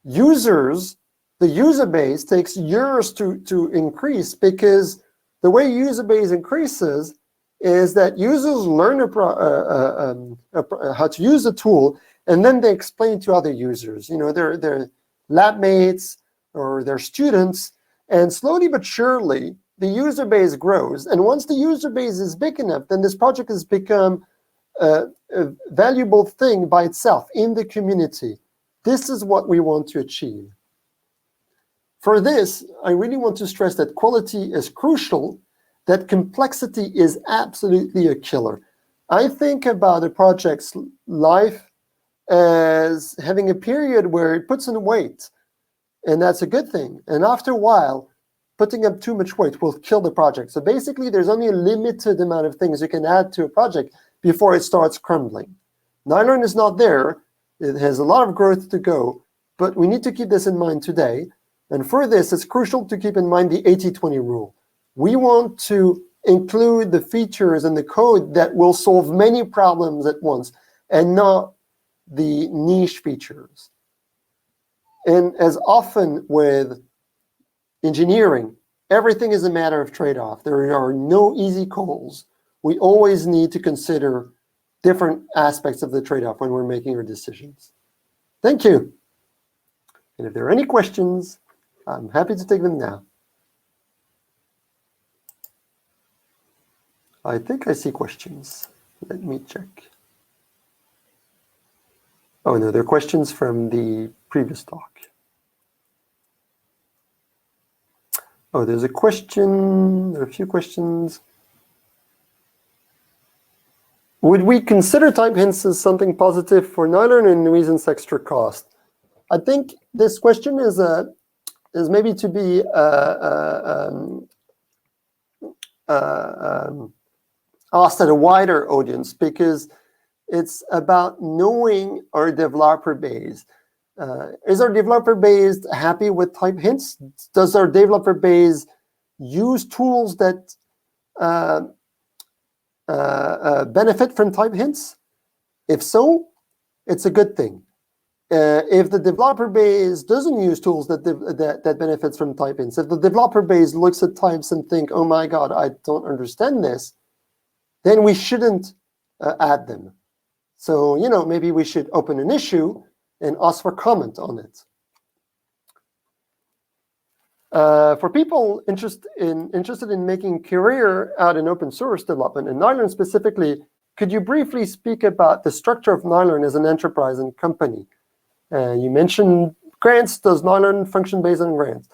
The user base takes years to increase, because the way user base increases is that users learn how to use a tool, and then they explain to other users, their lab mates or their students, and slowly but surely, the user base grows. And once the user base is big enough, then this project has become a valuable thing by itself in the community. This is what we want to achieve. For this, I really want to stress that quality is crucial, that complexity is absolutely a killer. I think about a project's life as having a period where it puts in weight, and that's a good thing. And after a while, putting up too much weight will kill the project. So basically, there's only a limited amount of things you can add to a project before it starts crumbling. Nilearn is not there. It has a lot of growth to go, but we need to keep this in mind today. And for this, it's crucial to keep in mind the 80-20 rule. We want to include the features and the code that will solve many problems at once, and not the niche features. And as often with engineering, everything is a matter of trade-off. There are no easy calls. We always need to consider different aspects of the trade-off when we're making our decisions. Thank you. And if there are any questions, I'm happy to take them now. I think I see questions. Let me check. Oh, no, there are questions from the previous talk. Oh, there's a question. There are a few questions. Would we consider type hints as something positive for Nilearn and reasons extra cost? I think this question is maybe to be asked at a wider audience, because it's about knowing our developer base. Is our developer base happy with type hints? Does our developer base use tools that benefit from type hints? If so, it's a good thing. If the developer base doesn't use tools that benefits from type hints, if the developer base looks at types and think, oh my God, I don't understand this, then we shouldn't add them. So, maybe we should open an issue and ask for comment on it. For people interested in making a career out in open source development, and Nilearn specifically, could you briefly speak about the structure of Nilearn as an enterprise and company? You mentioned grants. Does Nilearn function based on grants?